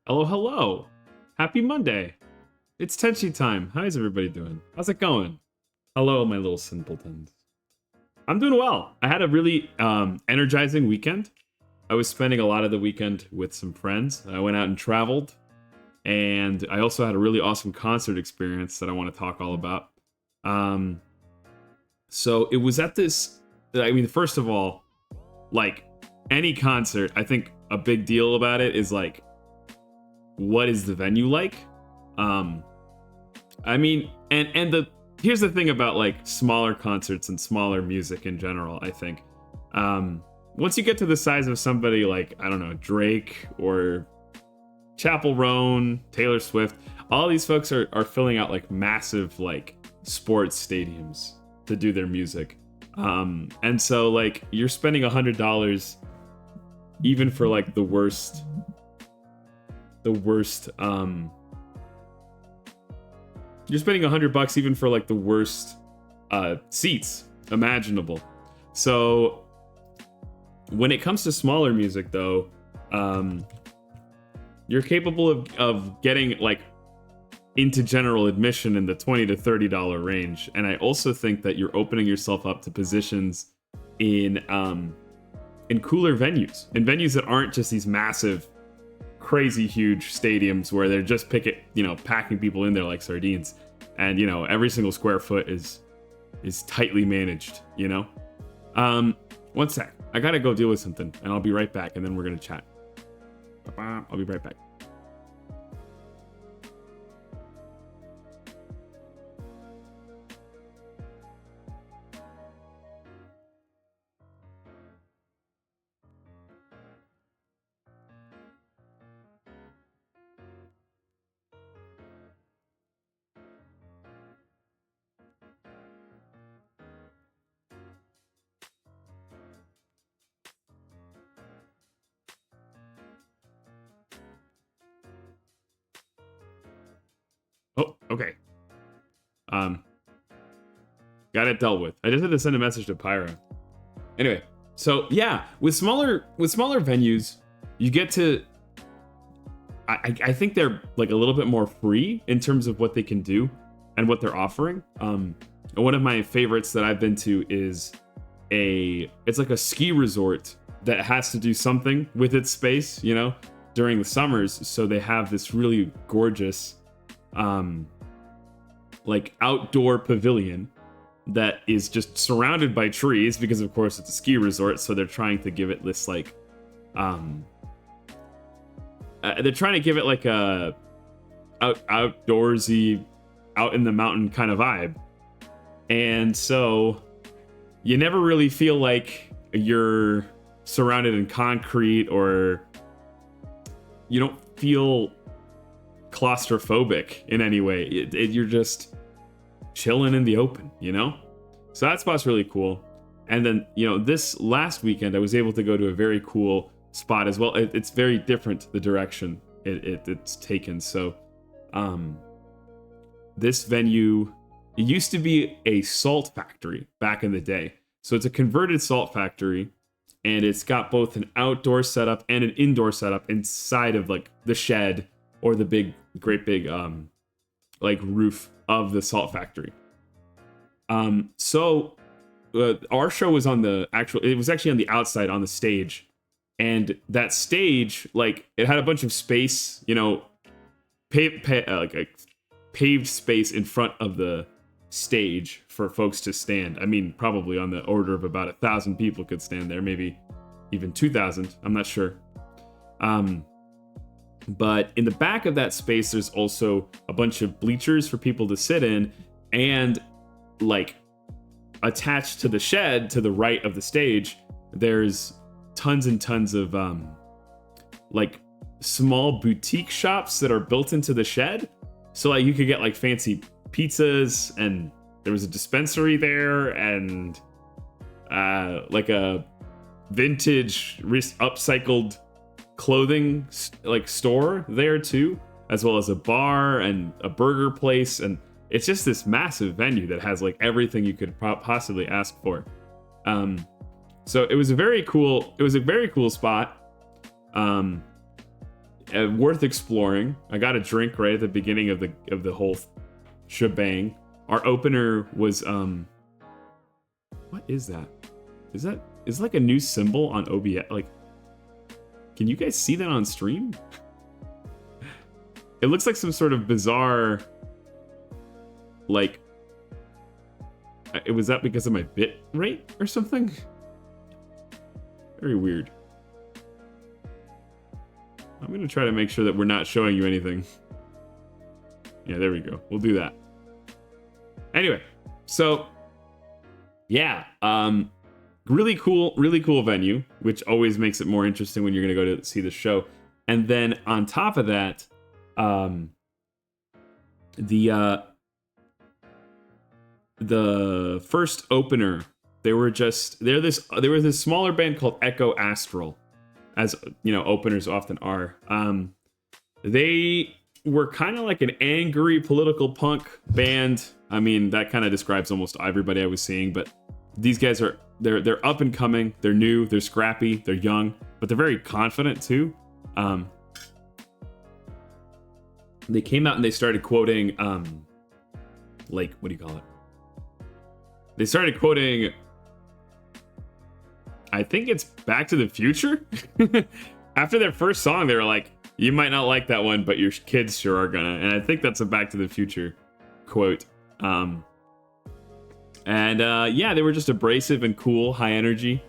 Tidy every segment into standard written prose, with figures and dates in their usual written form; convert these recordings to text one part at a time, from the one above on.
Hello, hello. Happy Monday. It's Tenchi time. How's everybody doing? How's it going? Hello, my little simpletons. I'm doing well. I had a really energizing weekend. I was spending a lot of the weekend with some friends. I went out and traveled, and I also had a really awesome concert experience that I want to talk all about. Um, so it was at this. I mean, first of all, like any concert, I think a big deal about it is like, what is the venue like? I mean, and the here's the thing about like smaller concerts and smaller music in general. I think once you get to the size of somebody like, I don't know, Drake or Chapel Roan, Taylor Swift, all these folks are filling out like massive like sports stadiums to do their music. And so like you're spending $100 even for like the worst you're spending $100 even for like the worst seats imaginable. So when it comes to smaller music though, you're capable of getting like into general admission in the $20 to $30 range. And I also think that you're opening yourself up to positions in cooler venues, in venues that aren't just these massive, crazy huge stadiums where they're just packing people in there like sardines, and every single square foot is tightly managed. One sec, I gotta go deal with something, and I'll be right back, and then we're gonna chat. I'll be right back. Oh, okay. Got it dealt with. I just had to send a message to Pyro. Anyway, so yeah, with smaller venues, you get to. I think they're like a little bit more free in terms of what they can do and what they're offering. And one of my favorites that I've been to is it's like a ski resort that has to do something with its space, during the summers. So they have this really gorgeous like outdoor pavilion that is just surrounded by trees because of course it's a ski resort, so they're trying to give it this like they're trying to give it like a outdoorsy, out in the mountain kind of vibe. And so you never really feel like you're surrounded in concrete, or you don't feel claustrophobic in any way. You're just chilling in the open, So that spot's really cool. And then, this last weekend I was able to go to a very cool spot as well. It's very different, the direction it's taken. So this venue, it used to be a salt factory back in the day. So it's a converted salt factory, and it's got both an outdoor setup and an indoor setup inside of like the shed or the great big like roof of the salt factory. So our show was it was actually on the outside on the stage, and that stage, like, it had a bunch of space, like a paved space in front of the stage for folks to stand. I mean, probably on the order of about 1,000 people could stand there, maybe even 2,000. I'm not sure. But in the back of that space, there's also a bunch of bleachers for people to sit in, and like attached to the shed to the right of the stage, there's tons and tons of like small boutique shops that are built into the shed. So like you could get like fancy pizzas, and there was a dispensary there, and like a vintage upcycled clothing like store there too, as well as a bar and a burger place. And it's just this massive venue that has like everything you could possibly ask for. So it was a very cool spot. worth exploring. I got a drink right at the beginning of the whole shebang. Our opener was what is that? Is it like a new symbol on OBS? Like, can you guys see that on stream? It looks like some sort of bizarre, like, was that because of my bit rate or something? Very weird. I'm gonna try to make sure that we're not showing you anything. Yeah, there we go. We'll do that. Anyway, so yeah, really cool venue, which always makes it more interesting when you're gonna go to see the show. And then on top of that, the first opener, there was this smaller band called Echo Astral, as you know, openers often are. They were kind of like an angry political punk band. I mean, that kind of describes almost everybody I was seeing, but these guys they're up and coming, they're new, they're scrappy, they're young, but they're very confident too. They came out and they started quoting like, what do you call it? They started quoting, I think it's Back to the Future. After their first song, they were like, you might not like that one, but your kids sure are gonna. And I think that's a Back to the Future quote. Yeah, they were just abrasive and cool, high energy.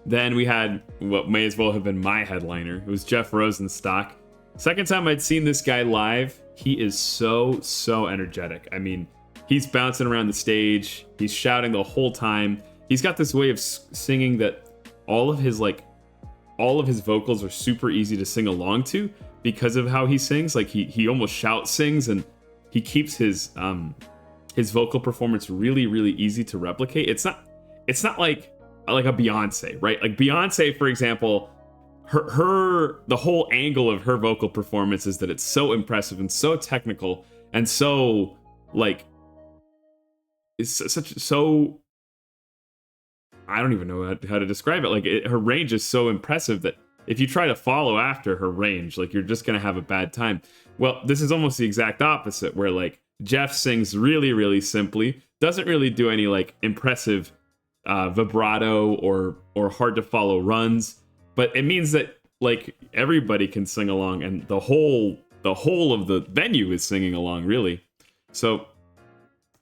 Then we had what may as well have been my headliner. It was Jeff Rosenstock. Second time I'd seen this guy live. He is so energetic. I mean, he's bouncing around the stage. He's shouting the whole time. He's got this way of singing that all of his vocals are super easy to sing along to because of how he sings. Like he almost shout sings, and he keeps his vocal performance really easy to replicate. It's not like a Beyonce, right? Like Beyonce, for example, the whole angle of her vocal performance is that it's so impressive and so technical and so like it's so I don't even know how to describe it. Like her range is so impressive that if you try to follow after her range, like you're just gonna have a bad time. Well, this is almost the exact opposite, where like Jeff sings really simply, doesn't really do any like impressive vibrato or hard to follow runs, but it means that like everybody can sing along, and the whole of the venue is singing along, really. So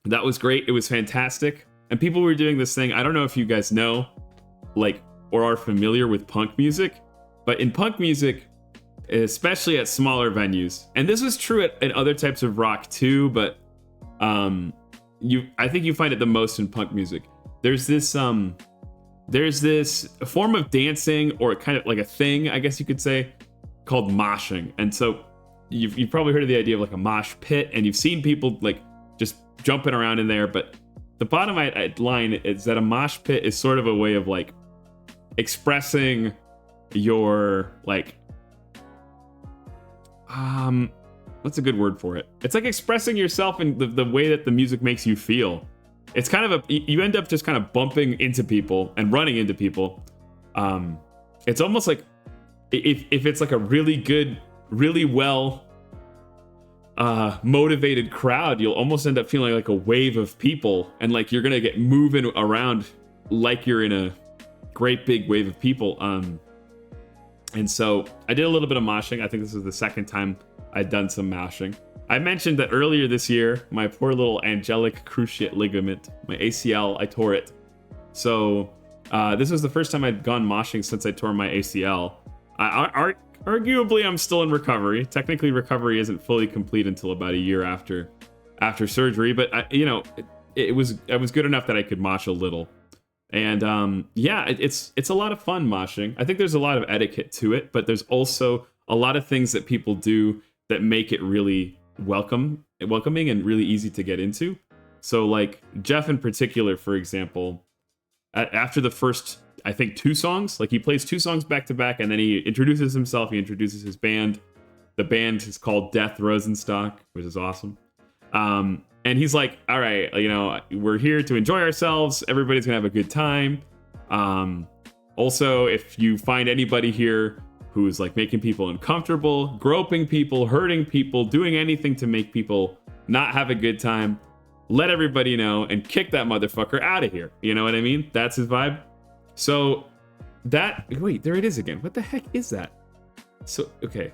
that was great. It was fantastic. And people were doing this thing. I don't know if you guys know, like, or are familiar with punk music, but in punk music, especially at smaller venues, and this was true at other types of rock too, but I think you find it the most in punk music. There's this form of dancing, or kind of like a thing, I guess you could say, called moshing. And so you've probably heard of the idea of like a mosh pit, and you've seen people like just jumping around in there, but the bottom line is that a mosh pit is sort of a way of like expressing your like what's a good word for it? It's like expressing yourself in the way that the music makes you feel. It's kind of you end up just kind of bumping into people and running into people. It's almost like if it's like a really good, really well motivated crowd, you'll almost end up feeling like a wave of people, and like you're gonna get moving around like you're in a great big wave of people. And so I did a little bit of moshing. I think this is the second time I'd done some moshing. I mentioned that earlier this year, my poor little angelic cruciate ligament, my ACL, I tore it. So this was the first time I'd gone moshing since I tore my ACL. Arguably, I'm still in recovery. Technically, recovery isn't fully complete until about a year after surgery, but I was good enough that I could mosh a little. And yeah, it's a lot of fun moshing. I think there's a lot of etiquette to it, but there's also a lot of things that people do that make it really welcoming and really easy to get into. So like Jeff in particular, for example, after the first, I think, 2 songs, like he plays 2 songs back to back, and then he introduces himself, he introduces his band. The band is called Death Rosenstock, which is awesome. And he's like, all right, we're here to enjoy ourselves. Everybody's gonna have a good time. Also, if you find anybody here who's like making people uncomfortable, groping people, hurting people, doing anything to make people not have a good time. Let everybody know and kick that motherfucker out of here. You know what I mean? That's his vibe. So that, wait, there it is again. What the heck is that? So, okay.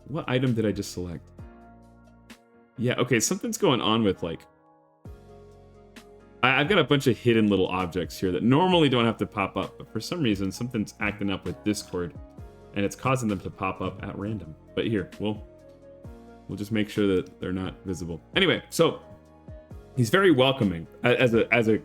What item did I just select? Yeah, okay, something's going on with like, I've got a bunch of hidden little objects here that normally don't have to pop up, but for some reason something's acting up with Discord and it's causing them to pop up at random. But here, we'll just make sure that they're not visible. Anyway, so he's very welcoming as a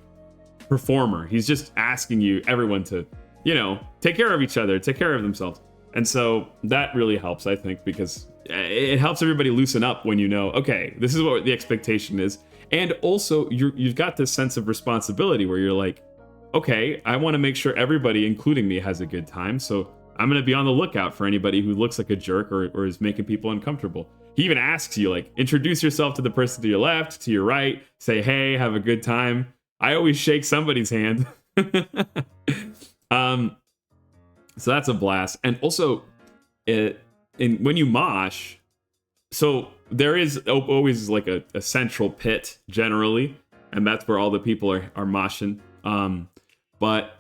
performer. He's just asking everyone to, you know, take care of each other, take care of themselves. And so that really helps, I think, because it helps everybody loosen up when you know, okay, this is what the expectation is. And also, you've got this sense of responsibility where you're like, okay, I want to make sure everybody, including me, has a good time. So I'm going to be on the lookout for anybody who looks like a jerk or is making people uncomfortable. He even asks you, like, introduce yourself to the person to your left, to your right, say, hey, have a good time. I always shake somebody's hand. So that's a blast. And also, when you mosh, so there is always like a central pit generally, and that's where all the people are moshing. But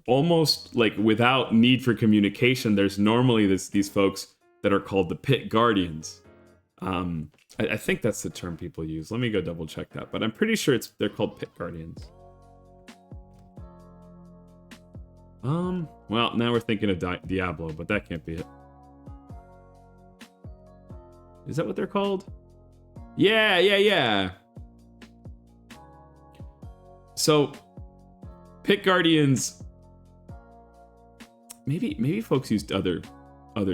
almost like without need for communication, there's normally these folks that are called the pit guardians. I think that's the term people use. Let me go double check that, but I'm pretty sure they're called pit guardians. Well, now we're thinking of Diablo, but that can't be it. Is that what they're called? Yeah. So, pit guardians. Maybe folks used other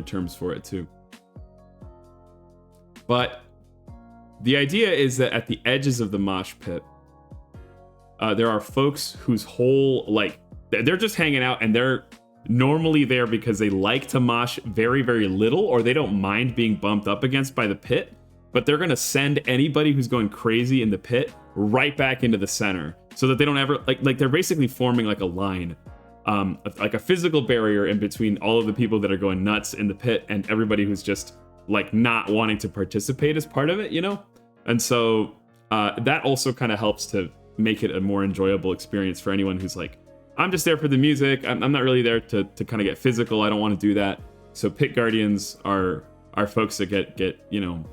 terms for it too. But the idea is that at the edges of the mosh pit, there are folks whose whole, like, they're just hanging out, and they're normally there because they like to mosh very, very little, or they don't mind being bumped up against by the pit, but they're going to send anybody who's going crazy in the pit right back into the center so that they don't ever, like they're basically forming like a line, like a physical barrier in between all of the people that are going nuts in the pit and everybody who's just like not wanting to participate as part of it, you know? And so that also kind of helps to make it a more enjoyable experience for anyone who's like, I'm just there for the music. I'm not really there to kind of get physical. I don't want to do that. So pit guardians are folks that get, you know,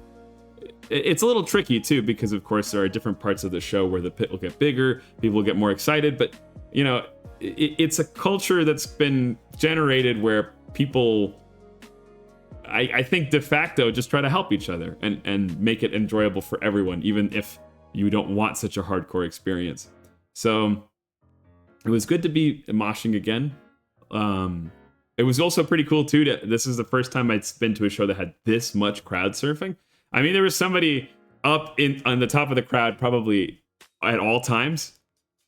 it's a little tricky too, because of course there are different parts of the show where the pit will get bigger, people will get more excited, but you know, it's a culture that's been generated where people, I think de facto just try to help each other and make it enjoyable for everyone, even if you don't want such a hardcore experience. So it was good to be moshing again. It was also pretty cool too. This is the first time I'd been to a show that had this much crowd surfing. I mean, there was somebody up on the top of the crowd probably at all times.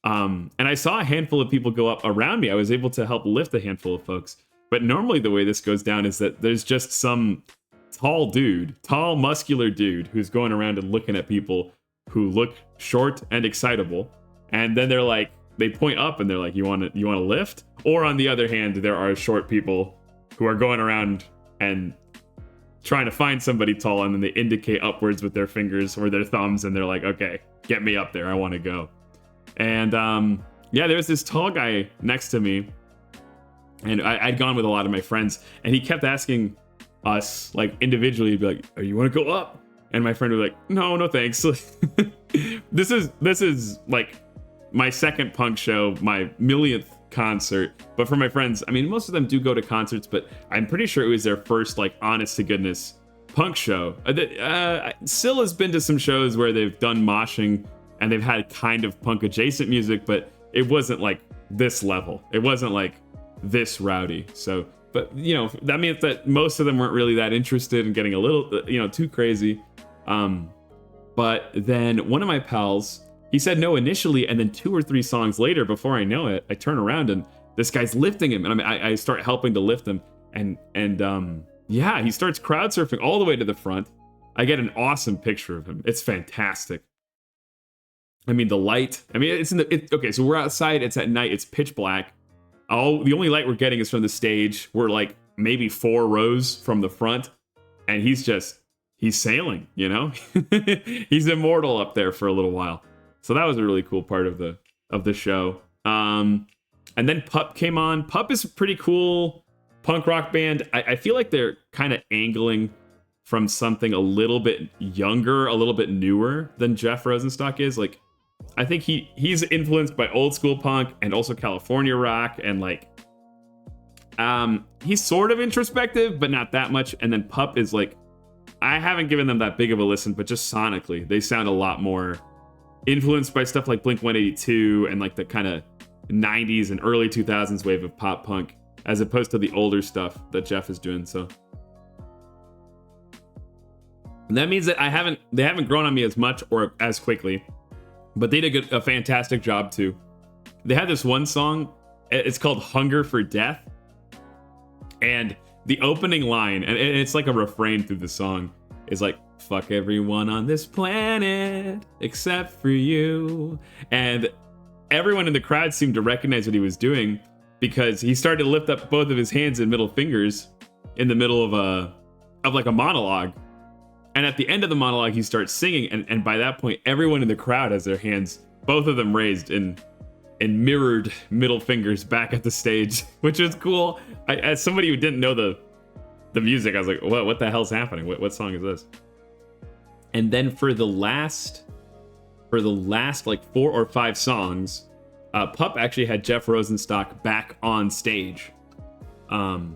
And I saw a handful of people go up around me. I was able to help lift a handful of folks. But normally the way this goes down is that there's just some tall, muscular dude who's going around and looking at people who look short and excitable. And then they're like, they point up and they're like, you want to lift? Or on the other hand, there are short people who are going around and trying to find somebody tall, and then they indicate upwards with their fingers or their thumbs, and they're like, okay, get me up there, I want to go. And yeah, there's this tall guy next to me, and I'd gone with a lot of my friends, and he kept asking us, like, individually, be like, oh, you want to go up? And my friend would be like, no thanks. This is like my second punk show, my millionth concert. But for my friends, I mean, most of them do go to concerts, but I'm pretty sure it was their first, like, honest to goodness punk show. Syl has been to some shows where they've done moshing and they've had kind of punk adjacent music, but it wasn't like this level. It wasn't like this rowdy. So, but you know, that means that most of them weren't really that interested in getting a little, you know, too crazy. But then one of my pals, he said no initially, and then 2 or 3 songs later, before I know it, I turn around and this guy's lifting him, and I start helping to lift him, and yeah, he starts crowd surfing all the way to the front. I get an awesome picture of him. It's fantastic. I mean, the light. I mean, okay. So we're outside. It's at night. It's pitch black. The only light we're getting is from the stage. We're like maybe 4 rows from the front, and he's sailing, you know? He's immortal up there for a little while. So that was a really cool part of the show. And then Pup came on. Pup is a pretty cool punk rock band. I feel like they're kind of angling from something a little bit younger, a little bit newer than Jeff Rosenstock is. Like, I think he's influenced by old school punk and also California rock, and like he's sort of introspective, but not that much. And then Pup is like, I haven't given them that big of a listen, but just sonically, they sound a lot more influenced by stuff like Blink-182 and like the kind of 90s and early 2000s wave of pop punk, as opposed to the older stuff that Jeff is doing. So and that means that they haven't grown on me as much or as quickly, but they did a fantastic job too. They had this one song, it's called Hunger for Death, and the opening line, and it's like a refrain through the song, is like, fuck everyone on this planet except for you. And everyone in the crowd seemed to recognize what he was doing, because he started to lift up both of his hands and middle fingers in the middle of like a monologue. And at the end of the monologue, he starts singing, and by that point, everyone in the crowd has their hands, both of them raised in mirrored middle fingers back at the stage, which was cool. As somebody who didn't know the music, I was like, what the hell's happening? What song is this? And then for the last like 4 or 5 songs, Pup actually had Jeff Rosenstock back on stage. And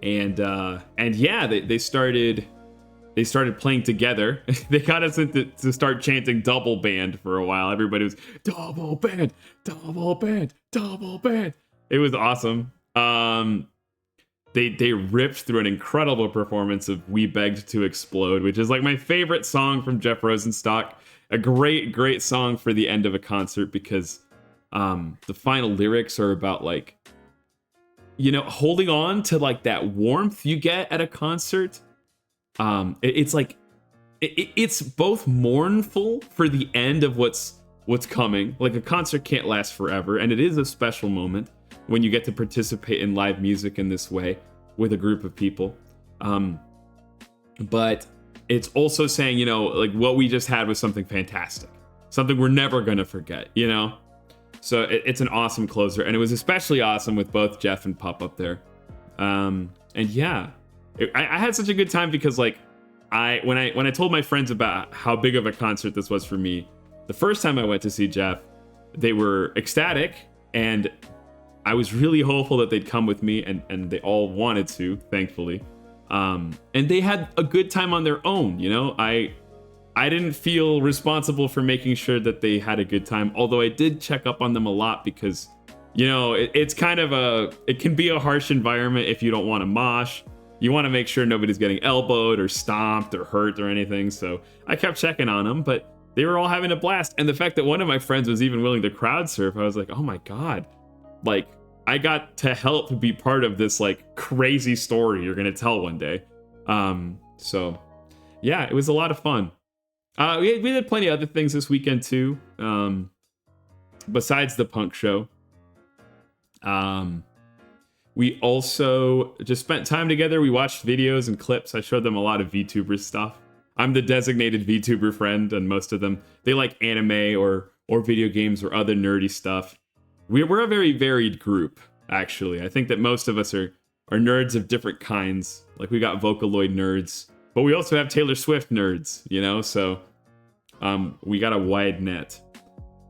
yeah, they started playing together. They got us to start chanting double band for a while. Everybody was double band, double band, double band. It was awesome. They ripped through an incredible performance of We Begged to Explode, which is like my favorite song from Jeff Rosenstock. A great song for the end of a concert, because the final lyrics are about like, you know, holding on to like that warmth you get at a concert. It's like it's both mournful for the end of what's coming. Like, a concert can't last forever, and it is a special moment when you get to participate in live music in this way with a group of people. But it's also saying, you know, like, what we just had was something fantastic, something we're never gonna forget, you know. So it's an awesome closer, and it was especially awesome with both Jeff and Pup up there. And yeah. I had such a good time because, like, when I told my friends about how big of a concert this was for me, the first time I went to see Jeff, they were ecstatic, and I was really hopeful that they'd come with me, and they all wanted to, thankfully. And they had a good time on their own, you know? I didn't feel responsible for making sure that they had a good time, although I did check up on them a lot because, you know, it's kind of it can be a harsh environment if you don't want to mosh. You want to make sure nobody's getting elbowed or stomped or hurt or anything. So I kept checking on them, but they were all having a blast. And the fact that one of my friends was even willing to crowd surf, I was like, oh my God, like, I got to help be part of this like crazy story you're going to tell one day. So yeah, it was a lot of fun. We did plenty of other things this weekend too. Besides the punk show. We also just spent time together. We watched videos and clips. I showed them a lot of VTuber stuff. I'm the designated VTuber friend, and most of them, they like anime or video games or other nerdy stuff. We're a very varied group, actually. I think that most of us are nerds of different kinds. Like, we got Vocaloid nerds, but we also have Taylor Swift nerds, you know? So we got a wide net.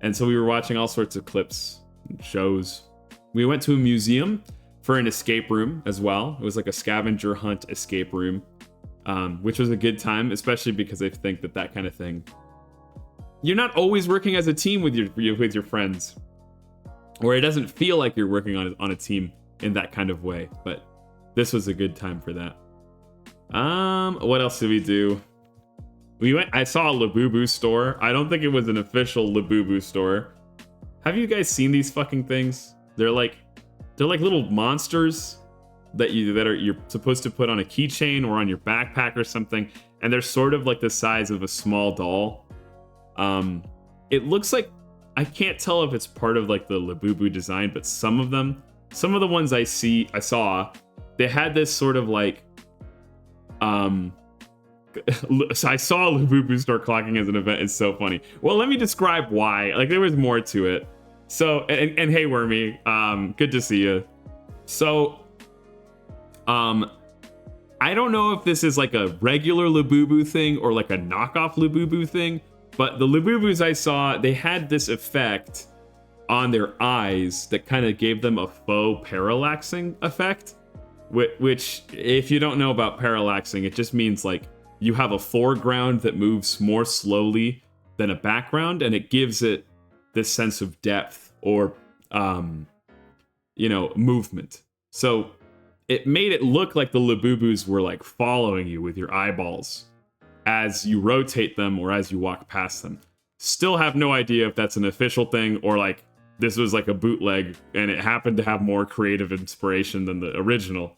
And so we were watching all sorts of clips and shows. We went to a museum for an escape room as well. It was like a scavenger hunt escape room, which was a good time, especially because I think that kind of thing, you're not always working as a team with your friends, or it doesn't feel like you're working on a team in that kind of way. But this was a good time for that. What else did we do? I saw a Labubu store. I don't think it was an official Labubu store. Have you guys seen these fucking things? They're like little monsters that you're supposed to put on a keychain or on your backpack or something, and they're sort of like the size of a small doll. It looks like, I can't tell if it's part of like the Labubu design, but some of the ones I saw they had this sort of like, so I saw a Labubu store clocking as an event. It's so funny. Well, let me describe why. Like, there was more to it. So, and hey, Wormy, good to see you. So, I don't know if this is like a regular Labubu thing or like a knockoff Labubu thing, but the Labubus I saw, they had this effect on their eyes that kind of gave them a faux parallaxing effect, which, if you don't know about parallaxing, it just means like you have a foreground that moves more slowly than a background, and it gives it this sense of depth or, movement. So it made it look like the Labubus were like following you with your eyeballs as you rotate them or as you walk past them. Still have no idea if that's an official thing or like this was like a bootleg and it happened to have more creative inspiration than the original.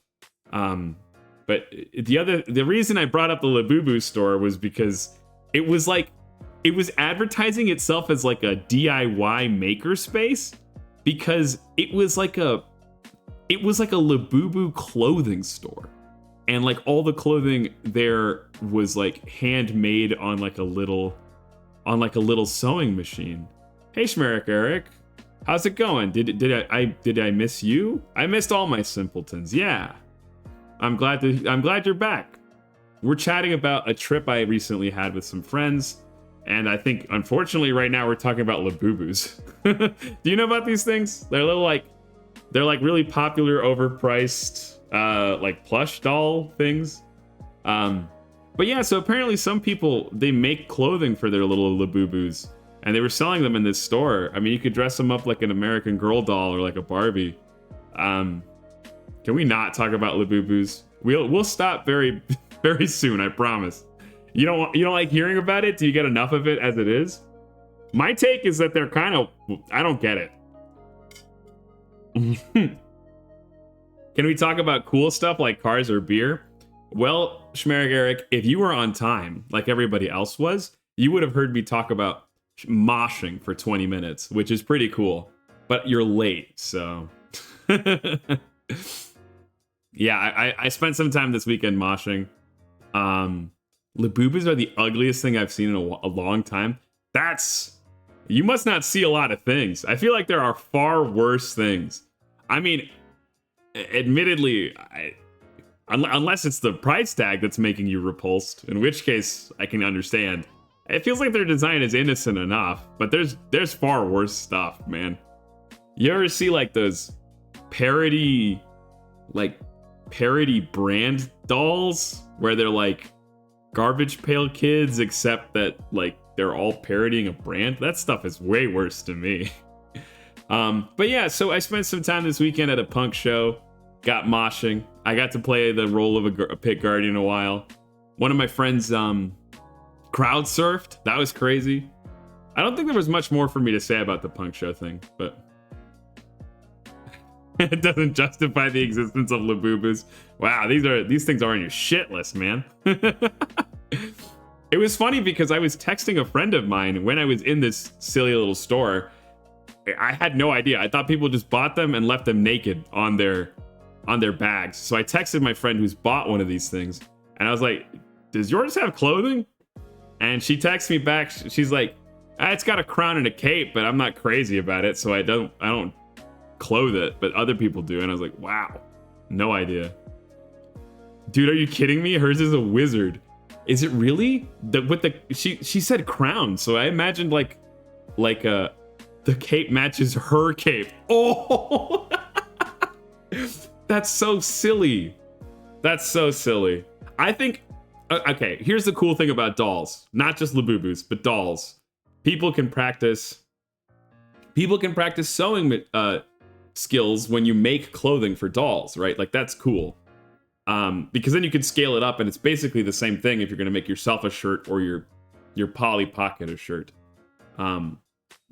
But the reason I brought up the Labubu store was because it was advertising itself as like a DIY makerspace, because it was like a Labubu clothing store, and like all the clothing there was like handmade on like a little sewing machine. Hey Shmerik Eric, how's it going? Did I miss you? I missed all my simpletons. Yeah, I'm glad you're back. We're chatting about a trip I recently had with some friends, and I think unfortunately right now we're talking about Labubus. Do you know about these things? They're really popular, overpriced, like plush doll things. But yeah, so apparently some people, they make clothing for their little Labubus, and they were selling them in this store. I mean, you could dress them up like an American Girl doll or like a Barbie. Can we not talk about Labubus? We'll stop very, very soon, I promise. You don't like hearing about it? Do you get enough of it as it is? My take is that they're kind of, I don't get it. Can we talk about cool stuff like cars or beer? Well, Shmerik Eric, if you were on time, like everybody else was, you would have heard me talk about moshing for 20 minutes, which is pretty cool. But you're late, so... Yeah, I spent some time this weekend moshing. Labubus are the ugliest thing I've seen in a long time. You must not see a lot of things. I feel like there are far worse things. I mean, admittedly, unless it's the price tag that's making you repulsed, in which case I can understand. It feels like their design is innocent enough, but there's far worse stuff, man. You ever see like those parody brand dolls where they're like Garbage Pail Kids, except that like they're all parodying a brand? That stuff is way worse to me. But yeah, so I spent some time this weekend at a punk show, got moshing. I got to play the role of a pit guardian a while. One of my friends crowd surfed. That was crazy. I don't think there was much more for me to say about the punk show thing, but it doesn't justify the existence of Labubus. Wow, these things are on your shit list, man. It was funny because I was texting a friend of mine when I was in this silly little store. I had no idea. I thought people just bought them and left them naked on their bags. So I texted my friend who's bought one of these things, and I was like, "Does yours have clothing?" And she texts me back. She's like, "It's got a crown and a cape, but I'm not crazy about it, so I don't clothe it, but other people do." And I was like, "Wow, no idea." Dude, are you kidding me? Hers is a wizard. Is it really? She said crown, so I imagined like the cape matches her cape. Oh, that's so silly. That's so silly. I think, okay, here's the cool thing about dolls. Not just Labubus, but dolls. People can practice sewing skills when you make clothing for dolls, right? Like, that's cool. Because then you can scale it up, and it's basically the same thing if you're going to make yourself a shirt or your Polly Pocket a shirt.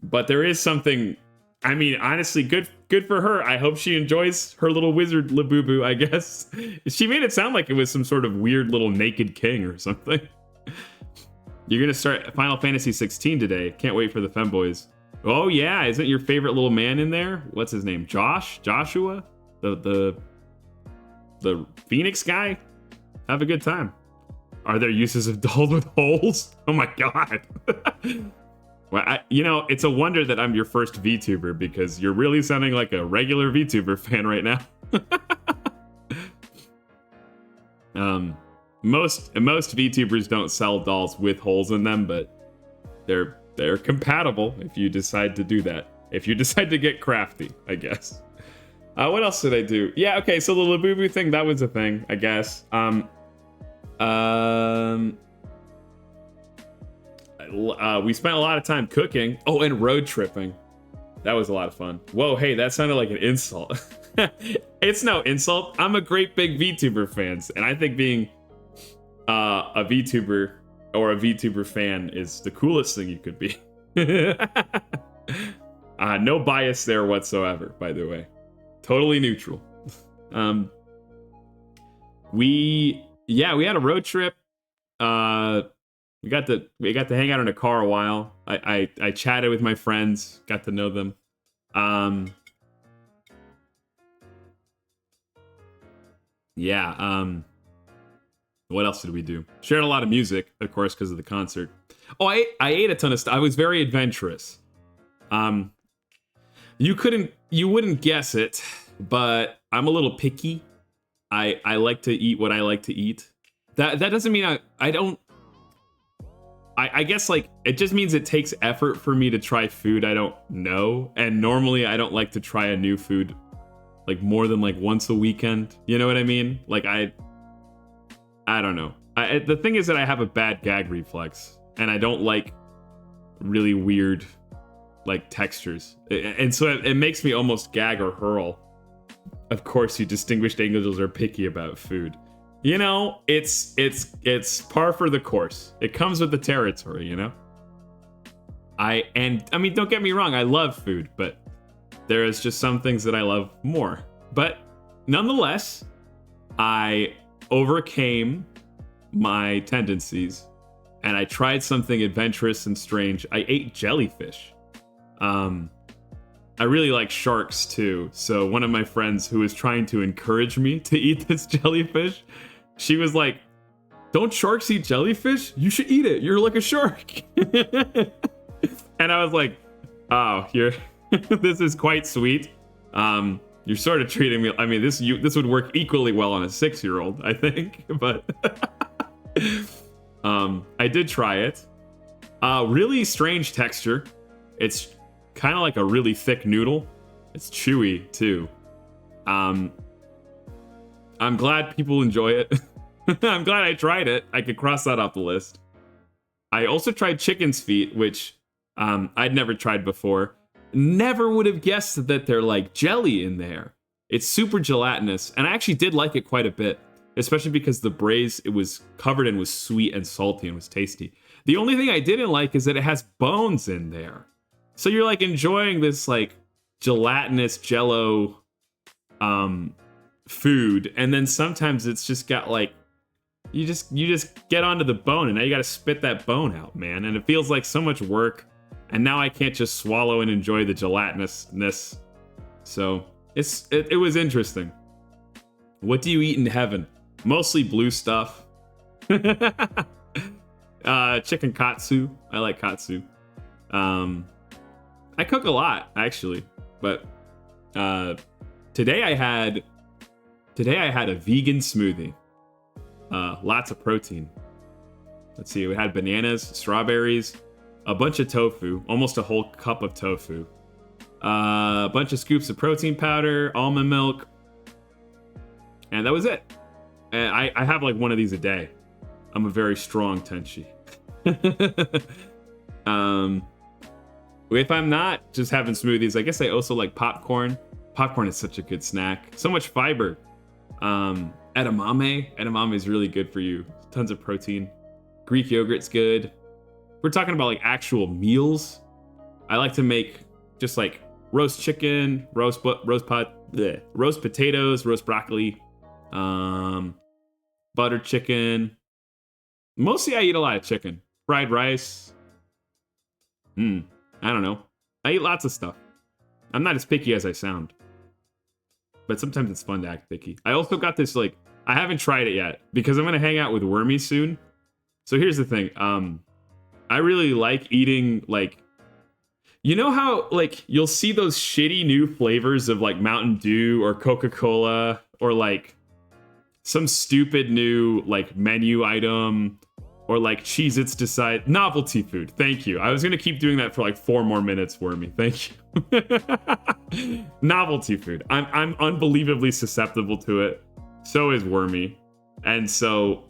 But there is something, I mean, honestly, good for her. I hope she enjoys her little wizard Labubu, I guess. She made it sound like it was some sort of weird little naked king or something. You're going to start Final Fantasy 16 today. Can't wait for the femboys. Oh, yeah. Isn't your favorite little man in there? What's his name? Joshua? The the Phoenix guy, have a good time. Are there uses of dolls with holes? Oh my god. Well, it's a wonder that I'm your first VTuber, because you're really sounding like a regular VTuber fan right now. Most VTubers don't sell dolls with holes in them, but they're compatible if you decide to do that. If you decide to get crafty, I guess. What else did I do? Yeah, okay, so the Labubu thing, that was a thing, I guess. We spent a lot of time cooking. Oh, and road tripping. That was a lot of fun. Whoa, hey, that sounded like an insult. It's no insult. I'm a great big VTuber fan, and I think being a VTuber or a VTuber fan is the coolest thing you could be. No bias there whatsoever, by the way. Totally neutral. We had a road trip. We got to hang out in a car a while. I chatted with my friends, got to know them. What else did we do? Shared a lot of music, of course, because of the concert. Oh, I ate a ton of stuff. I was very adventurous. You wouldn't guess it, but I'm a little picky. I like to eat what I like to eat. That doesn't mean I don't. I guess, like, it just means it takes effort for me to try food I don't know. And normally I don't like to try a new food, like, more than, like, once a weekend. You know what I mean? Like, I don't know. The thing is that I have a bad gag reflex. And I don't like really weird, like, textures. And so it makes me almost gag or hurl. Of course, you distinguished angels are picky about food. You know, it's par for the course. It comes with the territory, you know? I mean, don't get me wrong, I love food, but there is just some things that I love more. But nonetheless, I overcame my tendencies and I tried something adventurous and strange. I ate jellyfish. I really like sharks too. So one of my friends who was trying to encourage me to eat this jellyfish, she was like, "Don't sharks eat jellyfish? You should eat it. You're like a shark." And I was like, "Oh, this is quite sweet. You're sort of treating me. I mean, this would work equally well on a 6-year-old, I think." But I did try it. Really strange texture. It's kind of like a really thick noodle. It's chewy too. I'm glad people enjoy it. I'm glad I tried it. I could cross that off the list. I also tried chicken's feet, which I'd never tried before. Never would have guessed that they're like jelly in there. It's super gelatinous, and I actually did like it quite a bit, especially because the braise it was covered in was sweet and salty and was tasty. The only thing I didn't like is that it has bones in there. So you're like enjoying this like gelatinous jello food, and then sometimes it's just got like you just get onto the bone, and now you got to spit that bone out, man, and it feels like so much work. And now I can't just swallow and enjoy the gelatinousness. So it was interesting. What do you eat in heaven? Mostly blue stuff. Chicken katsu. I like katsu. I cook a lot actually, but today I had a vegan smoothie. Lots of protein. Let's see, we had bananas, strawberries, a bunch of tofu, almost a whole cup of tofu, a bunch of scoops of protein powder, almond milk, and that was it. And I have like one of these a day. I'm a very strong Tenchi. If I'm not just having smoothies, I guess I also like popcorn. Popcorn is such a good snack. So much fiber. Edamame is really good for you. Tons of protein. Greek yogurt's good. We're talking about like actual meals. I like to make just like roast chicken, roast potatoes, roast broccoli, buttered chicken. Mostly I eat a lot of chicken. Fried rice. I don't know. I eat lots of stuff. I'm not as picky as I sound. but sometimes it's fun to act picky. I also got this, like, I haven't tried it yet because I'm gonna hang out with Wormy soon. So here's the thing. I really like eating, like, you know how, like, you'll see those shitty new flavors of, like, Mountain Dew or Coca-Cola or, like, some stupid new, like, menu item or, like, Cheez-Its decide novelty food. Thank you. I was gonna keep doing that for, like, 4 more minutes for me. Thank you. Novelty food. I'm unbelievably susceptible to it. So is Wormy. And so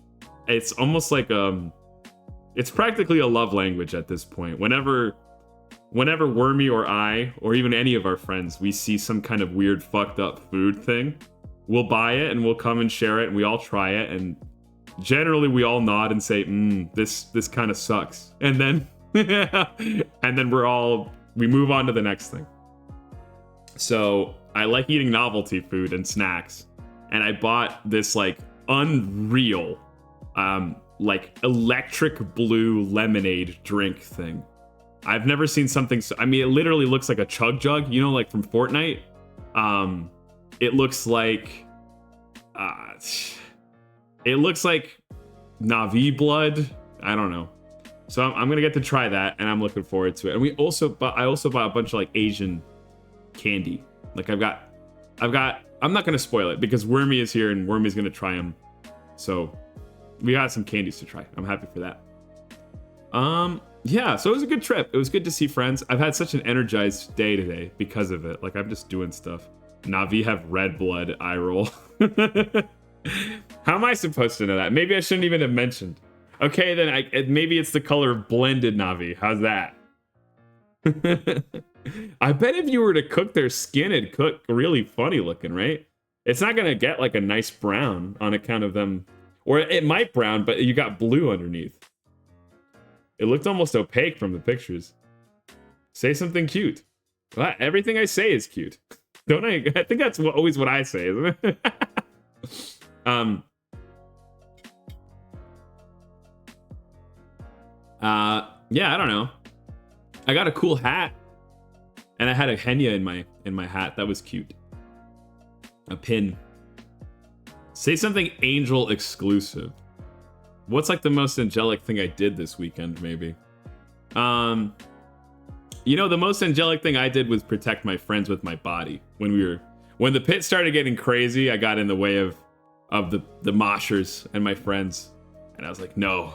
it's almost like, it's practically a love language at this point. Whenever Wormy or I, or even any of our friends, we see some kind of weird fucked up food thing, we'll buy it and we'll come and share it and we all try it, and generally we all nod and say, this kind of sucks. And then and then we move on to the next thing. So I like eating novelty food and snacks. And I bought this, like, unreal, like, electric blue lemonade drink thing. I've never seen something so, I mean, it literally looks like a chug jug, you know, like from Fortnite. It looks like Na'vi blood. I don't know. So I'm gonna get to try that, and I'm looking forward to it. And I also bought a bunch of, like, Asian candy. Like, I'm not gonna spoil it because Wormy is here and Wormy's gonna try them. So we got some candies to try. I'm happy for that. Yeah, so it was a good trip. It was good to see friends. I've had such an energized day today because of it. Like, I'm just doing stuff. Na'vi have red blood, eye roll. How am I supposed to know that? Maybe I shouldn't even have mentioned. Okay, then maybe it's the color of blended Na'vi. How's that? I bet if you were to cook their skin, it'd cook really funny looking, right? It's not gonna get, like, a nice brown on account of them. Or it might brown, but you got blue underneath. It looked almost opaque from the pictures. Say something cute. Well, everything I say is cute. Don't I? I think that's always what I say, isn't it? Yeah, I don't know. I got a cool hat. And I had a Henya in my hat. That was cute. A pin. Say something Angel exclusive. What's, like, the most angelic thing I did this weekend, maybe? You know, the most angelic thing I did was protect my friends with my body. When the pit started getting crazy, I got in the way of the moshers and my friends. And I was like, no,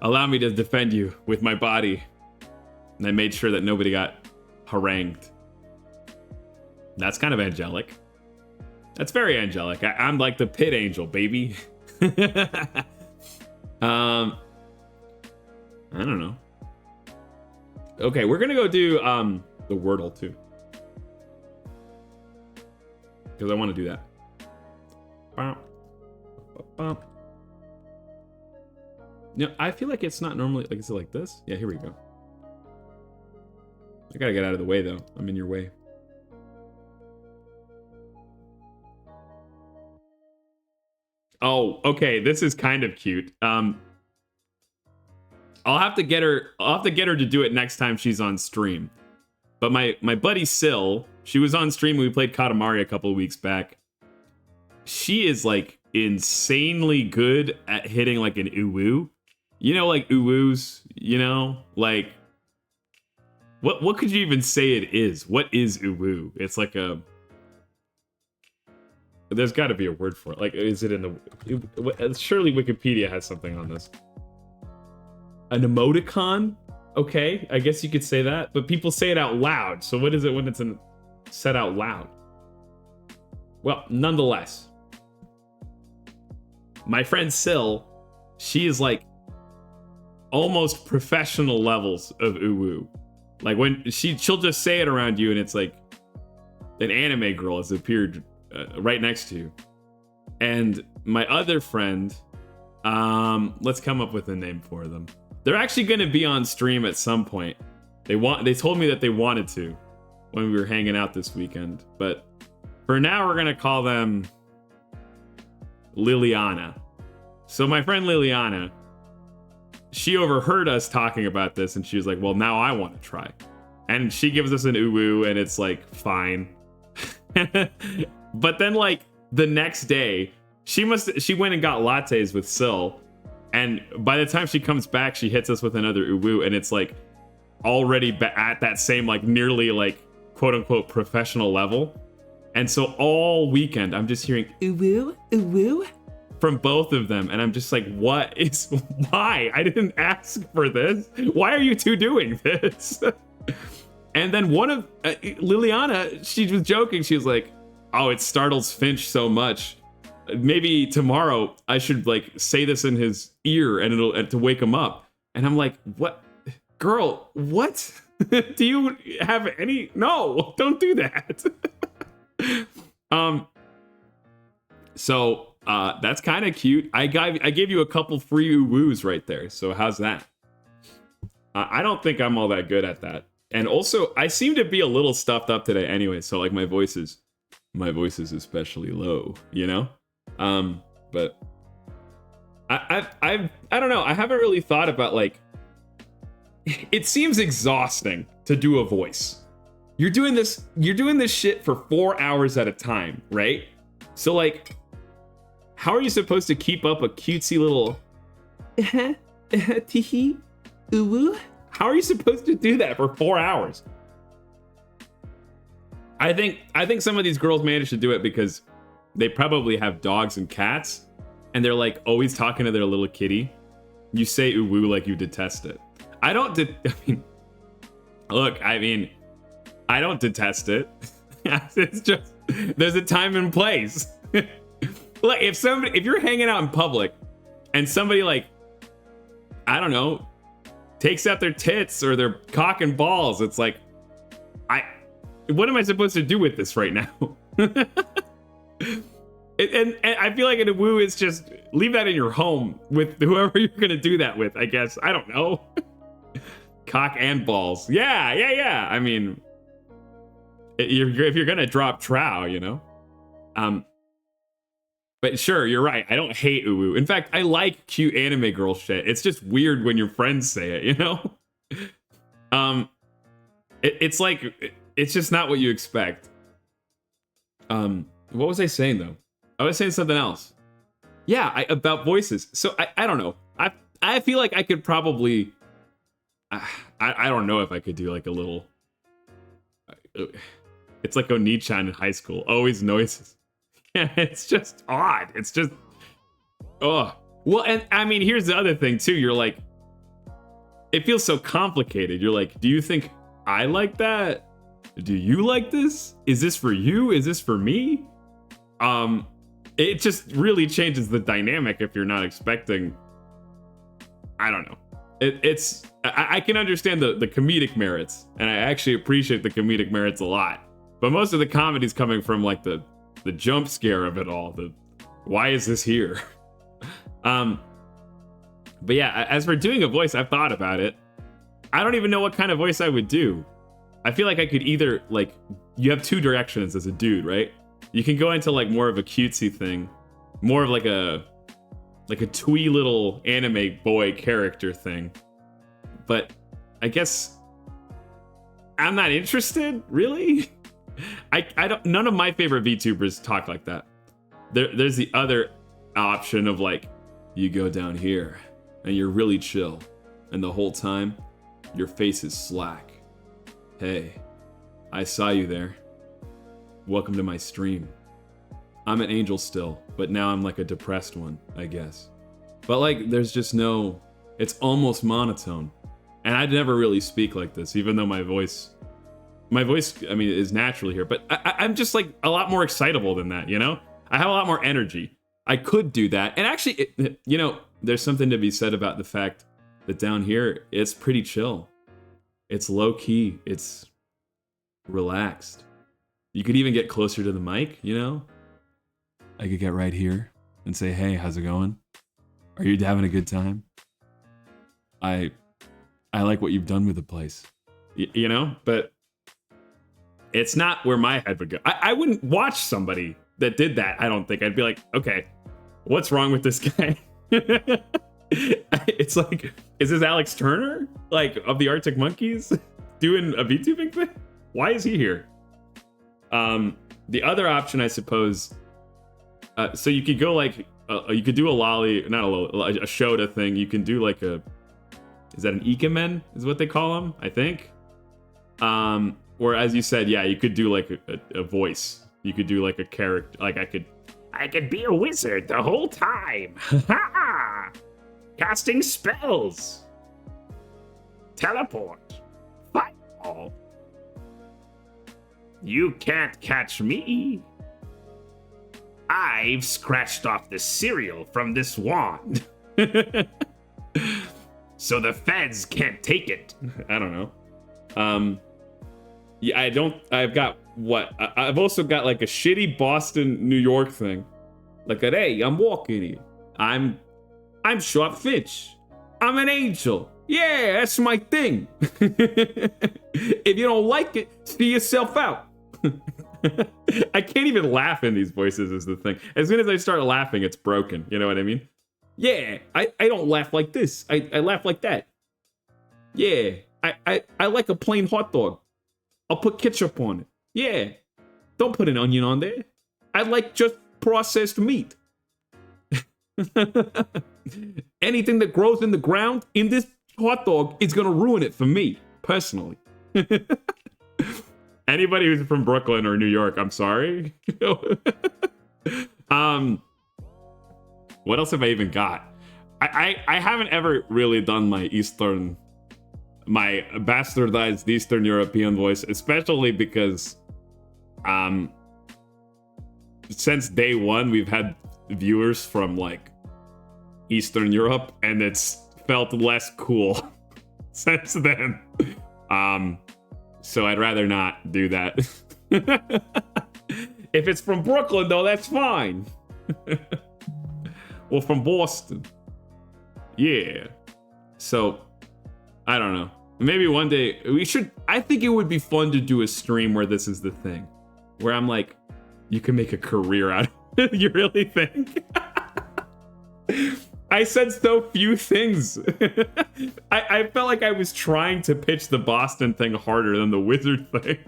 allow me to defend you with my body. And I made sure that nobody got harangued. That's kind of angelic. That's very angelic. I'm like the pit angel, baby. I don't know. Okay, we're gonna go do the Wordle too, because I want to do that. No, I feel like it's not normally like, is it like this? Yeah, here we go. I gotta get out of the way though. I'm in your way. Oh, okay. This is kind of cute. I'll have to get her to do it next time she's on stream. But my buddy Syl, she was on stream when we played Katamari a couple of weeks back. She is, like, insanely good at hitting, like, an uwu. You know, like uwus, you know? Like, what could you even say it is? What is uwu? It's like a... There's got to be a word for it. Like, is it in the... Surely Wikipedia has something on this. An emoticon? Okay, I guess you could say that. But people say it out loud. So what is it when it's said out loud? Well, nonetheless. My friend Syl, she is like almost professional levels of uwu. Like when she'll just say it around you and it's like an anime girl has appeared right next to you. And my other friend, let's come up with a name for them. They're actually going to be on stream at some point. They told me that they wanted to when we were hanging out this weekend, but for now we're going to call them Liliana. So my friend Liliana, she overheard us talking about this and she was like, well, now I want to try. And she gives us an uwu and it's like, fine. But then like the next day, she went and got lattes with Syl, and by the time she comes back, she hits us with another uwu, and it's like already at that same like nearly like quote unquote professional level. And so all weekend I'm just hearing uwu uwu from both of them, and I'm just like, why? I didn't ask for this. Why are you two doing this? And then one of Liliana, she was joking. She was like, oh, it startles Finch so much. Maybe tomorrow I should like say this in his ear and it'll to wake him up. And I'm like, what? Girl, what? Do you have any? No, don't do that. So that's kind of cute. I gave you a couple free woos right there. So how's that? I don't think I'm all that good at that. And also, I seem to be a little stuffed up today anyway, so like my voice is especially low, you know? But I don't know. I haven't really thought about like, it seems exhausting to do a voice. You're doing this shit for 4 hours at a time, right? So like, how are you supposed to keep up a cutesy little teehee uwu? How are you supposed to do that for 4 hours? I think some of these girls manage to do it because they probably have dogs and cats, and they're like always talking to their little kitty. You say uwu like you detest it. I don't detest it. It's just there's a time and place. Like if you're hanging out in public and somebody like, I don't know, takes out their tits or their cock and balls, it's like, what am I supposed to do with this right now? and I feel like in a woo, it's just leave that in your home with whoever you're gonna do that with, I guess. I don't know. Cock and balls. Yeah. I mean, if you're gonna drop trow, you know. But sure, you're right. I don't hate uwu. In fact, I like cute anime girl shit. It's just weird when your friends say it, you know? It's like, it's just not what you expect. What was I saying though? I was saying something else. Yeah, about voices. So I don't know. I feel like I could probably, I don't know if I could do like a little, it's like Oni-chan in high school. Always noises. Yeah, it's just odd. It's just, oh. Well, and I mean, here's the other thing too. You're like, it feels so complicated. You're like, do you think I like that? Do you like this? Is this for you? Is this for me? It just really changes the dynamic if you're not expecting, I don't know. I can understand the comedic merits, and I actually appreciate the comedic merits a lot. But most of the comedy's coming from like the jump scare of it all. The why is this here? But yeah, as for doing a voice, I've thought about it. I don't even know what kind of voice I would do. I feel like I could either like, you have two directions as a dude, right? You can go into like more of a cutesy thing, more of like a twee little anime boy character thing. But I guess I'm not interested, really. I don't. None of my favorite VTubers talk like that. There's the other option of like, you go down here and you're really chill, and the whole time your face is slack. Hey, I saw you there. Welcome to my stream. I'm an angel still, but now I'm like a depressed one, I guess. But like, there's just no. It's almost monotone, and I'd never really speak like this, even though my voice, I mean, is naturally here, but I'm just like a lot more excitable than that, you know? I have a lot more energy. I could do that. And actually, you know, there's something to be said about the fact that down here, it's pretty chill. It's low key. It's relaxed. You could even get closer to the mic, you know? I could get right here and say, hey, how's it going? Are you having a good time? I like what you've done with the place. You know? But it's not where my head would go. I wouldn't watch somebody that did that, I don't think. I'd be like, okay, what's wrong with this guy? It's like, is this Alex Turner? Like, of the Arctic Monkeys? Doing a VTubing thing? Why is he here? But The other option, I suppose, so you could go like, you could do a lolly, not a lolly, a Shota thing. You can do like a, is that an Ikemen? Is what they call them, I think. Or as you said, yeah, you could do like a voice. You could do like a character, like I could be a wizard the whole time. Casting spells. Teleport. Fireball. You can't catch me. I've scratched off the cereal from this wand. So the feds can't take it. I don't know. Yeah, I've got what? I've also got like a shitty Boston, New York thing. Like, hey, I'm walking here. I'm Sharp Finch. I'm an angel. Yeah, that's my thing. If you don't like it, see yourself out. I can't even laugh in these voices is the thing. As soon as I start laughing, it's broken. You know what I mean? Yeah, I don't laugh like this. I laugh like that. Yeah, I like a plain hot dog. I'll put ketchup on it. Yeah, don't put an onion on there. I like just processed meat. Anything that grows in the ground in this hot dog is gonna ruin it for me, personally. Anybody who's from Brooklyn or New York, I'm sorry. What else have I even got? I haven't ever really done my bastardized Eastern European voice, especially because since day one we've had viewers from like Eastern Europe, and it's felt less cool since then. So I'd rather not do that. If it's from Brooklyn, though, that's fine. Or from Boston. Yeah. So, I don't know. Maybe one day we should. I think it would be fun to do a stream where this is the thing. Where I'm like, you can make a career out of it. You really think? I said so few things. I felt like I was trying to pitch the Boston thing harder than the wizard thing.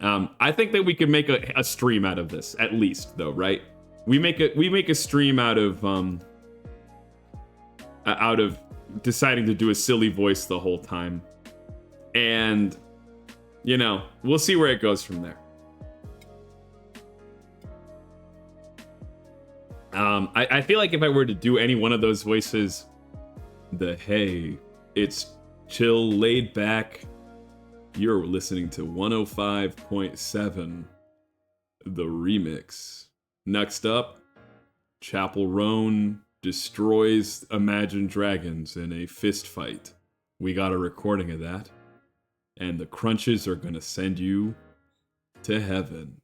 I think that we could make a stream out of this, at least, though, right? We make a stream out of deciding to do a silly voice the whole time, and you know, we'll see where it goes from there. I feel like if I were to do any one of those voices, hey, it's chill, laid back. You're listening to 105.7, the remix. Next up, Chapel Roan destroys Imagine Dragons in a fist fight. We got a recording of that. And the crunches are gonna send you to heaven.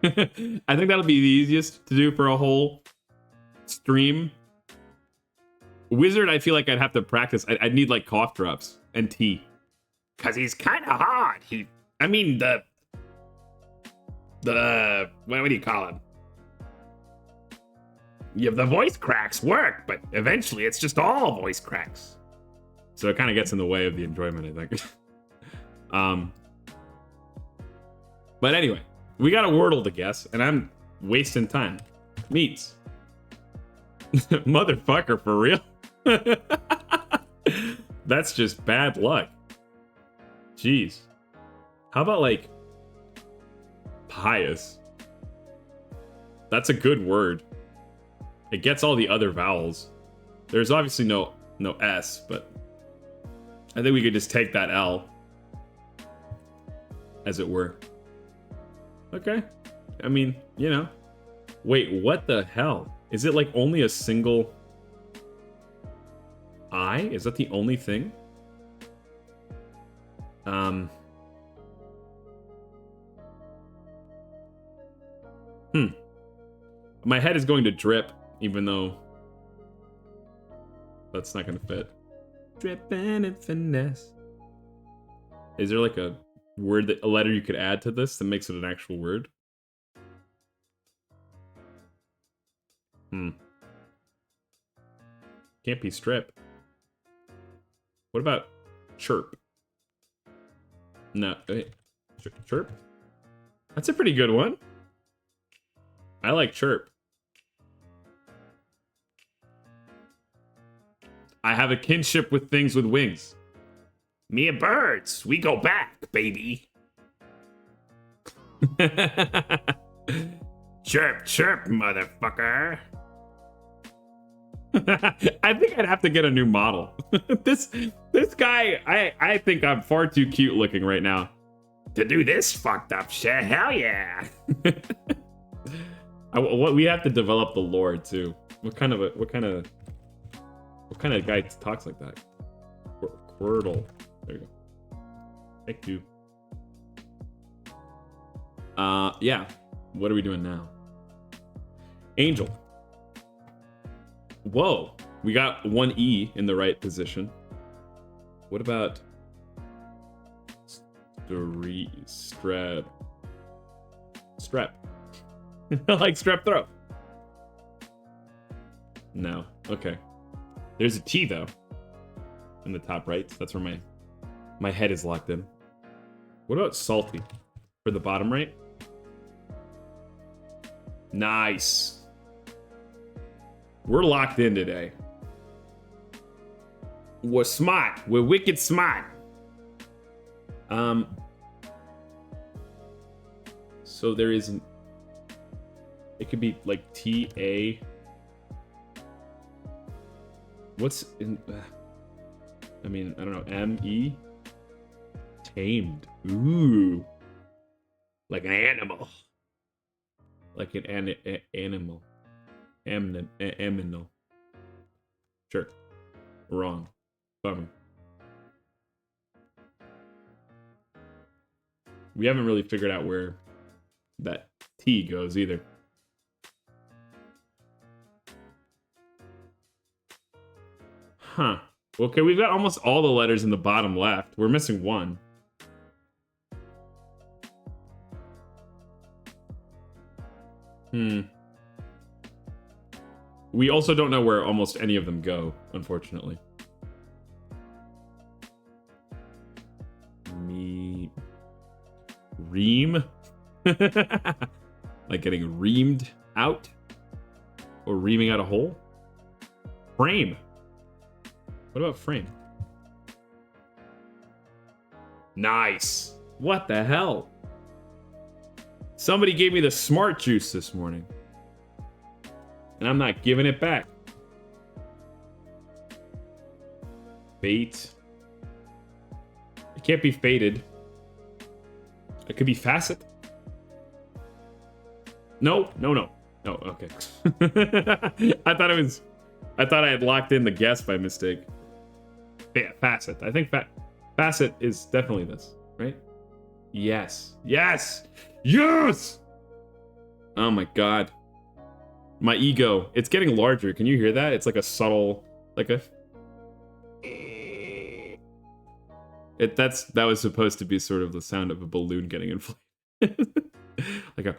I think that'll be the easiest to do for a whole stream. Wizard, I feel like I'd have to practice. I'd need like cough drops and tea. Cause he's kind of hard. The what do you call him? Yeah, the voice cracks work, but eventually it's just all voice cracks. So it kind of gets in the way of the enjoyment, I think. But anyway, we got a Wordle to guess, and I'm wasting time. Meats. Motherfucker, for real? That's just bad luck. Jeez. How about, like, pious? That's a good word. It gets all the other vowels. There's obviously no S, but I think we could just take that L, as it were. Okay. I mean, you know. Wait, what the hell? Is it like only a single I? Is that the only thing? My head is going to drip, even though that's not gonna fit. Drippin' and finesse. Is there like a word a letter you could add to this that makes it an actual word? Can't be strip. What about chirp? No, wait. Chirp. That's a pretty good one. I like chirp. I have a kinship with things with wings. Me and birds, we go back, baby. Chirp, chirp, motherfucker. I think I'd have to get a new model. this guy, I think I'm far too cute looking right now to do this fucked up shit. Hell yeah. We have to develop the lore too. What kind of guy talks like that? Quirtle. There you go. Thank you. Yeah. What are we doing now? Angel. Whoa. We got one E in the right position. What about strep? Strep. Like strep throat. No. Okay. There's a T though. In the top right. That's where my head is locked in. What about salty? For the bottom right? Nice. We're locked in today. We're smart. We're wicked smart. So there isn't. It could be like T-A. What's in... I mean, I don't know. M-E? Tamed. Ooh. Like an animal. Like an animal. Aminal. Sure. Wrong. Bummer. We haven't really figured out where that T goes either. Huh. Okay, we've got almost all the letters in the bottom left. We're missing one. We also don't know where almost any of them go, unfortunately. Ream? Like getting reamed out? Or reaming out a hole? Frame. What about frame? Nice. What the hell? Somebody gave me the smart juice this morning. And I'm not giving it back. Bait. It can't be faded. It could be facet. No. No, okay. I thought I had locked in the guess by mistake. Yeah, facet. I think facet is definitely this, right? Yes. Yes! Yes! Oh my god. My ego, it's getting larger. Can you hear that? It's like a subtle, like a... That was supposed to be sort of the sound of a balloon getting inflated. Like a...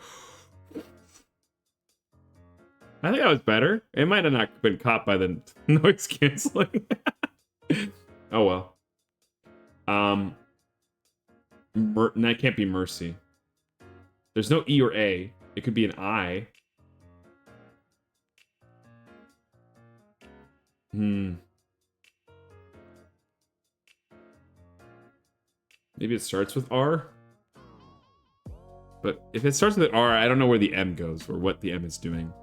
I think that was better. It might have not been caught by the noise canceling. Oh well. That can't be mercy. There's no E or A. It could be an I. Maybe it starts with R? But if it starts with R, I don't know where the M goes or what the M is doing.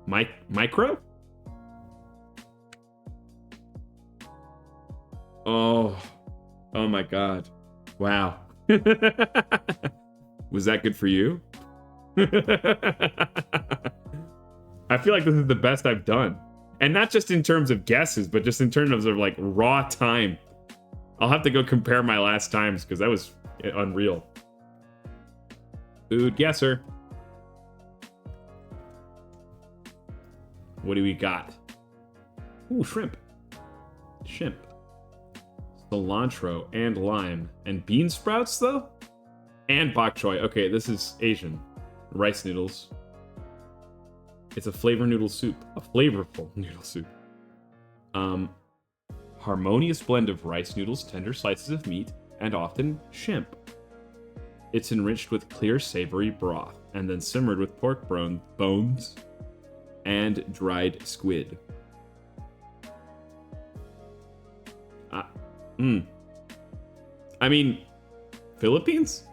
Micro? Oh my god. Wow. Was that good for you? I feel like this is the best I've done. And not just in terms of guesses, but just in terms of like raw time. I'll have to go compare my last times because that was unreal. Food guesser. What do we got? Ooh, shrimp. Shrimp. Cilantro and lime. And bean sprouts, though? And bok choy. Okay, this is Asian. Rice noodles. It's a flavor noodle soup. A flavorful noodle soup. harmonious blend of rice noodles, tender slices of meat, and often shrimp. It's enriched with clear, savory broth, and then simmered with pork bones and dried squid. I mean, Philippines?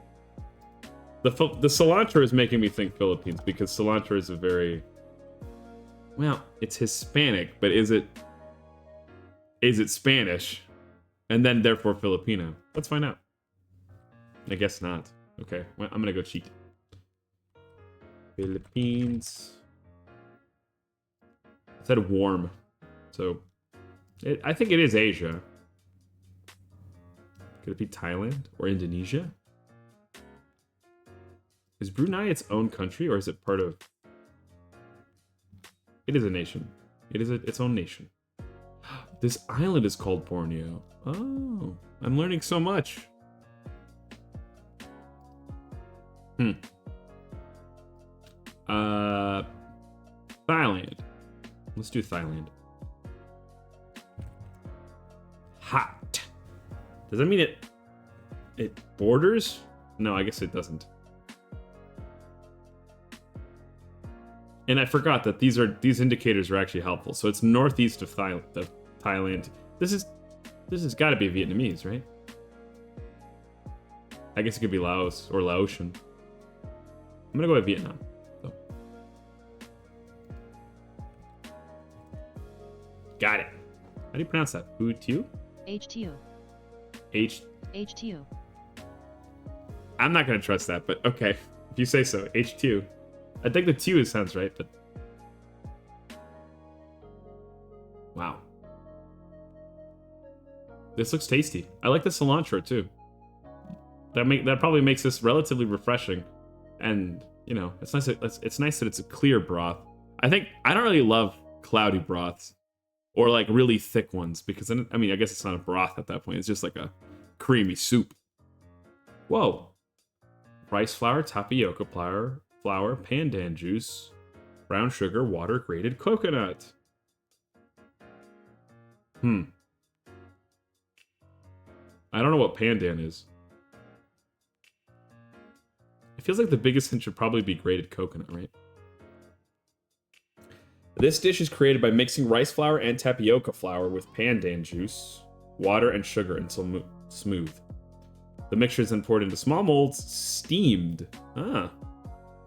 The cilantro is making me think Philippines because cilantro is a very... Well, it's Hispanic, but is it Spanish? And then therefore Filipino? Let's find out. I guess not. Okay, well, I'm gonna go cheat. Philippines. It said warm, so I think it is Asia. Could it be Thailand or Indonesia? Is Brunei its own country, or is it part of... It is a nation. It is its own nation. This island is called Borneo. Oh, I'm learning so much. Thailand. Let's do Thailand. Hot. Does that mean it borders? No, I guess it doesn't. And I forgot that these indicators are actually helpful. So it's northeast of Thailand. This has got to be Vietnamese, right? I guess it could be Laos or Laotian. I'm gonna go with Vietnam. So. Got it. How do you pronounce that? HTU? HTU. HTU. I'm not gonna trust that, but okay. If you say so. HTU. I think the T sounds right, but... Wow. This looks tasty. I like the cilantro, too. That probably makes this relatively refreshing. And, you know, it's nice that it's a clear broth. I don't really love cloudy broths. Or, like, really thick ones. Because, then, I mean, I guess it's not a broth at that point. It's just like a creamy soup. Whoa. Rice flour, tapioca flour, pandan juice, brown sugar, water, grated coconut. I don't know what pandan is. It feels like the biggest hint should probably be grated coconut, right? This dish is created by mixing rice flour and tapioca flour with pandan juice, water, and sugar until smooth. The mixture is then poured into small molds, steamed.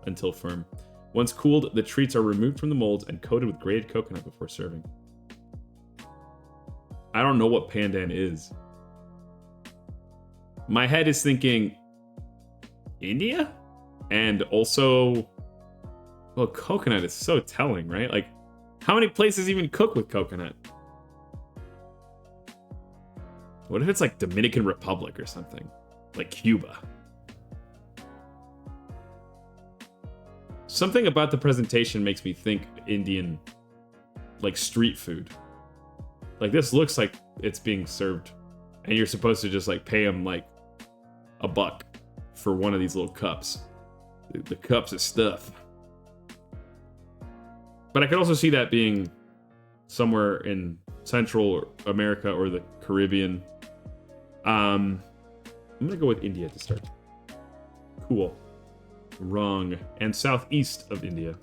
Until firm. Once cooled, the treats are removed from the molds and coated with grated coconut before serving. I don't know what pandan is. My head is thinking India? And also, well, coconut is so telling, right? Like, how many places even cook with coconut? What if it's like Dominican Republic or something? Like Cuba? Something about the presentation makes me think Indian, like, street food. Like, this looks like it's being served, and you're supposed to just, like, pay them, like, $1 for one of these little cups. The cups of stuff. But I could also see that being somewhere in Central America or the Caribbean. I'm gonna go with India to start. Cool. Wrong. And southeast of India.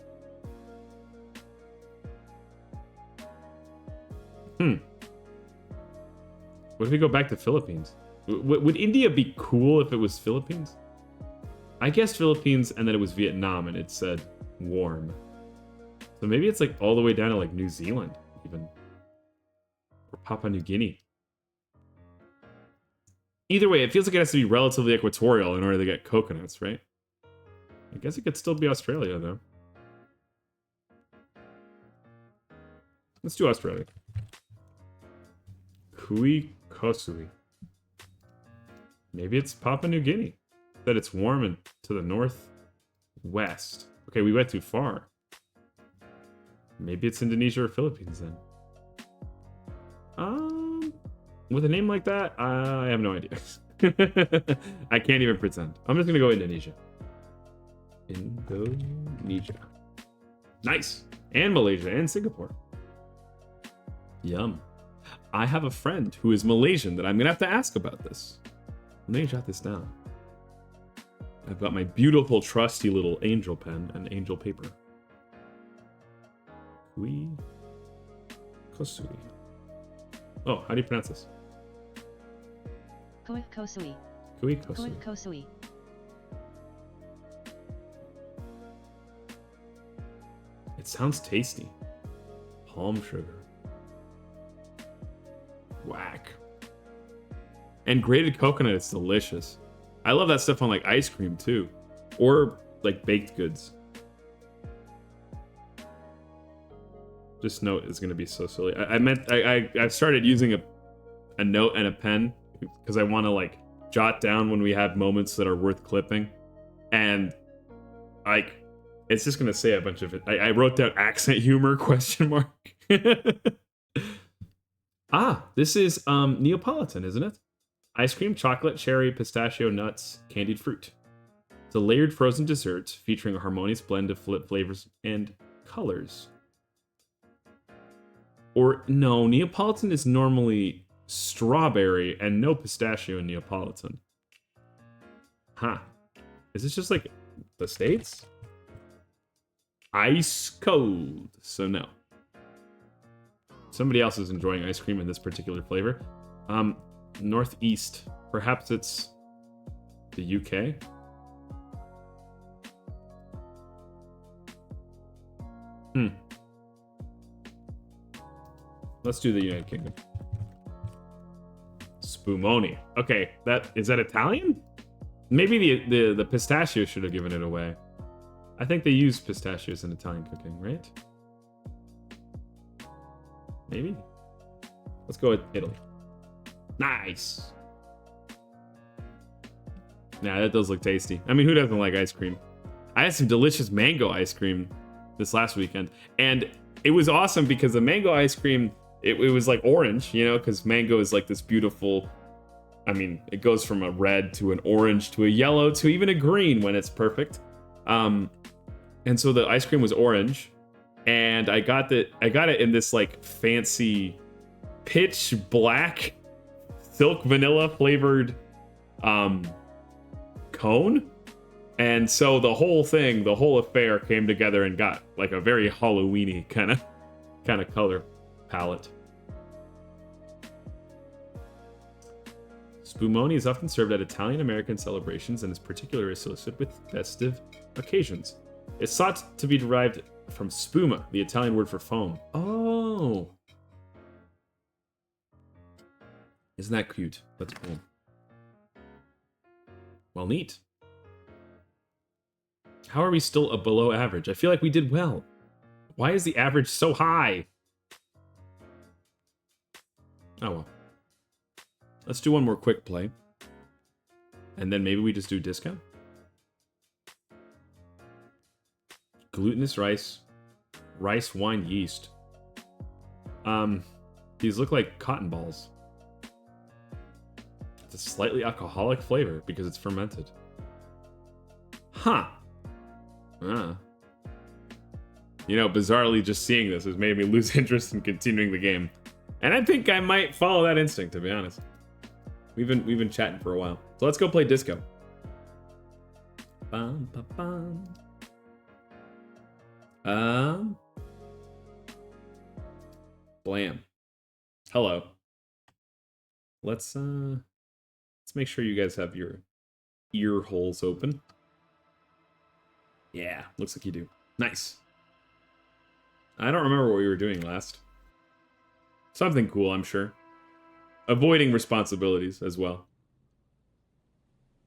What if we go back to Philippines? Would India be cool if it was Philippines? I guessed Philippines and then it was Vietnam and it said warm. So maybe it's like all the way down to like New Zealand even. Or Papua New Guinea. Either way, it feels like it has to be relatively equatorial in order to get coconuts, right? I guess it could still be Australia, though. Let's do Australia. Kui Kosui. Maybe it's Papua New Guinea. That it's warm and to the northwest. Okay, we went too far. Maybe it's Indonesia or Philippines then. With a name like that, I have no idea. I can't even pretend. I'm just gonna go Indonesia. Indonesia. Nice. And Malaysia and Singapore. Yum. I have a friend who is Malaysian that I'm gonna have to ask about this. Let me jot this down. I've got my beautiful, trusty little angel pen and angel paper. Kui Kosui. Oh, how do you pronounce this? Kui Kosui. Kui Kosui. Kui Kosui. It sounds tasty. Palm sugar. Whack. And grated coconut is delicious. I love that stuff on like ice cream too. Or like baked goods. This note is gonna be so silly. I started using a note and a pen because I want to like jot down when we have moments that are worth clipping. And like it's just gonna say a bunch of it. I wrote down accent humor ? Ah, this is Neapolitan, isn't it? Ice cream, chocolate, cherry, pistachio, nuts, candied fruit. It's a layered frozen dessert featuring a harmonious blend of flavors and colors. Or no, Neapolitan is normally strawberry and no pistachio in Neapolitan. Huh. Is this just like the States? Ice cold. So no. Somebody else is enjoying ice cream in this particular flavor. Northeast. Perhaps it's the UK? Let's do the United Kingdom. Spumoni. Okay, is that Italian? Maybe the pistachio should have given it away. I think they use pistachios in Italian cooking, right? Maybe? Let's go with Italy. Nice! Nah, that does look tasty. I mean, who doesn't like ice cream? I had some delicious mango ice cream this last weekend. And it was awesome because the mango ice cream, it was like orange, you know, because mango is like this beautiful... I mean, it goes from a red to an orange to a yellow to even a green when it's perfect. And so the ice cream was orange. And I got it in this like fancy pitch black silk vanilla flavored cone. And so the whole affair came together and got like a very Halloween-y kind of color palette. Spumoni is often served at Italian-American celebrations and is particularly associated with festive occasions. It's thought to be derived from spuma, the Italian word for foam. Oh. Isn't that cute? That's cool. Well, neat. How are we still below average? I feel like we did well. Why is the average so high? Oh well. Let's do one more quick play. And then maybe we just do discount. Glutinous rice. Rice wine yeast. These look like cotton balls. It's a slightly alcoholic flavor because it's fermented. Huh. You know, bizarrely just seeing this has made me lose interest in continuing the game. And I think I might follow that instinct, to be honest. We've been chatting for a while. So let's go play disco. Bum, bum, bum. Blam. Hello. Let's make sure you guys have your ear holes open. Yeah, looks like you do. Nice. I don't remember what we were doing last. Something cool, I'm sure. Avoiding responsibilities as well.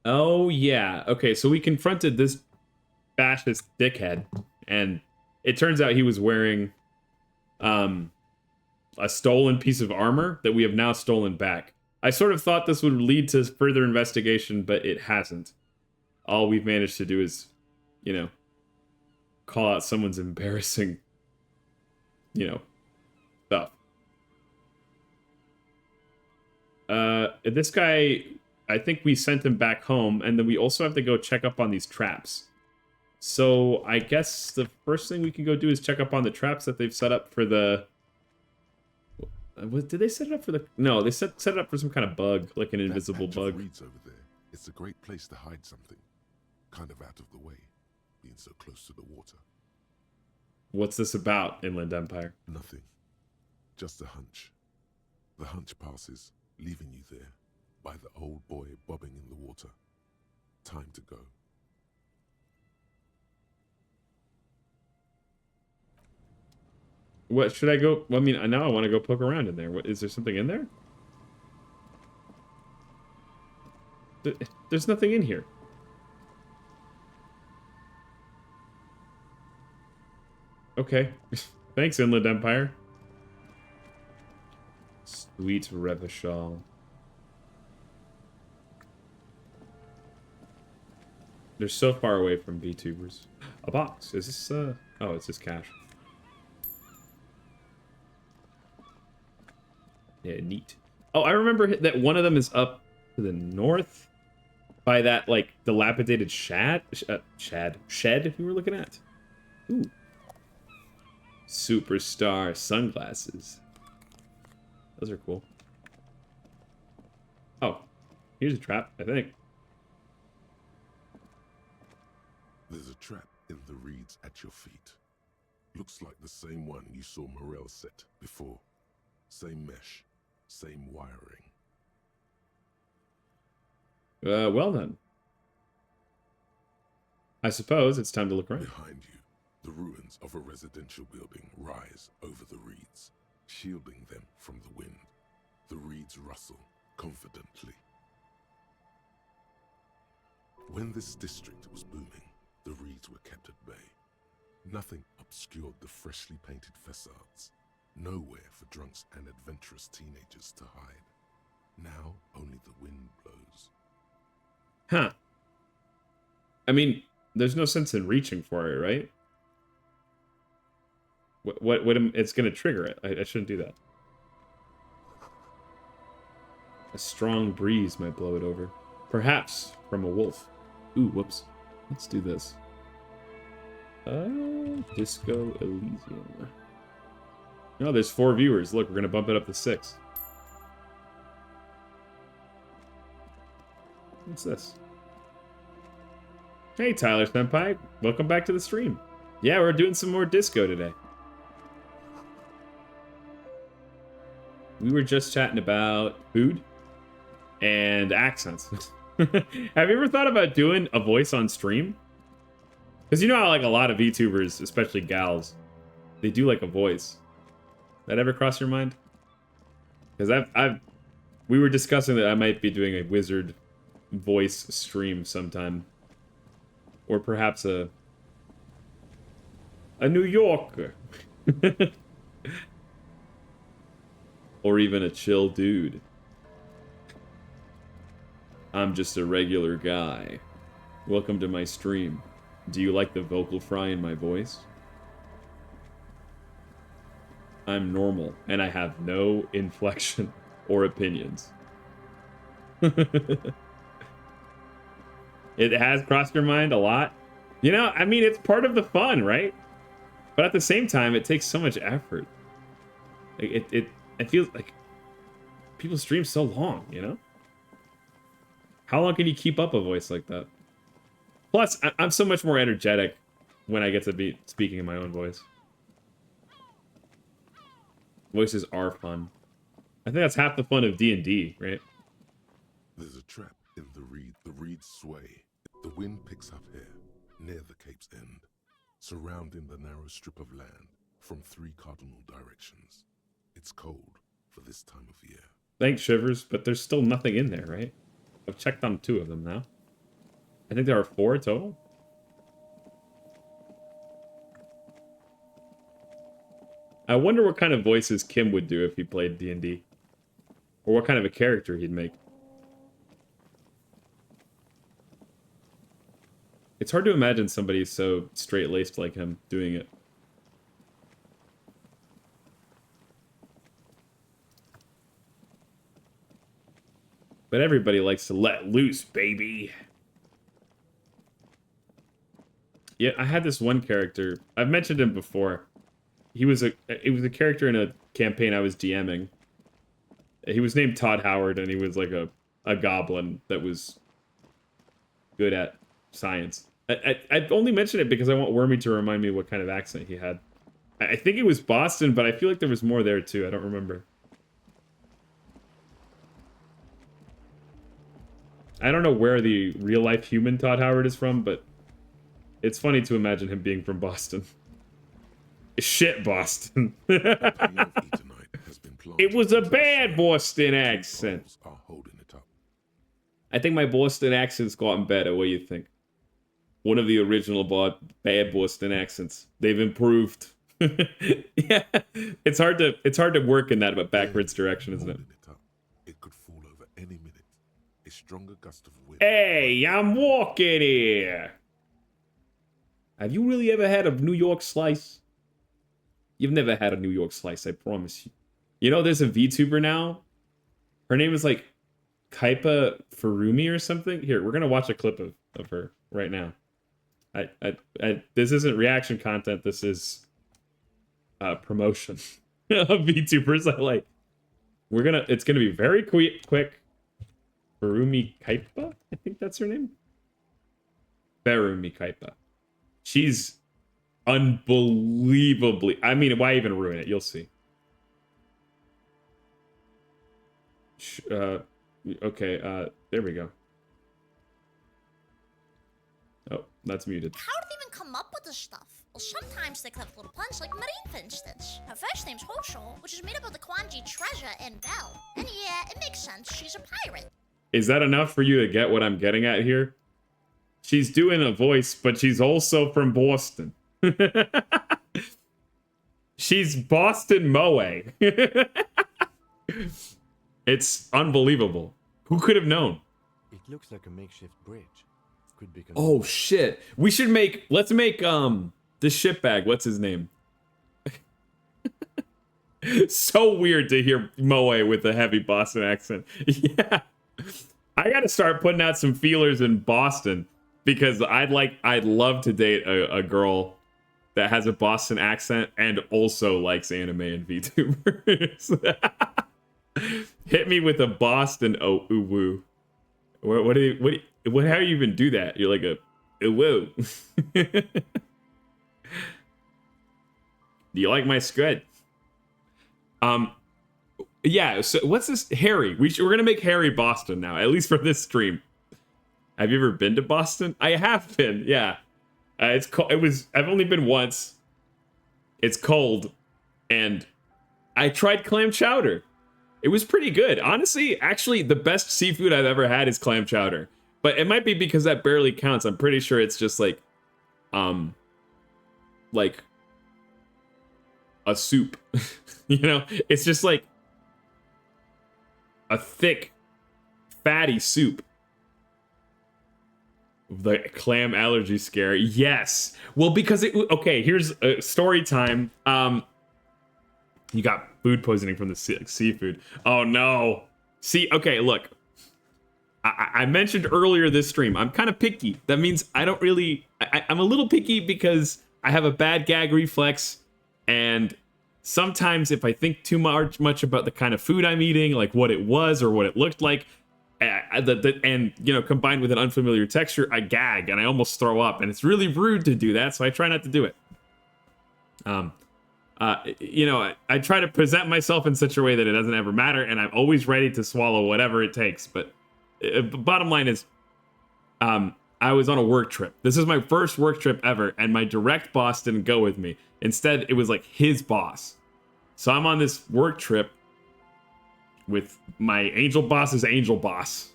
Oh, yeah. Okay, so we confronted this fascist dickhead, and it turns out he was wearing a stolen piece of armor that we have now stolen back. I sort of thought this would lead to further investigation, but it hasn't. All we've managed to do is, you know, call out someone's embarrassing, you know, stuff. This guy, I think we sent him back home, and then we also have to go check up on these traps. So I guess the first thing we can go do is check up on the traps that they've set up for the Did they set it up for the? No, they set it up for some kind of bug, like an That invisible patch of bug. reeds over there. It's a great place to hide something. Kind of out of the way, being so close to the water. What's this about, Inland Empire? Nothing. Just a hunch. The hunch passes, leaving you there, by the old boy bobbing in the water. Time to go. What should I go? Well, I mean, now I want to go poke around in there. What, is there something in there? There's nothing in here. Okay. Thanks, Inland Empire. Sweet Revachol. They're so far away from VTubers. A box. Is this, oh, it's just cash. Yeah, neat. Oh, I remember that one of them is up to the north by that, like, dilapidated shed we were looking at. Ooh. Superstar sunglasses. Those are cool. Oh, here's a trap, I think. There's a trap in the reeds at your feet. Looks like the same one you saw Morel set before. Same mesh, same wiring. Well then. I suppose it's time to look around. Behind you, the ruins of a residential building rise over the reeds, shielding them from the wind. The reeds rustle confidently. When this district was booming, the reeds were kept at bay. Nothing obscured the freshly painted facades. Nowhere for drunks and adventurous teenagers to hide. Now only the wind blows. Huh. I mean, there's no sense in reaching for it, right? It's gonna trigger it. I shouldn't do that. A strong breeze might blow it over. Perhaps from a wolf. Ooh, whoops. Let's do this. Disco Elysium. No, there's 4 viewers. Look, we're gonna bump it up to 6. What's this? Hey, Tyler Senpai. Welcome back to the stream. Yeah, we're doing some more disco today. We were just chatting about food and accents. Have you ever thought about doing a voice on stream? Because you know how, like, a lot of VTubers, especially gals, they do like a voice. That ever cross your mind? Because we were discussing that I might be doing a wizard voice stream sometime, or perhaps a New Yorker, or even a chill dude. I'm just a regular guy. Welcome to my stream. Do you like the vocal fry in my voice? I'm normal, and I have no inflection or opinions. It has crossed your mind a lot. You know, I mean, it's part of the fun, right? But at the same time, it takes so much effort. Like, it feels like people stream so long, you know? How long can you keep up a voice like that? Plus, I'm so much more energetic when I get to be speaking in my own voice. Voices are fun. I think that's half the fun of D&D, right? There's a trap in the reed. The reeds sway. The wind picks up here, near the cape's end, surrounding the narrow strip of land from 3 cardinal directions. It's cold for this time of year. Thanks, Shivers, but there's still nothing in there, right? I've checked on 2 of them now. I think there are 4 total. I wonder what kind of voices Kim would do if he played D&D. Or what kind of a character he'd make. It's hard to imagine somebody so straight-laced like him doing it. But everybody likes to let loose, baby. Yeah, I had this one character. I've mentioned him before. It was a character in a campaign I was DMing. He was named Todd Howard, and he was like a goblin that was good at science. I only mention it because I want Wormy to remind me what kind of accent he had. I think it was Boston, but I feel like there was more there too. I don't remember. I don't know where the real-life human Todd Howard is from, but it's funny to imagine him being from Boston. Shit, Boston. It was a bad Boston accent. I think my Boston accent's gotten better. What do you think? One of the original bad Boston accents. They've improved. Yeah, it's hard to work in that backwards direction, isn't it? It could fall over any minute. A stronger gust of wind. Hey, I'm walking here. Have you really ever had a New York slice? You've never had a New York slice, I promise you. You know, there's a VTuber now. Her name is like Kaipa Furumi or something. Here, we're gonna watch a clip of her right now. This isn't reaction content. This is promotion of VTubers I like. It's gonna be very quick. Furumi Kaipa, I think that's her name. Furumi Kaipa. She's unbelievably. I mean, why even ruin it? You'll see. Okay. There we go. Oh, that's muted. How did they even come up with this stuff? Well, sometimes they clever little puns like Marine, for instance. Her first name's Hosho, which is made up of the Kwanji treasure and bell. And yeah, it makes sense. She's a pirate. Is that enough for you to get what I'm getting at here? She's doing a voice, but she's also from Boston. She's Boston Moe. It's unbelievable. Who could have known? It looks like a makeshift bridge. Could be. Oh shit. Let's make the shitbag, what's his name? So weird to hear Moe with a heavy Boston accent. Yeah. I gotta start putting out some feelers in Boston because I'd love to date a girl that has a Boston accent and also likes anime and VTubers. Hit me with a Boston woo. How do you even do that? You're like a woo. Do you like my skirt? Yeah, so what's this? Harry. We're gonna make Harry Boston now, at least for this stream. Have you ever been to Boston? I have been, yeah. It's cold. I've only been once. It's cold, and I tried clam chowder. It was pretty good. Honestly, actually, the best seafood I've ever had is clam chowder. But it might be because that barely counts. I'm pretty sure it's just like a soup. You know, it's just like a thick, fatty soup. The clam allergy scare. Yes. Well, because okay, here's a story time. You got food poisoning from the seafood. Oh no. See, okay, look. I mentioned earlier this stream, I'm kind of picky. That means I don't really... I'm a little picky because I have a bad gag reflex, and sometimes if I think too much about the kind of food I'm eating, like what it was or what it looked like, and you know, combined with an unfamiliar texture, I gag and I almost throw up, and it's really rude to do that, so I try not to do it. You know, I try to present myself in such a way that it doesn't ever matter, and I'm always ready to swallow whatever it takes. But bottom line is, I was on a work trip. This is my first work trip ever, and my direct boss didn't go with me. Instead, it was like his boss. So I'm on this work trip with my angel boss's angel boss,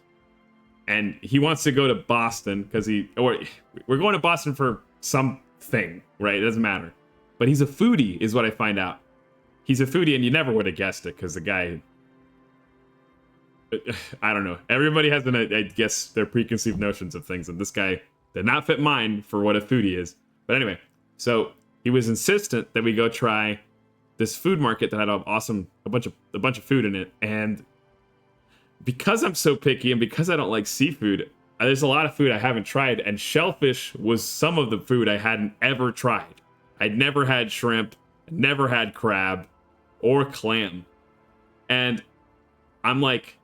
and he wants to go to Boston because we're going to Boston for something, right? It doesn't matter. But he's a foodie, is what I find out. He's a foodie, and you never would have guessed it, because the guy... I don't know. Everybody has, I guess, their preconceived notions of things, and this guy did not fit mine for what a foodie is. But anyway, so he was insistent that we go try this food market that had a bunch of food in it. And because I'm so picky, and because I don't like seafood, there's a lot of food I haven't tried, and shellfish was some of the food I hadn't ever tried. I'd never had shrimp, never had crab or clam. And I'm like,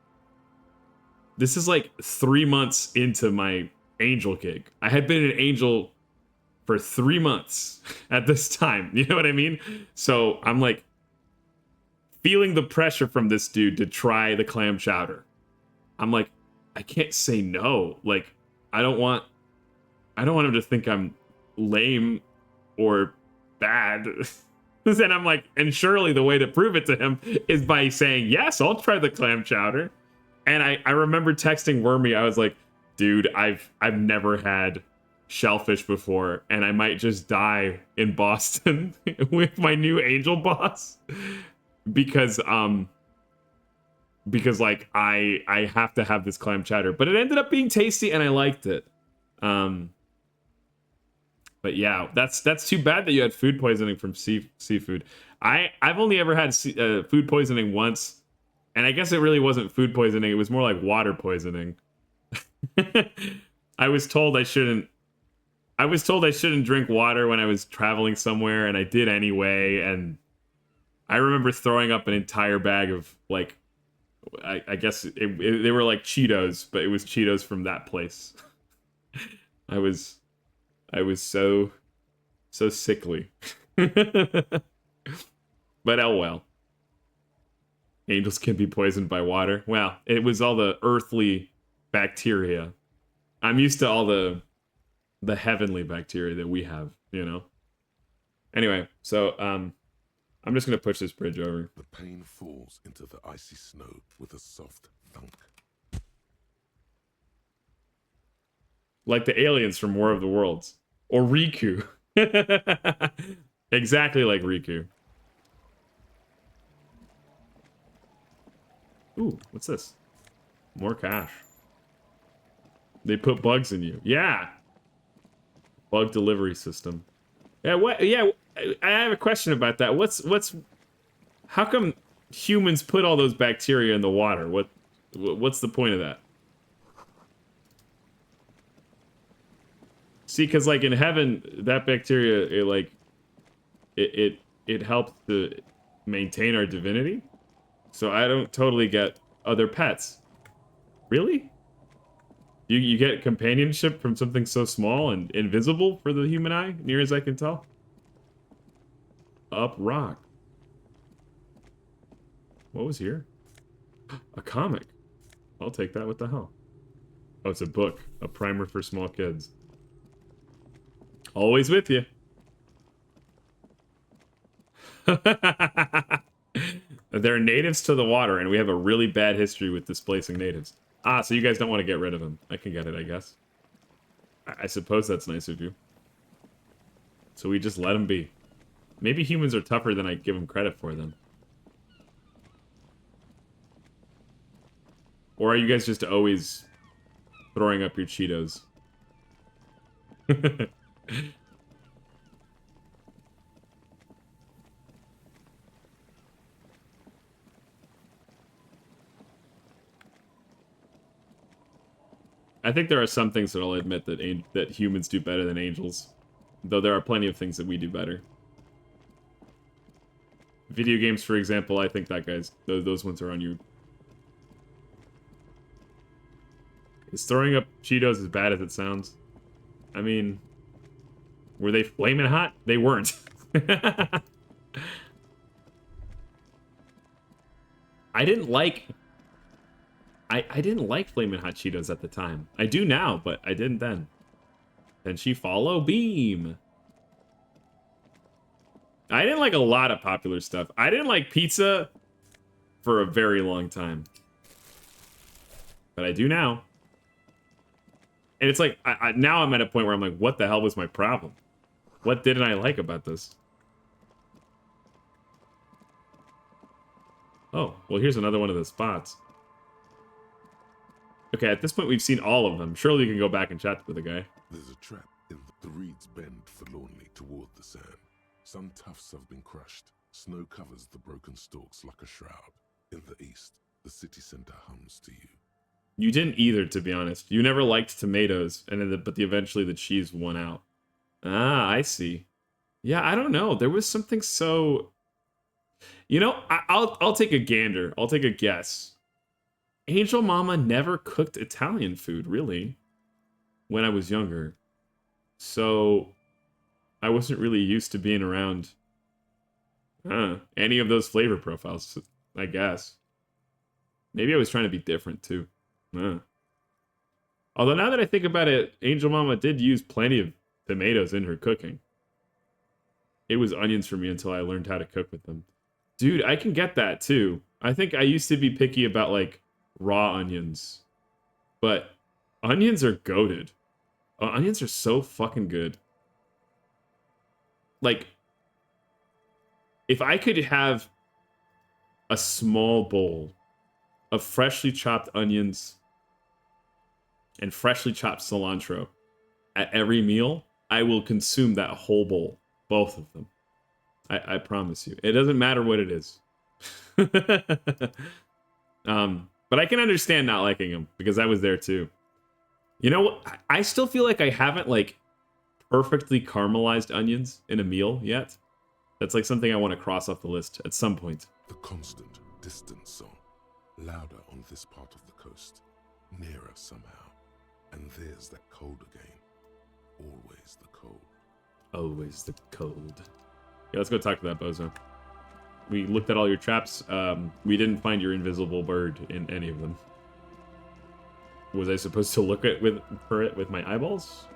this is like 3 months into my angel gig. I had been an angel for 3 months at this time. You know what I mean? So I'm like feeling the pressure from this dude to try the clam chowder. I'm like, I can't say no. Like, I don't want him to think I'm lame or bad. And I'm like, and surely the way to prove it to him is by saying, yes, I'll try the clam chowder. And I remember texting Wormy, I was like, dude, I've never had shellfish before, and I might just die in Boston with my new angel boss. Because like I have to have this clam chowder. But it ended up being tasty and I liked it. But yeah, that's too bad that you had food poisoning from seafood. I've only ever had food poisoning once, and I guess it really wasn't food poisoning. It was more like water poisoning. I was told I shouldn't drink water when I was traveling somewhere, and I did anyway. And I remember throwing up an entire bag of like, I guess they were like Cheetos, but it was Cheetos from that place. I was so sickly. But oh well. Angels can be poisoned by water. Well, it was all the earthly bacteria. I'm used to all the heavenly bacteria that we have, you know. Anyway, so I'm just gonna push this bridge over. The pain falls into the icy snow with a soft thunk. Like the aliens from War of the Worlds. Or Riku. Exactly like Riku. Ooh, what's this? More cash. They put bugs in you. Yeah. Bug delivery system. Yeah, what? Yeah, I have a question about that. How come humans put all those bacteria in the water? What's the point of that? See, because like in heaven, that bacteria, it helps to maintain our divinity. So I don't totally get other pets. Really? You get companionship from something so small and invisible for the human eye, near as I can tell? Up rock. What was here? A comic. I'll take that. What the hell? Oh, it's a book. A primer for small kids. Always with you. They're natives to the water, and we have a really bad history with displacing natives. Ah, so you guys don't want to get rid of them. I can get it, I guess. I suppose that's nice of you. So we just let them be. Maybe humans are tougher than I give them credit for, then. Or are you guys just always throwing up your Cheetos? I think there are some things that I'll admit that humans do better than angels. Though there are plenty of things that we do better. Video games, for example, I think that those ones are on you. Is throwing up Cheetos as bad as it sounds? I mean, were they flaming hot? They weren't. I didn't like flaming hot Cheetos at the time. I do now, but I didn't then. Then she follow beam. I didn't like a lot of popular stuff. I didn't like pizza for a very long time. But I do now. And it's like, now I'm at a point where I'm like, what the hell was my problem? What didn't I like about this? Oh, well, here's another one of the spots. Okay, at this point, we've seen all of them. Surely you can go back and chat with the guy. There's a trap in the reeds bend forlornly toward the sand. Some tufts have been crushed. Snow covers the broken stalks like a shroud. In the east, the city center hums to you. You didn't either, to be honest. You never liked tomatoes, but eventually the cheese won out. Ah, I see. Yeah, I don't know. There was something so... You know, I'll take a gander. I'll take a guess. Angel Mama never cooked Italian food, really, when I was younger. So I wasn't really used to being around any of those flavor profiles, I guess. Maybe I was trying to be different, too. Although now that I think about it, Angel Mama did use plenty of tomatoes in her cooking. It was onions for me until I learned how to cook with them. Dude, I can get that, too. I think I used to be picky about, like, raw onions. But onions are goated. Onions are so fucking good. Like, if I could have a small bowl of freshly chopped onions and freshly chopped cilantro at every meal, I will consume that whole bowl. Both of them. I promise you. It doesn't matter what it is. But I can understand not liking them because I was there too. You know what? I still feel like I haven't like perfectly caramelized onions in a meal yet. That's like something I want to cross off the list at some point. The constant, distant song, louder on this part of the coast, nearer somehow. And there's that cold again. Always the cold. Always the cold. Yeah, let's go talk to that bozo. We looked at all your traps. We didn't find your invisible bird in any of them. Was I supposed to look at for it with my eyeballs?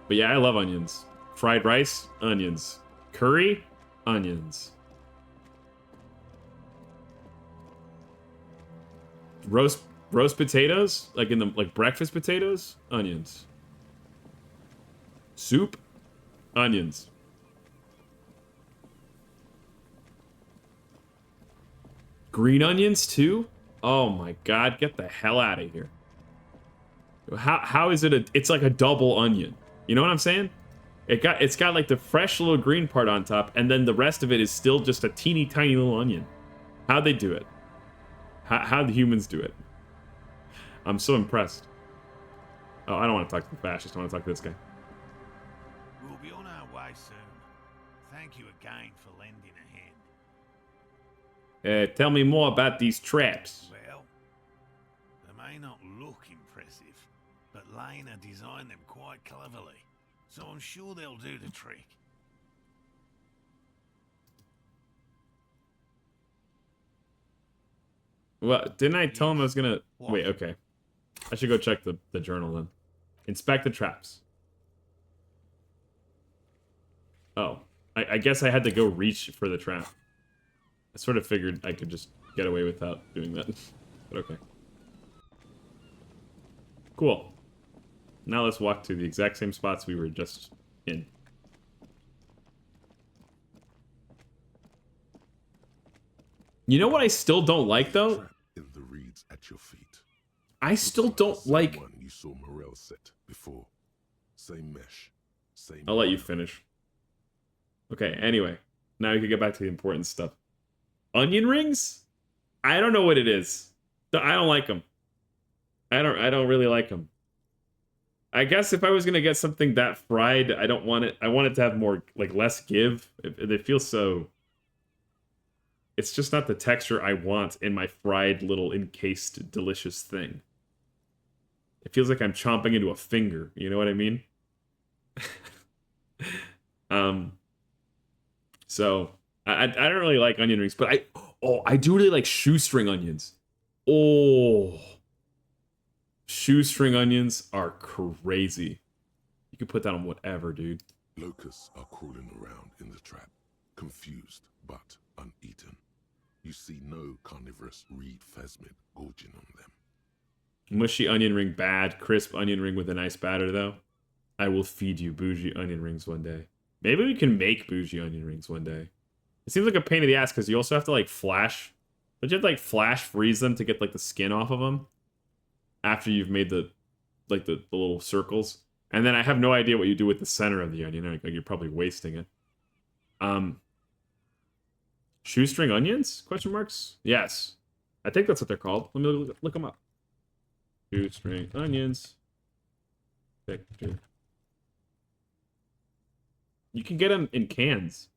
But yeah, I love onions. Fried rice, onions. Curry, onions. Roast potatoes, like in the breakfast potatoes, onions. Soup, onions. Green onions too? Oh my god, get the hell out of here. How is it it's like a double onion. You know what I'm saying? It's got like the fresh little green part on top, and then the rest of it is still just a teeny tiny little onion. How'd they do it? How'd the humans do it? I'm so impressed. Oh, I don't want to talk to the fascist. I want to talk to this guy. We'll be on our way soon. Thank you again for lending a hand. Tell me more about these traps. Well, they may not look impressive, but Lena designed them quite cleverly, so I'm sure they'll do the trick. Well, didn't I tell him I was gonna... What? Wait, okay. I should go check the journal then. Inspect the traps. Oh. I guess I had to go reach for the trap. I sort of figured I could just get away without doing that. But okay. Cool. Now let's walk to the exact same spots we were just in. You know what I still don't like, though? Trap in the reeds at your feet. I still don't like... Someone you saw Morel set before. Same mesh. Same... I'll let you finish. Okay, anyway. Now we can get back to the important stuff. Onion rings? I don't know what it is. I don't like them. I don't really like them. I guess if I was gonna get something that fried, I don't want it... I want it to have more, like, less give. It feels so... It's just not the texture I want in my fried little encased delicious thing. It feels like I'm chomping into a finger. You know what I mean? So I don't really like onion rings, but I do really like shoestring onions. Oh, shoestring onions are crazy. You can put that on whatever, dude. Locusts are crawling around in the trap, confused but uneaten. You see no carnivorous reed phasmid gorging on them. Mushy onion ring bad, crisp onion ring with a nice batter though. I will feed you bougie onion rings one day. Maybe we can make bougie onion rings one day. It seems like a pain in the ass because you also have to like flash. Don't you have to like flash freeze them to get like the skin off of them? After you've made the little circles. And then I have no idea what you do with the center of the onion. Like you're probably wasting it. Shoestring onions? Question marks? Yes. I think that's what they're called. Let me look them up. Shoestring onions. Picture. You can get them in cans.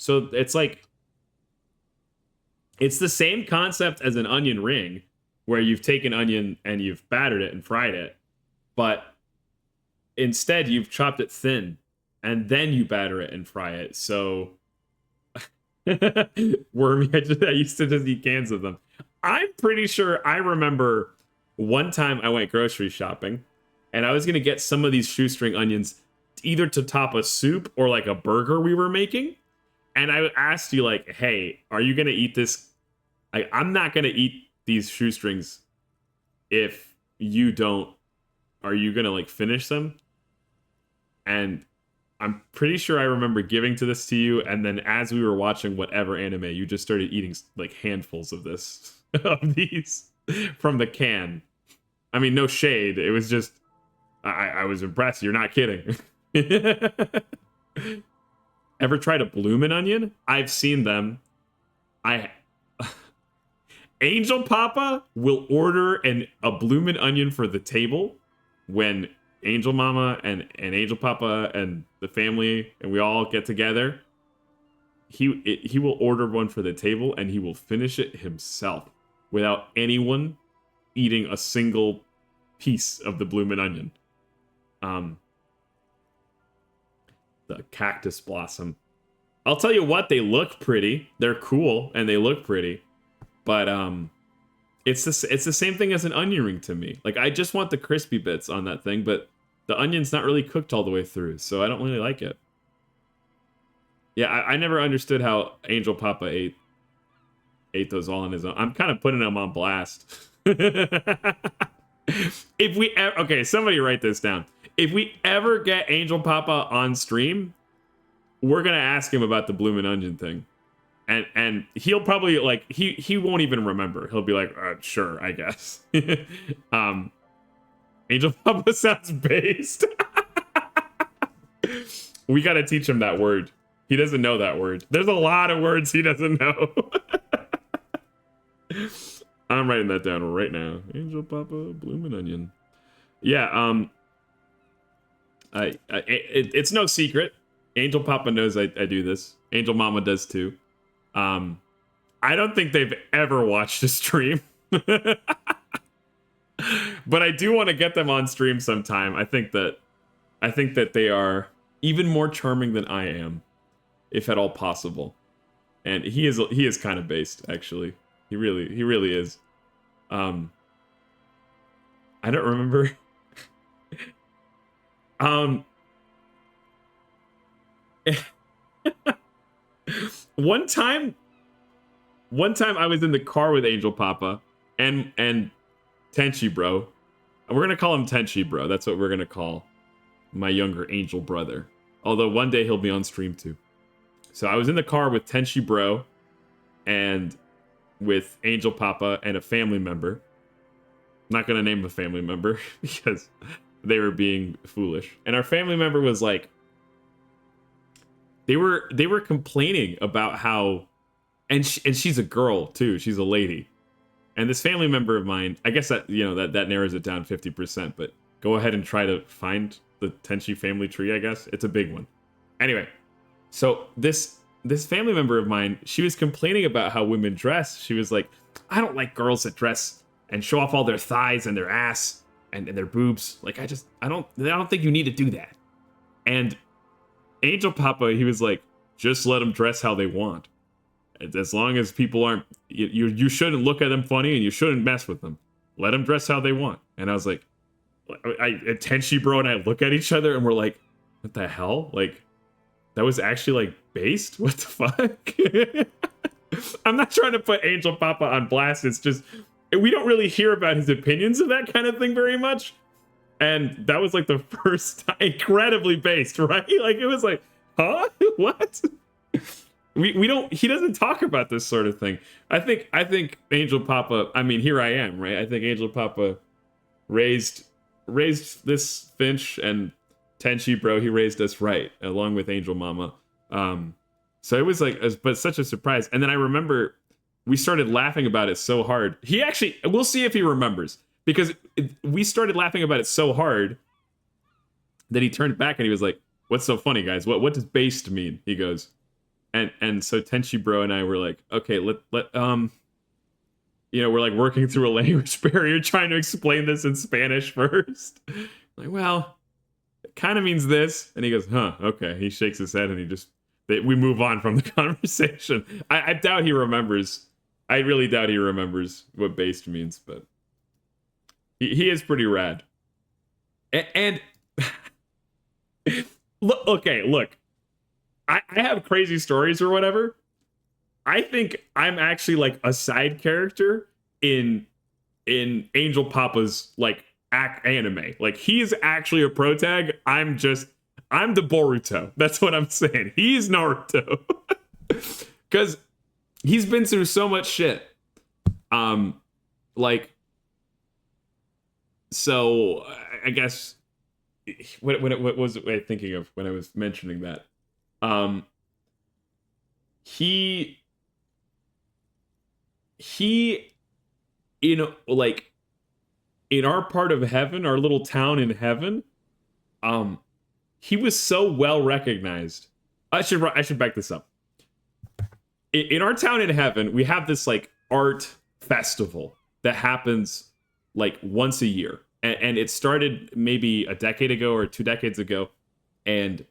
So it's like, it's the same concept as an onion ring, where you've taken onion and you've battered it and fried it, but instead you've chopped it thin and then you batter it and fry it. So wormy, I used to just eat cans of them. I'm pretty sure I remember one time I went grocery shopping and I was going to get some of these shoestring onions either to top a soup or like a burger we were making. And I asked you, like, hey, are you going to eat this? I'm not going to eat these shoestrings if you don't. Are you going to like finish them? And I'm pretty sure I remember giving to this to you. And then as we were watching whatever anime, you just started eating like handfuls of this, of these from the can. I mean, no shade. It was just, I was impressed. You're not kidding. Ever tried a bloomin' onion? I've seen them. Angel Papa will order a bloomin' onion for the table when Angel Mama and Angel Papa and the family and we all get together. He will order one for the table and he will finish it himself without anyone eating a single piece of the bloomin' onion. The cactus blossom. I'll tell you what, they look pretty. They're cool and they look pretty. But it's the same thing as an onion ring to me. Like, I just want the crispy bits on that thing, but the onion's not really cooked all the way through, so I don't really like it. Yeah, I never understood how Angel Papa ate those all on his own. I'm kind of putting him on blast. If we okay, somebody write this down. If we ever get Angel Papa on stream, we're gonna ask him about the bloomin' onion thing, and he'll probably like he won't even remember. He'll be like, sure, I guess. Angel Papa sounds based. We gotta teach him that word. He doesn't know that word. There's a lot of words he doesn't know. I'm writing that down right now. Angel Papa, bloomin' onion. Yeah, it's no secret. Angel Papa knows I do this. Angel Mama does too. I don't think they've ever watched a stream. But I do want to get them on stream sometime. I think that they are even more charming than I am, if at all possible. And he is kind of based, actually. He really is. I don't remember. One time I was in the car with Angel Papa and Tenchi Bro. We're gonna call him Tenchi Bro. That's what we're gonna call my younger angel brother. Although one day he'll be on stream too. So I was in the car with Tenchi Bro and with Angel Papa and a family member. I'm not gonna name a family member because they were being foolish. And our family member was like, they were complaining about how, and she's a girl too. She's a lady. And this family member of mine, I guess that, you know, that narrows it down 50%, but go ahead and try to find the Tenchi family tree, I guess. It's a big one. Anyway, so this family member of mine, she was complaining about how women dress. She was like, I don't like girls that dress and show off all their thighs and their ass and their boobs. Like, I don't think you need to do that. And Angel Papa, he was like, just let them dress how they want. As long as people aren't, you shouldn't look at them funny and you shouldn't mess with them. Let them dress how they want. And I was like, Tenchi Bro and I look at each other and we're like, what the hell? Like, that was actually like based? What the fuck? I'm not trying to put Angel Papa on blast. It's just, we don't really hear about his opinions of that kind of thing very much. And that was like the first time, incredibly based, right? Like, it was like, huh? What? We don't, he doesn't talk about this sort of thing. I think Angel Papa, I mean, here I am, right? I think Angel Papa raised this Finch, and Tenchi Bro, he raised us right, along with Angel Mama. So it was like, but such a surprise. And then I remember we started laughing about it so hard. He actually, we'll see if he remembers, because we started laughing about it so hard that he turned back and he was like, what's so funny, guys? What does based mean? He goes, And so Tenchi Bro and I were like, okay, we're like working through a language barrier trying to explain this in Spanish first. Like, well, it kind of means this. And he goes, huh, okay. He shakes his head and we move on from the conversation. I doubt he remembers. I really doubt he remembers what based means, but he is pretty rad. And look, I have crazy stories or whatever. I think I'm actually like a side character in Angel Papa's like anime. Like he's actually a protag. I'm the Boruto. That's what I'm saying. He's Naruto. Cuz he's been through so much shit. So I guess what was I thinking of when I was mentioning that? He like in our part of heaven, our little town in heaven, he was so well recognized. I should back this up. In our town in heaven, we have this like art festival that happens like once a year. And it started maybe a decade ago or 2 decades ago. And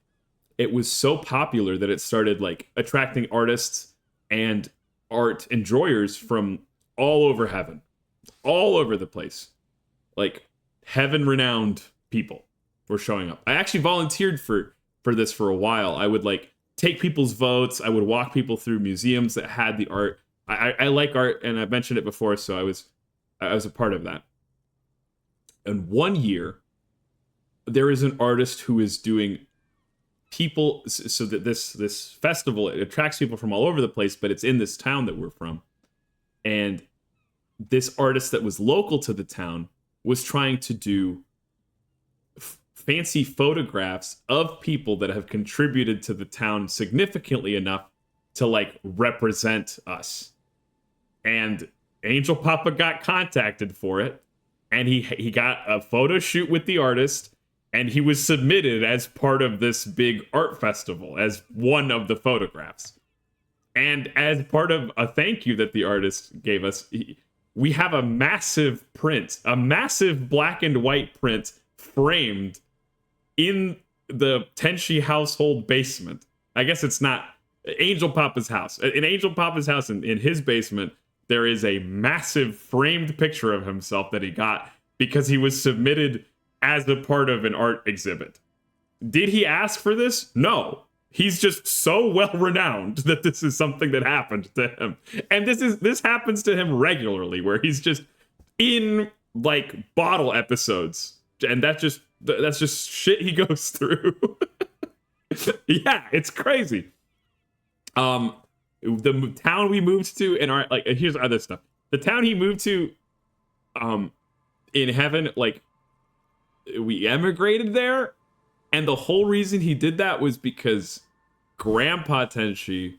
it was so popular that it started like attracting artists and art enjoyers from all over heaven, all over the place. Like heaven renowned people were showing up. I actually volunteered for this for a while. I would like take people's votes. I would walk people through museums that had the art. I like art, and I've mentioned it before, so I was a part of that. And one year, there is an artist who is doing people, so that this festival, it attracts people from all over the place, but it's in this town that we're from. And this artist that was local to the town was trying to do fancy photographs of people that have contributed to the town significantly enough to like represent us. And Angel Papa got contacted for it, and he got a photo shoot with the artist, and he was submitted as part of this big art festival as one of the photographs. And as part of a thank you that the artist gave us, we have a massive print, a massive black and white print framed in the Tenchi household basement. I guess it's not Angel Papa's house. In Angel Papa's house, in his basement, there is a massive framed picture of himself that he got because he was submitted as a part of an art exhibit. Did he ask for this? No. He's just so well renowned that this is something that happened to him. And this happens to him regularly, where he's just in like bottle episodes. And that's just shit he goes through. Yeah, it's crazy. The town we moved to in our, like, here's other stuff. The town he moved to in heaven, like, we emigrated there, and the whole reason he did that was because Grandpa Tenchi,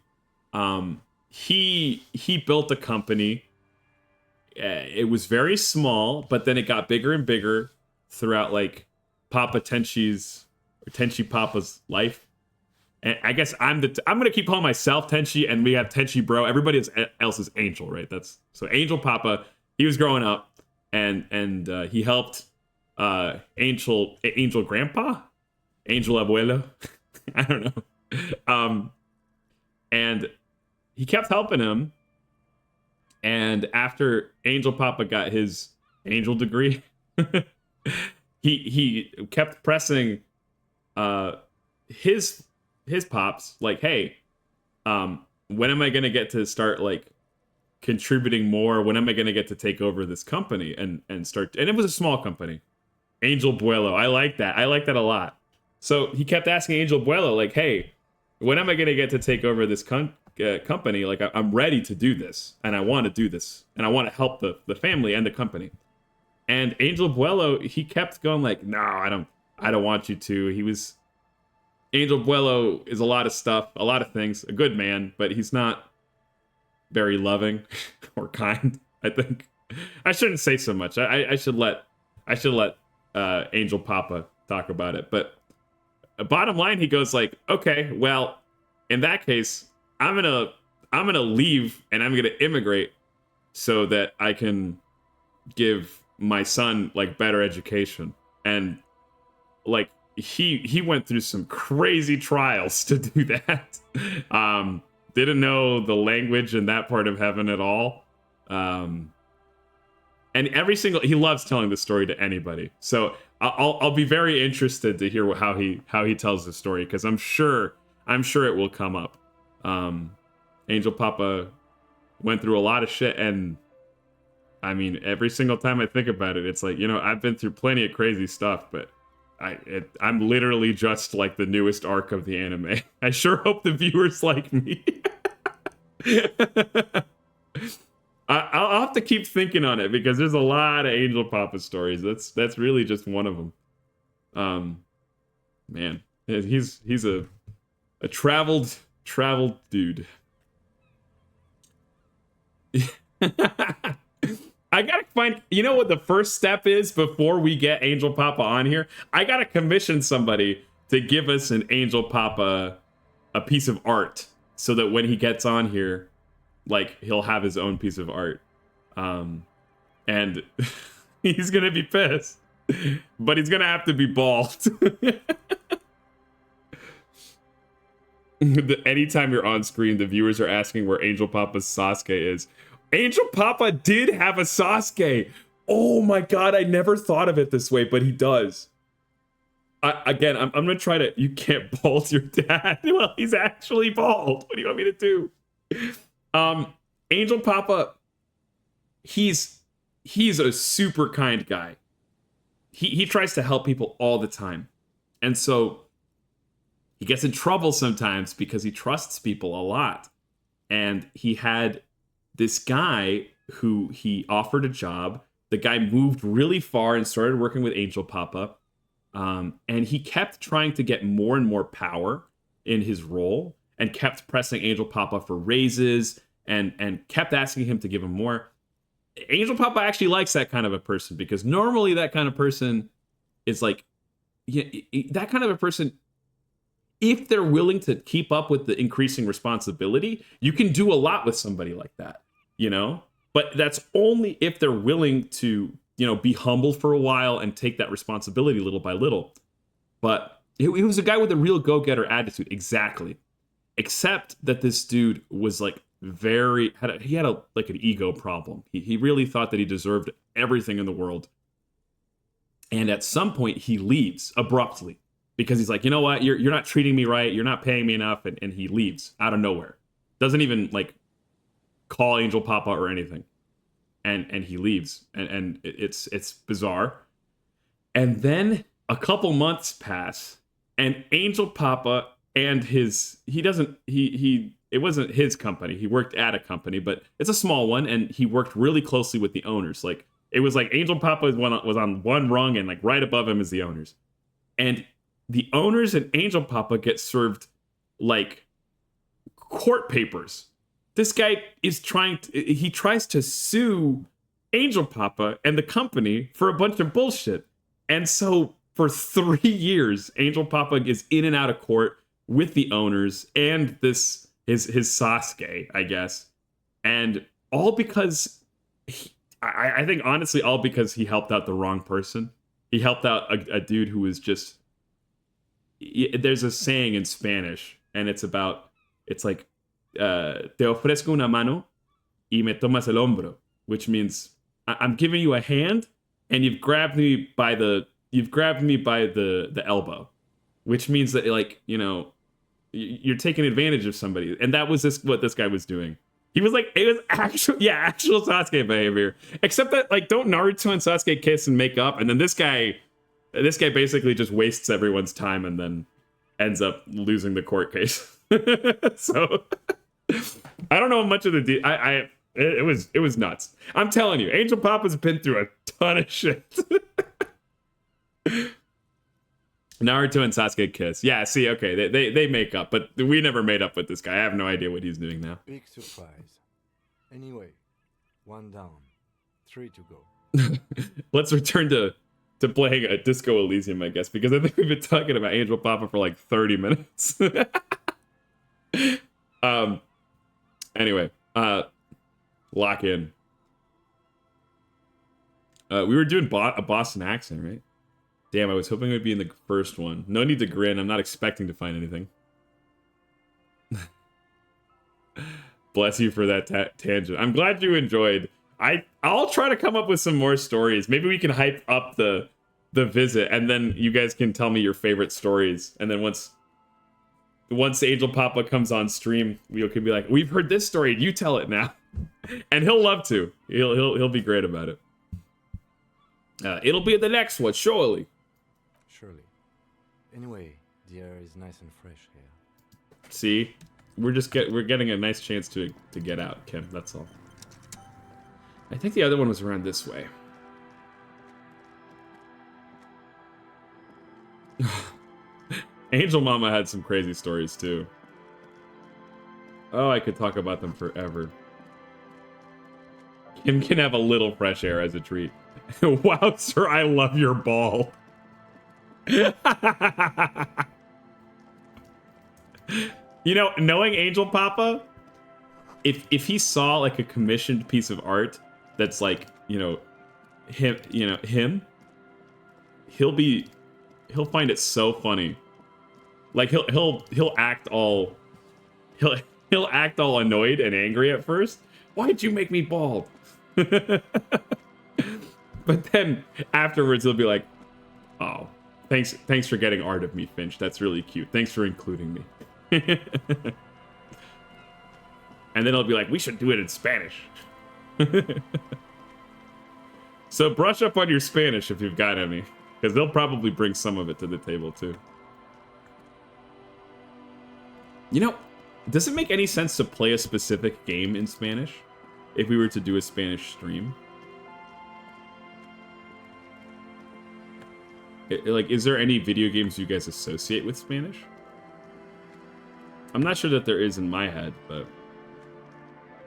he built a company. It was very small, but then it got bigger and bigger throughout like Papa Tenchi's or Tenchi Papa's life. And I guess I'm gonna keep calling myself Tenchi, and we have Tenchi Bro. Everybody else is Angel, right? That's so Angel Papa. He was growing up, and he helped Angel Grandpa, Angel Abuelo. I don't know. And he kept helping him. And after Angel Papa got his angel degree, he kept pressing his pops, like, hey, when am I gonna get to start like contributing more? When am I gonna get to take over this company and start? And it was a small company, Angel Buelo. I like that a lot. So he kept asking Angel Buelo, like, hey, when am I gonna get to take over this company? Like, I'm ready to do this, and I want to do this, and I want to help the family and the company. And Angel Buelo, he kept going like, no, I don't want you to. Angel Buelo is a lot of stuff, a lot of things, a good man, but he's not very loving or kind, I think. I shouldn't say so much. I should let Angel Papa talk about it. But bottom line, he goes like, okay, well, in that case, I'm gonna leave and I'm gonna immigrate so that I can give my son like better education. And like he went through some crazy trials to do that. Didn't know the language in that part of heaven at all. And he loves telling the story to anybody. So I'll be very interested to hear how he tells the story, because I'm sure it will come up. Angel Papa went through a lot of shit, and I mean, every single time I think about it, it's like, you know, I've been through plenty of crazy stuff, but I'm literally just like the newest arc of the anime. I sure hope the viewers like me. I'll have to keep thinking on it, because there's a lot of Angel Papa stories. That's really just one of them. Man, he's a traveled dude. I gotta find, you know what the first step is before we get Angel Papa on here? I gotta commission somebody to give us an Angel Papa, a piece of art, so that when he gets on here, like, he'll have his own piece of art. And he's gonna be pissed, but he's gonna have to be bald. Anytime you're on screen, the viewers are asking where Angel Papa's Sasuke is. Angel Papa did have a Sasuke. Oh my god, I never thought of it this way, but he does. I'm gonna try to. You can't bald your dad. Well, he's actually bald. What do you want me to do? Angel Papa, he's a super kind guy. He tries to help people all the time, and so he gets in trouble sometimes because he trusts people a lot. And he had this guy who he offered a job. The guy moved really far and started working with Angel Papa. And he kept trying to get more and more power in his role, and kept pressing Angel Papa for raises, and kept asking him to give him more. Angel Papa actually likes that kind of a person, because normally that kind of person is like, that kind of a person, if they're willing to keep up with the increasing responsibility, you can do a lot with somebody like that, you know? But that's only if they're willing to, you know, be humble for a while and take that responsibility little by little. But he was a guy with a real go-getter attitude, exactly. Except that this dude was like he had like an ego problem. He really thought that he deserved everything in the world. And at some point he leaves abruptly, because he's like, you know what, you're not treating me right, you're not paying me enough, and he leaves out of nowhere. Doesn't even like call Angel Papa or anything. And he leaves. And it's bizarre. And then a couple months pass, and Angel Papa and it wasn't his company. He worked at a company, but it's a small one, and he worked really closely with the owners. Like, it was like Angel Papa was on one rung, and like right above him is the owners. And the owners and Angel Papa get served like court papers. This guy he tries to sue Angel Papa and the company for a bunch of bullshit. And so for 3 years, Angel Papa is in and out of court with the owners and his Sasuke, I guess. And all because I think honestly, all because he helped out the wrong person. He helped out a dude who was just, there's a saying in Spanish, and it's like, te ofrezco una mano y me tomas el hombro, which means I'm giving you a hand, and you've grabbed me by the elbow, which means that, like, you know, you're taking advantage of somebody. And that was what this guy was doing. He was like, it was actual Sasuke behavior, except that, like, don't Naruto and Sasuke kiss and make up? And then this guy basically just wastes everyone's time and then ends up losing the court case. So I don't know much of the it was nuts. I'm telling you, Angel Papa's been through a ton of shit. Naruto and Sasuke kiss. Yeah, see, okay, they make up, but we never made up with this guy. I have no idea what he's doing now. Big surprise. Anyway, 1 down, 3 to go. Let's return to playing a Disco Elysium, I guess, because I think we've been talking about Angel Papa for like 30 minutes. Anyway, lock in. We were doing a Boston accent, right? Damn, I was hoping it would be in the first one. No need to grin. I'm not expecting to find anything. Bless you for that tangent. I'm glad you enjoyed. I'll try to come up with some more stories. Maybe we can hype up the visit, and then you guys can tell me your favorite stories. And then once Angel Papa comes on stream, we can be like, "We've heard this story. You tell it now," and he'll love to. He'll be great about it. It'll be the next one, surely. Surely. Anyway, the air is nice and fresh here. See, we're getting a nice chance to get out, Kim. That's all. I think the other one was around this way. Angel Mama had some crazy stories too. Oh, I could talk about them forever. Kim can have a little fresh air as a treat. Wow, sir, I love your ball. You know, knowing Angel Papa, if he saw like a commissioned piece of art that's like, him, he'll find it so funny. Like he'll act all annoyed and angry at first. Why'd you make me bald? But then afterwards he'll be like, "Oh, thanks for getting art of me, Finch. That's really cute. Thanks for including me." And then he'll be like, "We should do it in Spanish." So brush up on your Spanish if you've got any, because they'll probably bring some of it to the table too. You know, does it make any sense to play a specific game in Spanish if we were to do a Spanish stream? Like, is there any video games you guys associate with Spanish? I'm not sure that there is in my head, but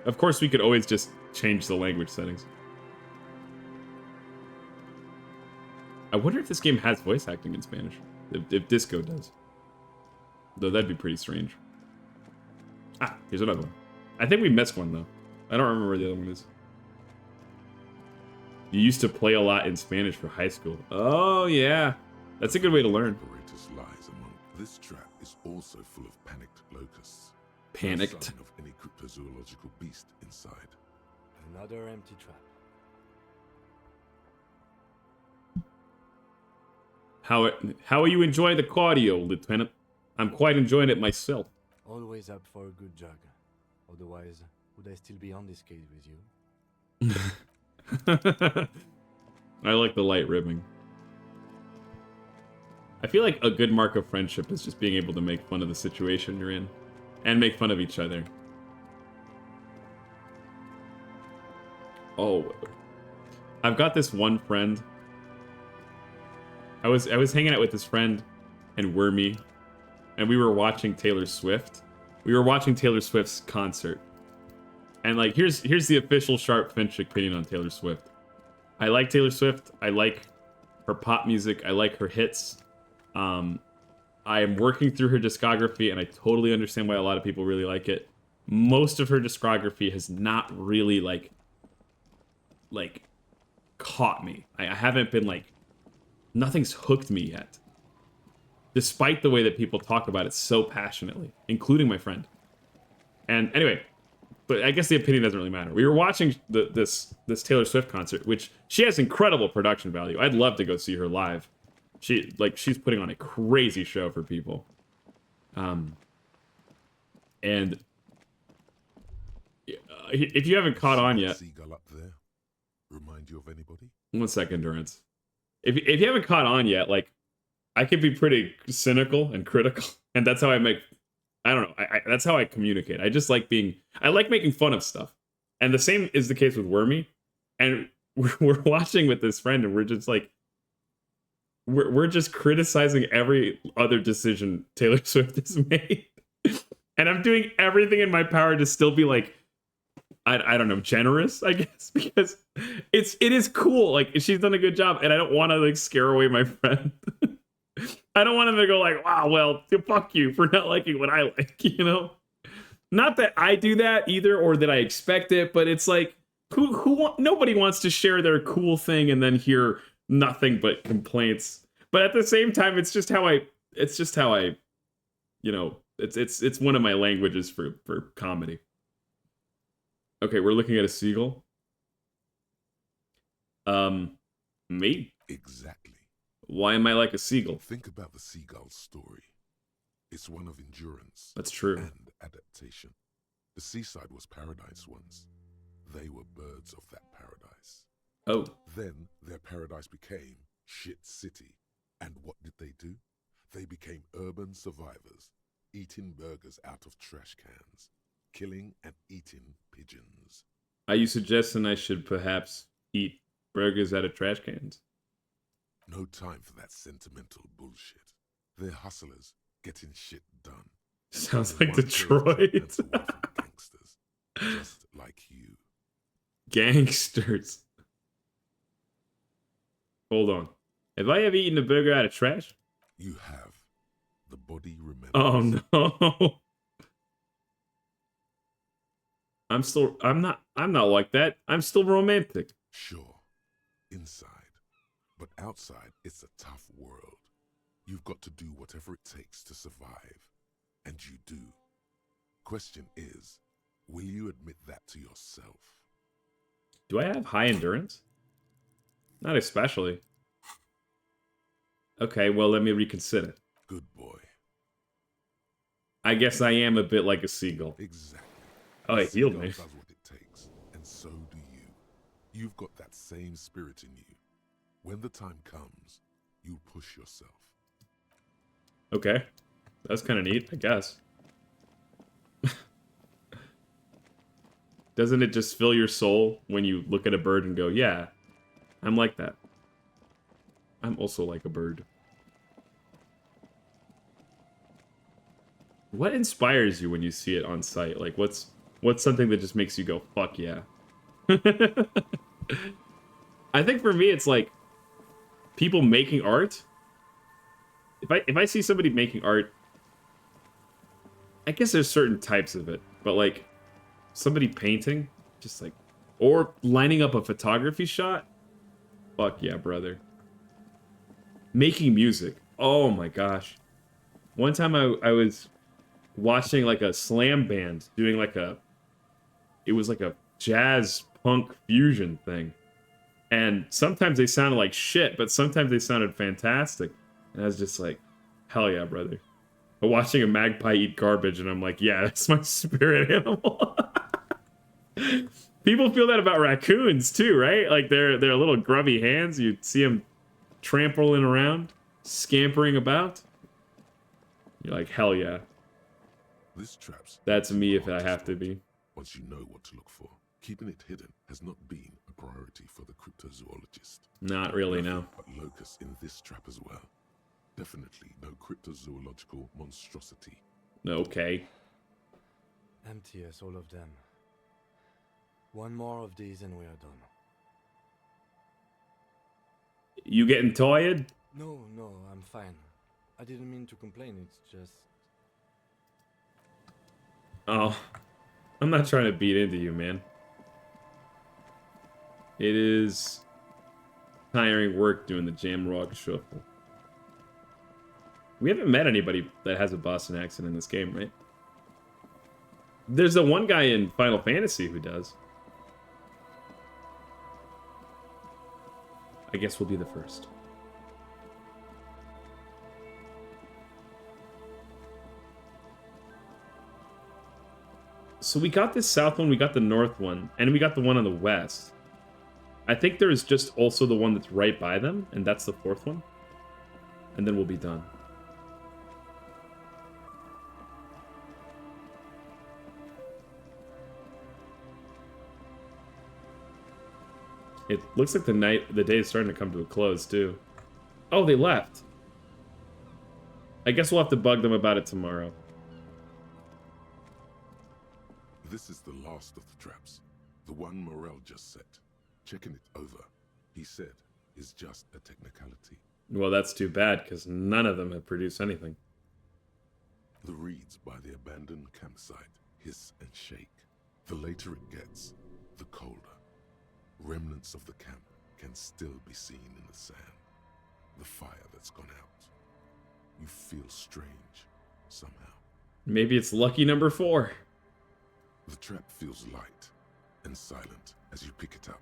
of course we could always just change the language settings. I wonder if this game has voice acting in Spanish. If Disco does. Though that'd be pretty strange. Ah, here's another one. I think we missed one, though. I don't remember where the other one is. You used to play a lot in Spanish for high school. Oh, yeah. That's a good way to learn. Operators lies among. This trap is also full of panicked locusts. Panicked. No sign of any cryptozoological beast inside. Another empty trap. How are you enjoying the cardio, Lieutenant? I'm quite enjoying it myself. Always up for a good jog. Otherwise, would I still be on this case with you? I like the light ribbing. I feel like a good mark of friendship is just being able to make fun of the situation you're in. And make fun of each other. Oh. I've got this one friend. I was hanging out with this friend and Wormy, and we were watching Taylor Swift. We were watching Taylor Swift's concert. And like, here's the official Sharp Finch opinion on Taylor Swift. I like Taylor Swift. I like her pop music. I like her hits. I am working through her discography, and I totally understand why a lot of people really like it. Most of her discography has not really like caught me. I haven't been like, nothing's hooked me yet. Despite the way that people talk about it so passionately, including my friend. And anyway, but I guess the opinion doesn't really matter. We were watching this Taylor Swift concert, which she has incredible production value. I'd love to go see her live. She's putting on a crazy show for people. And if you haven't caught on yet, Seagull up there remind you of anybody? 1 second, Durance. If you haven't caught on yet, like, I can be pretty cynical and critical, and that's how I make. I don't know. That's how I communicate. I just like I like making fun of stuff, and the same is the case with Wormy. And we're watching with this friend, and we're just like, we're just criticizing every other decision Taylor Swift has made, and I'm doing everything in my power to still be like, I don't know, generous, I guess, because it is cool. Like, she's done a good job, and I don't want to like scare away my friend. I don't want him to go like, wow, well, fuck you for not liking what I like, you know? Not that I do that either, or that I expect it, but it's like, nobody wants to share their cool thing and then hear nothing but complaints. But at the same time, it's just how I, you know, it's one of my languages for comedy. Okay, we're looking at a seagull. Me? Exactly. Why am I like a seagull? Think about the seagull's story. It's one of endurance. That's true. And adaptation. The seaside was paradise once. They were birds of that paradise. Oh. Then their paradise became shit city. And what did they do? They became urban survivors, eating burgers out of trash cans, killing and eating pigeons. Are you suggesting I should perhaps eat burgers out of trash cans? No time for that sentimental bullshit. They're hustlers getting shit done. Sounds like One Detroit. and away from gangsters, just like you. Gangsters. Hold on. Have I ever eaten a burger out of trash? You have. The body remembers. Oh no. I'm not like that. I'm still romantic. Sure. Inside. But outside, it's a tough world. You've got to do whatever it takes to survive. And you do. Question is, will you admit that to yourself? Do I have high endurance? Not especially. Okay, well, let me reconsider. Good boy. I guess I am a bit like a seagull. Exactly. Oh, it healed me. Does what it takes, and so do you. You've got that same spirit in you. When the time comes, you push yourself. Okay. That's kind of neat, I guess. Doesn't it just fill your soul when you look at a bird and go, yeah, I'm like that. I'm also like a bird. What inspires you when you see it on site? Like, what's something that just makes you go, fuck yeah? I think for me, it's like people making art. If I see somebody making art, I guess there's certain types of it, but like somebody painting, just like, or lining up a photography shot, fuck yeah, brother. Making music, oh my gosh. One time I was watching like a slam band doing like it was like a jazz punk fusion thing. And sometimes they sounded like shit, but sometimes they sounded fantastic. And I was just like, hell yeah, brother. But watching a magpie eat garbage, and I'm like, yeah, that's my spirit animal. People feel that about raccoons too, right? Like they're little grubby hands. You see them trampling around, scampering about. You're like, hell yeah. This trap's That's me if I have to be. once you know what to look for. Keeping it hidden has not been a priority for the cryptozoologist. Not really, no. Nothing but locusts in this trap as well. Definitely no cryptozoological monstrosity. Okay. Empty as all of them. One more of these and we are done. You getting tired? No, I'm fine. I didn't mean to complain, it's just... Oh, I'm not trying to beat into you, man. It is tiring work doing the jam rock shuffle. We haven't met anybody that has a Boston accent in this game, right? There's the one guy in Final Fantasy who does. I guess we'll be the first. So we got this south one, we got the north one, and we got the one on the west. I think there is just also the one that's right by them, and that's the fourth one. And then we'll be done. It looks like the day is starting to come to a close, too. Oh, they left. I guess we'll have to bug them about it tomorrow. This is the last of the traps. The one Morel just set. Checking it over, he said, is just a technicality. Well, that's too bad, because none of them have produced anything. The reeds by the abandoned campsite hiss and shake. The later it gets, the colder. Remnants of the camp can still be seen in the sand. The fire that's gone out. You feel strange, somehow. Maybe it's lucky number 4. The trap feels light and silent as you pick it up.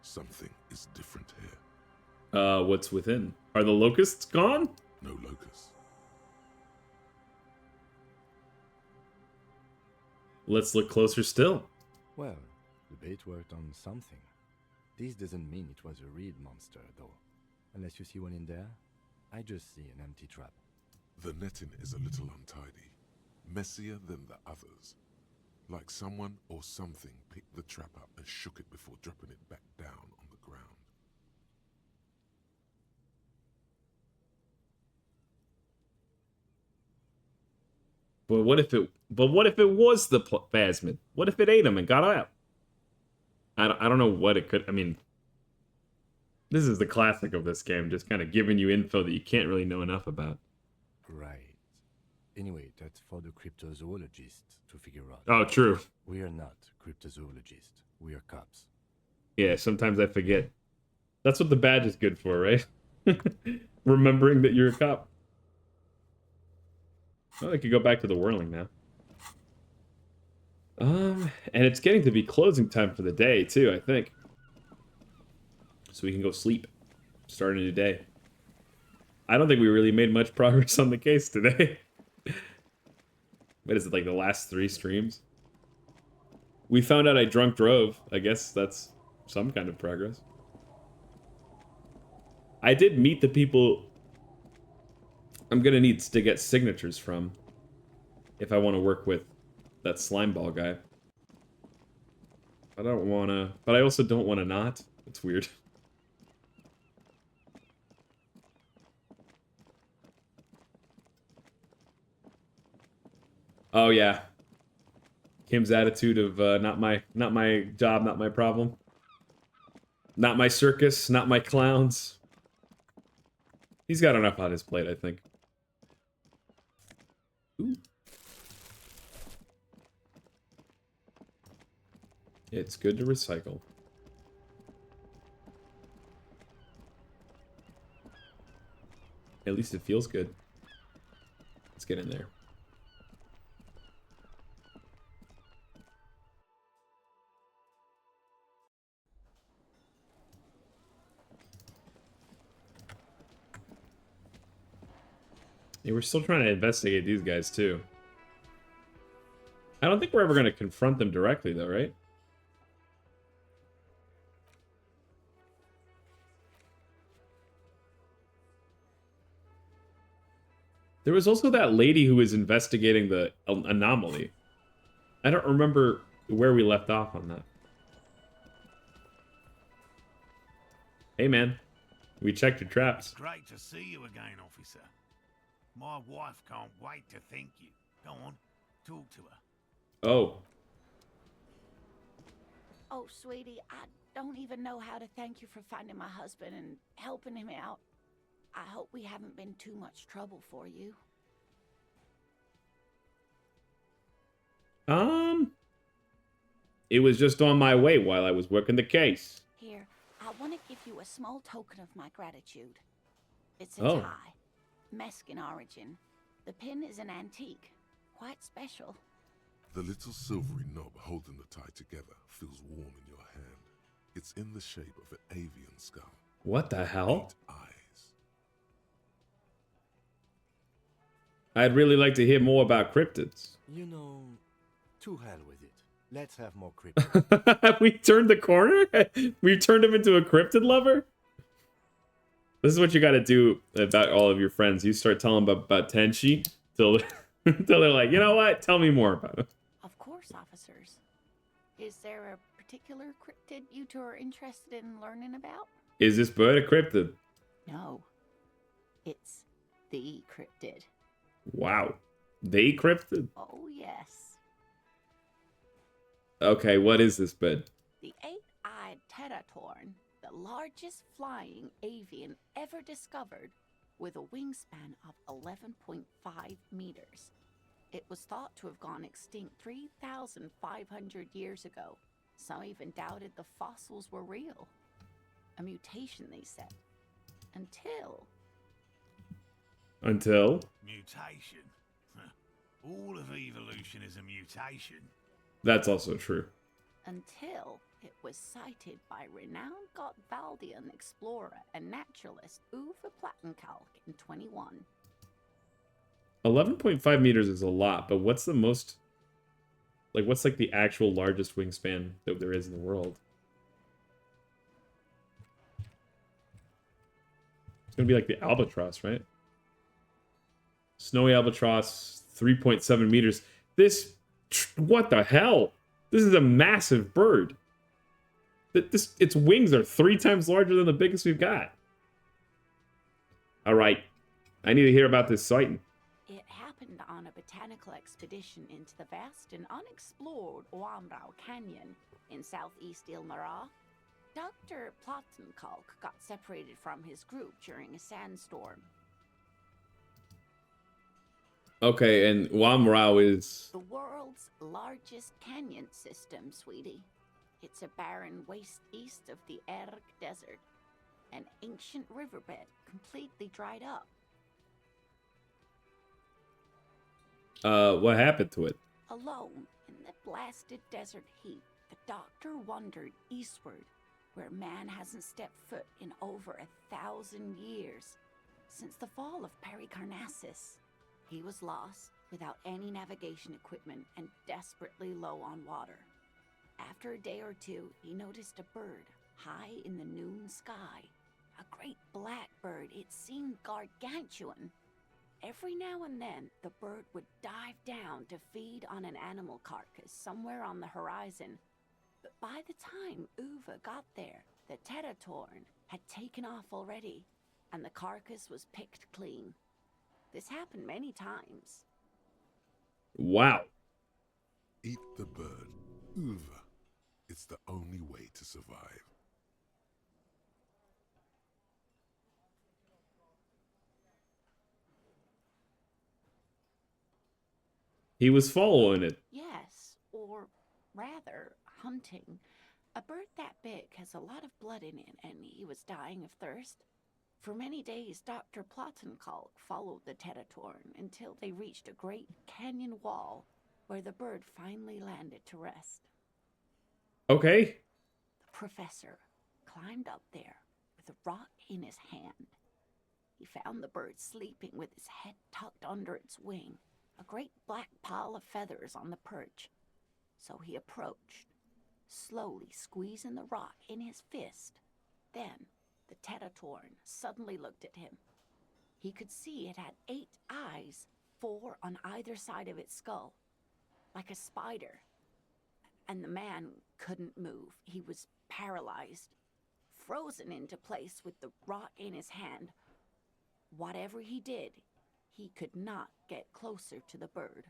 Something is different here. What's within? Are the locusts gone? No locusts. Let's look closer still. Well, the bait worked on something. This doesn't mean it was a reed monster, though. Unless you see one in there, I just see an empty trap. The netting is a little untidy, messier than the others. Like someone or something picked the trap up and shook it before dropping it back down on the ground. But what if it was the phasmid? What if it ate him and got out? I don't know what it could. I mean, this is the classic of this game, just kind of giving you info that you can't really know enough about. Right. Anyway, that's for the cryptozoologists to figure out. Oh, true. We are not cryptozoologists. We are cops. Yeah, sometimes I forget. That's what the badge is good for, right? Remembering that you're a cop. Oh, I could go back to the whirling now. And it's getting to be closing time for the day, too, I think. So we can go sleep. Start a new day. I don't think we really made much progress on the case today. What is it, like the last 3 streams? We found out I drunk drove. I guess that's some kind of progress. I did meet the people I'm gonna need to get signatures from if I want to work with that slime ball guy. I don't wanna, but I also don't wanna not. It's weird. Oh yeah, Kim's attitude of not my job, not my problem, not my circus, not my clowns. He's got enough on his plate, I think. Ooh. It's good to recycle. At least it feels good. Let's get in there. Yeah, we're still trying to investigate these guys, too. I don't think we're ever going to confront them directly, though, right? There was also that lady who was investigating the anomaly. I don't remember where we left off on that. Hey, man. We checked your traps. Great to see you again, officer. My wife can't wait to thank you. Go on, talk to her. Oh. Oh, sweetie, I don't even know how to thank you for finding my husband and helping him out. I hope we haven't been too much trouble for you. It was just on my way while I was working the case. Here, I want to give you a small token of my gratitude. It's a Oh. tie. Mexican origin. The pin is an antique. Quite special. The little silvery knob holding the tie together feels warm in your hand. It's in the shape of an avian skull. What the hell? 8 eyes. I'd really like to hear more about cryptids. You know, to hell with it. Let's have more cryptids. We turned the corner? We turned him into a cryptid lover? This is what you gotta do about all of your friends. You start telling them about Tenchi till they're like, you know what? Tell me more about it. Of course, officers. Is there a particular cryptid you two are interested in learning about? Is this bird a cryptid? No. It's the cryptid. Wow. They cryptid? Oh, yes. Okay, what is this bird? The 8-eyed teratorn, the largest flying avian ever discovered, with a wingspan of 11.5 meters. It was thought to have gone extinct 3,500 years ago. Some even doubted the fossils were real. A mutation, they said. Until... Mutation? All of evolution is a mutation. That's also true. Until it was cited by renowned Gotvaldian explorer and naturalist Uwe Plattenkalk in 21. 11.5 meters is a lot, but what's the most... Like, what's like the actual largest wingspan that there is in the world? It's gonna be like the albatross, right? Snowy albatross, 3.7 meters. This... What the hell? This is a massive bird. Its wings are 3 times larger than the biggest we've got. Alright. I need to hear about this sighting. It happened on a botanical expedition into the vast and unexplored Oamrau Canyon in southeast Ilmara. Dr. Plattenkalk got separated from his group during a sandstorm. Okay, and Wamrau is... The world's largest canyon system, sweetie. It's a barren waste east of the Erg Desert. An ancient riverbed completely dried up. What happened to it? Alone in the blasted desert heat, the doctor wandered eastward, where man hasn't stepped foot in over 1,000 years, since the fall of Pericarnassus. He was lost, without any navigation equipment, and desperately low on water. After a day or two, he noticed a bird high in the noon sky. A great black bird. It seemed gargantuan. Every now and then, the bird would dive down to feed on an animal carcass somewhere on the horizon. But by the time Uwe got there, the Teratorn had taken off already, and the carcass was picked clean. This happened many times. Wow. Eat the bird, Uwe. It's the only way to survive. He was following it. Yes, or rather, hunting. A bird that big has a lot of blood in it, and he was dying of thirst. For many days, Dr. Plattenkalk followed the Teratorn until they reached a great canyon wall where the bird finally landed to rest. Okay. The professor climbed up there with a rock in his hand. He found the bird sleeping with his head tucked under its wing, a great black pile of feathers on the perch. So he approached, slowly squeezing the rock in his fist. Then the Teratorn suddenly looked at him. He could see it had 8 eyes, 4 on either side of its skull, like a spider. And the man couldn't move. He was paralyzed, frozen into place with the rock in his hand. Whatever he did, he could not get closer to the bird.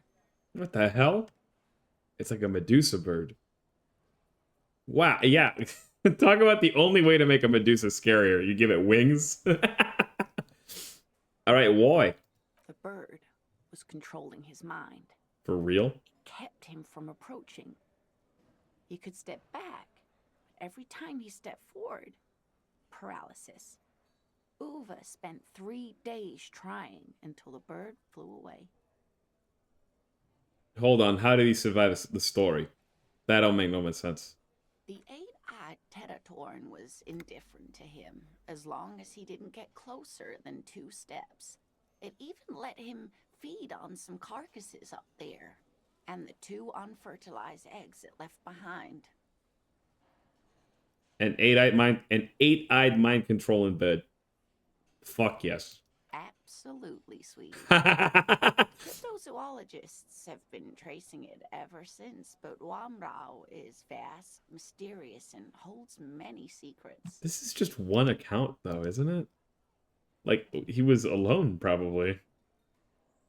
What the hell? It's like a Medusa bird. Wow, yeah. Talk about the only way to make a Medusa scarier. You give it wings? Alright, why? The bird was controlling his mind. For real? It kept him from approaching. He could step back, but every time he stepped forward, paralysis. Uwe spent 3 days trying until the bird flew away. Hold on, how did he survive the story? That don't make no much sense. The 8-eyed Teratorn was indifferent to him, as long as he didn't get closer than 2 steps. It even let him feed on some carcasses up there, and the 2 unfertilized eggs it left behind. An eight-eyed mind control in bed. Fuck yes. Absolutely, sweetie. Okay. Cryptozoologists have been tracing it ever since, but Wamrau is vast, mysterious, and holds many secrets. This is just one account, though, isn't it? Like, he was alone, probably.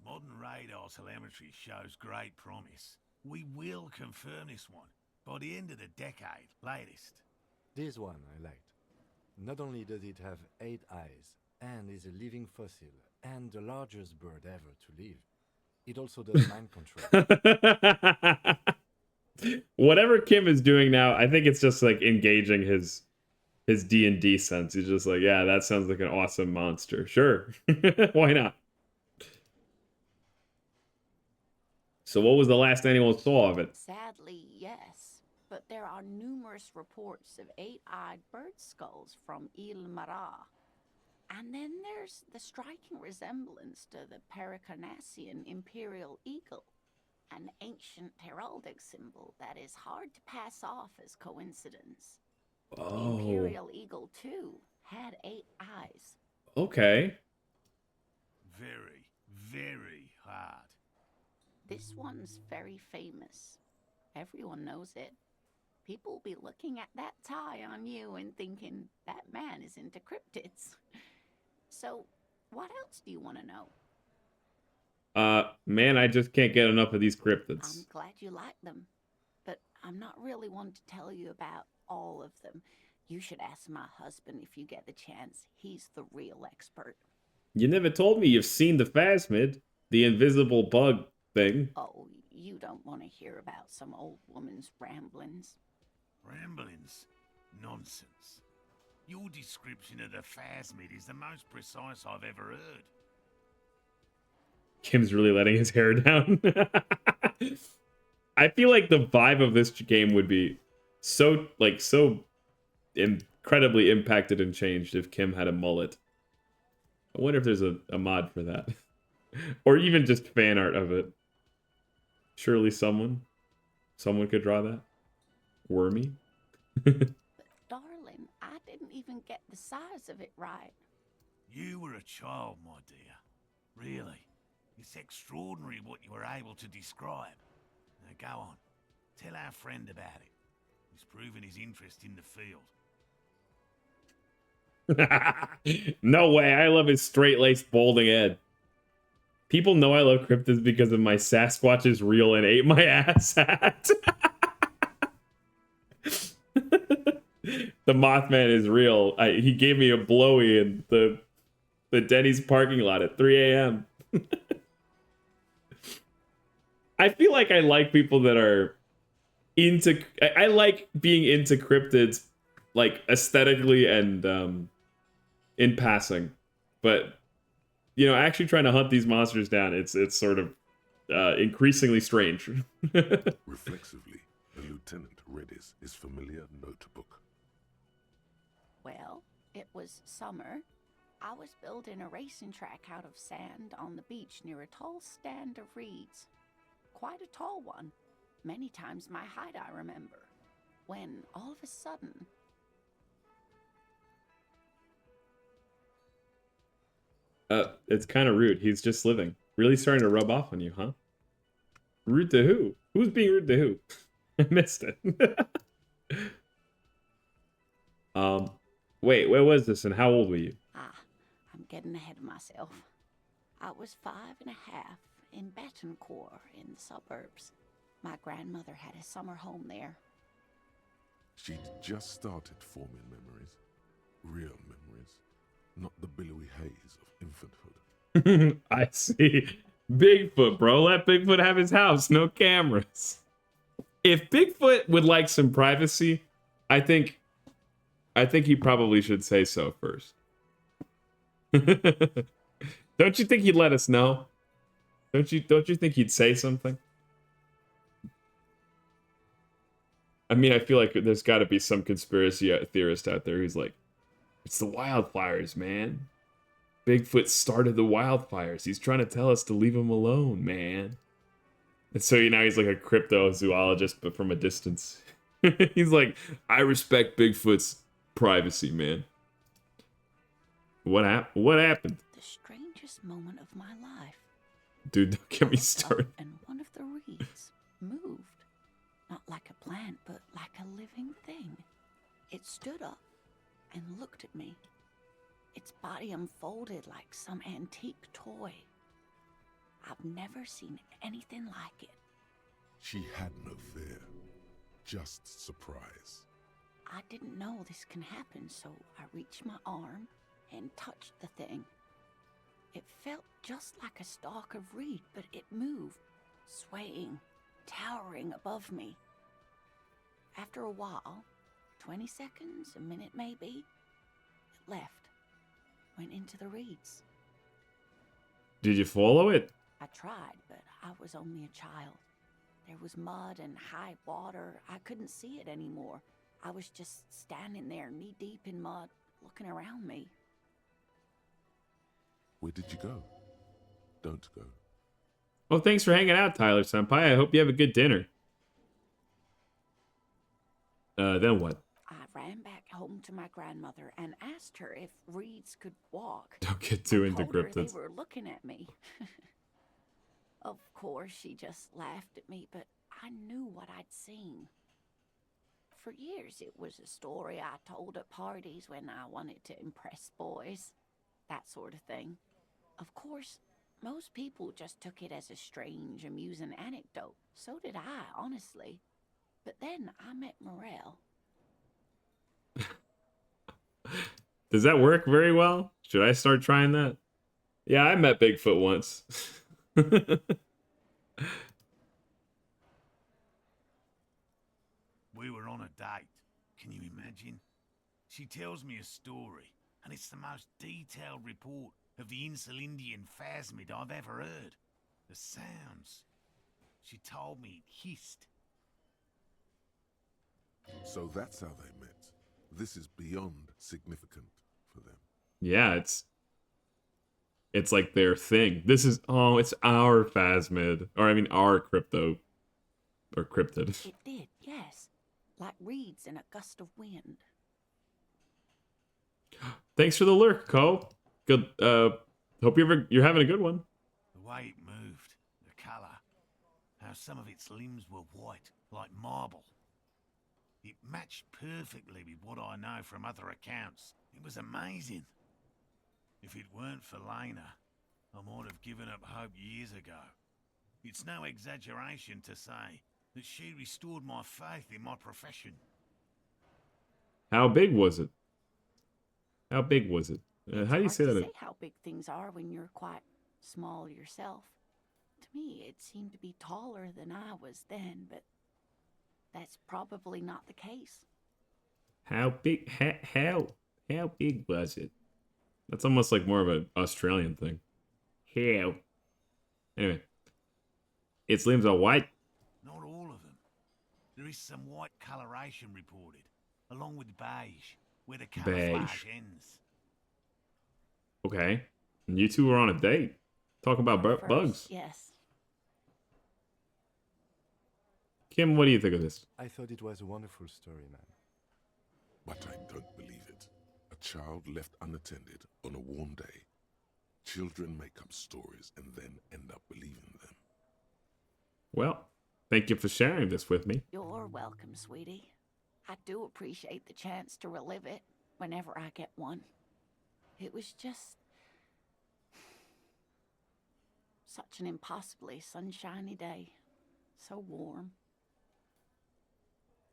Modern radar telemetry shows great promise. We will confirm this one by the end of the decade, latest. This one I liked. Not only does it have 8 eyes, and is a living fossil, and the largest bird ever to live, It also does mind control. Whatever Kim is doing now, I think it's just like engaging his D&D sense. He's just like, yeah, that sounds like an awesome monster. Sure. Why not? So what was the last anyone saw of it? Sadly, yes. But there are numerous reports of 8-eyed bird skulls from Il Mara. And then there's the striking resemblance to the Pericarnassian imperial eagle, an ancient heraldic symbol that is hard to pass off as coincidence. The Oh, imperial eagle, too, had 8 eyes. okay. Very, very hard. This one's very famous. Everyone knows it. People will be looking at that tie on you and thinking that man is into cryptids. So, what else do you want to know? Man, I just can't get enough of these I'm cryptids. glad you like them, but I'm not really one to tell you about all of them. You should ask my husband if you get the chance. He's the real expert. You never told me you've seen the phasmid, the invisible bug thing. Oh, you don't want to hear about some old woman's ramblings. Ramblings? Nonsense. Your description of the phasmid is the most precise I've ever heard. Kim's really letting his hair down. I feel like the vibe of this game would be so incredibly impacted and changed if Kim had a mullet. I wonder if there's a mod for that. Or even just fan art of it. Surely someone could draw that. Wormy. But darling, I didn't even get the size of it right. You were a child, my dear. Really. It's extraordinary what you were able to describe. Now go on. Tell our friend about it. He's proven his interest in the field. No way, I love his straight-laced balding head. People know I love cryptids because of my Sasquatch is real and ate my ass hat. The Mothman is real. He gave me a blowy in the Denny's parking lot at 3 a.m. I feel like I like people that are into... I like being into cryptids, like, aesthetically and in passing. But, you know, actually trying to hunt these monsters down, it's sort of increasingly strange. Reflexively, the lieutenant read his familiar notebook. Well, it was summer. I was building a racing track out of sand on the beach near a tall stand of reeds. Quite a tall one. Many times my height, I remember. When, all of a sudden... It's kind of rude. He's just living. Really starting to rub off on you, huh? Rude to who? Who's being rude to who? I missed it. Wait, where was this and how old were you? I'm getting ahead of myself. I was 5 and a half in Betancourt in the suburbs. My grandmother had a summer home there. She'd just started forming memories. Real memories. Not the billowy haze of infanthood. I see. Bigfoot, bro. Let Bigfoot have his house. No cameras. If Bigfoot would like some privacy, I think he probably should say so first. Don't you think he'd let us know? Don't you think he'd say something? I mean, I feel like there's got to be some conspiracy theorist out there who's like, it's the wildfires, man. Bigfoot started the wildfires. He's trying to tell us to leave him alone, man. And so now he's like a cryptozoologist, but from a distance. He's like, I respect Bigfoot's privacy, man. What happened? The strangest moment of my life. Dude, don't get me I looked up started. And one of the reeds moved. Not like a plant, but like a living thing. It stood up and looked at me. Its body unfolded like some antique toy. I've never seen anything like it. She had no fear, just surprise. I didn't know this can happen, so I reached my arm and touched the thing. It felt just like a stalk of reed, but it moved, swaying, towering above me. After a while, 20 seconds, a minute maybe, it left, went into the reeds. Did you follow it? I tried, but I was only a child. There was mud and high water. I couldn't see it anymore. I was just standing there, knee-deep in mud, looking around me. Where did you go? Don't go. Oh, thanks for hanging out, Tyler Senpai. I hope you have a good dinner. Then what? I ran back home to my grandmother and asked her if reeds could walk. Don't get too I into told her cryptids. they were looking at me. Of course, she just laughed at me, but I knew what I'd seen. For years, it was a story I told at parties when I wanted to impress boys. That sort of thing. Of course, most people just took it as a strange, amusing anecdote. So did I, honestly. But then I met Morel. Does that work very well? Should I start trying that? Yeah, I met Bigfoot once. We were on a date. Can you imagine? She tells me a story, and it's the most detailed report of the Insulindian phasmid I've ever heard. The sounds. She told me it hissed. So that's how they met. This is beyond significant for them. Yeah, it's like their thing. This is it's our phasmid, or I mean our crypto or cryptid. It did, yes. Like reeds in a gust of wind. Thanks for the lurk, Cole. Good. Hope you're having a good one. The way it moved, the colour, how some of its limbs were white, like marble. It matched perfectly with what I know from other accounts. It was amazing. If it weren't for Lena, I might have given up hope years ago. It's no exaggeration to say that she restored my faith in my profession. How big was it? How big was it? It's How do you hard say to that? say how big things are when you're quite small yourself. To me, it seemed to be taller than I was then, but that's probably not the case. How big? How big was it? That's almost like more of an Australian thing. How? Anyway, its limbs are white. Not all of them. There is some white coloration reported, along with beige, where the camouflage ends. Okay, and you two were on a date. Talk about First, bugs. Yes. Kim, what do you think of this? I thought it was a wonderful story, man. But I don't believe it. A child left unattended on a warm day. Children make up stories and then end up believing them. Well, thank you for sharing this with me. You're welcome, sweetie. I do appreciate the chance to relive it whenever I get one. It was just such an impossibly sunshiny day. So warm.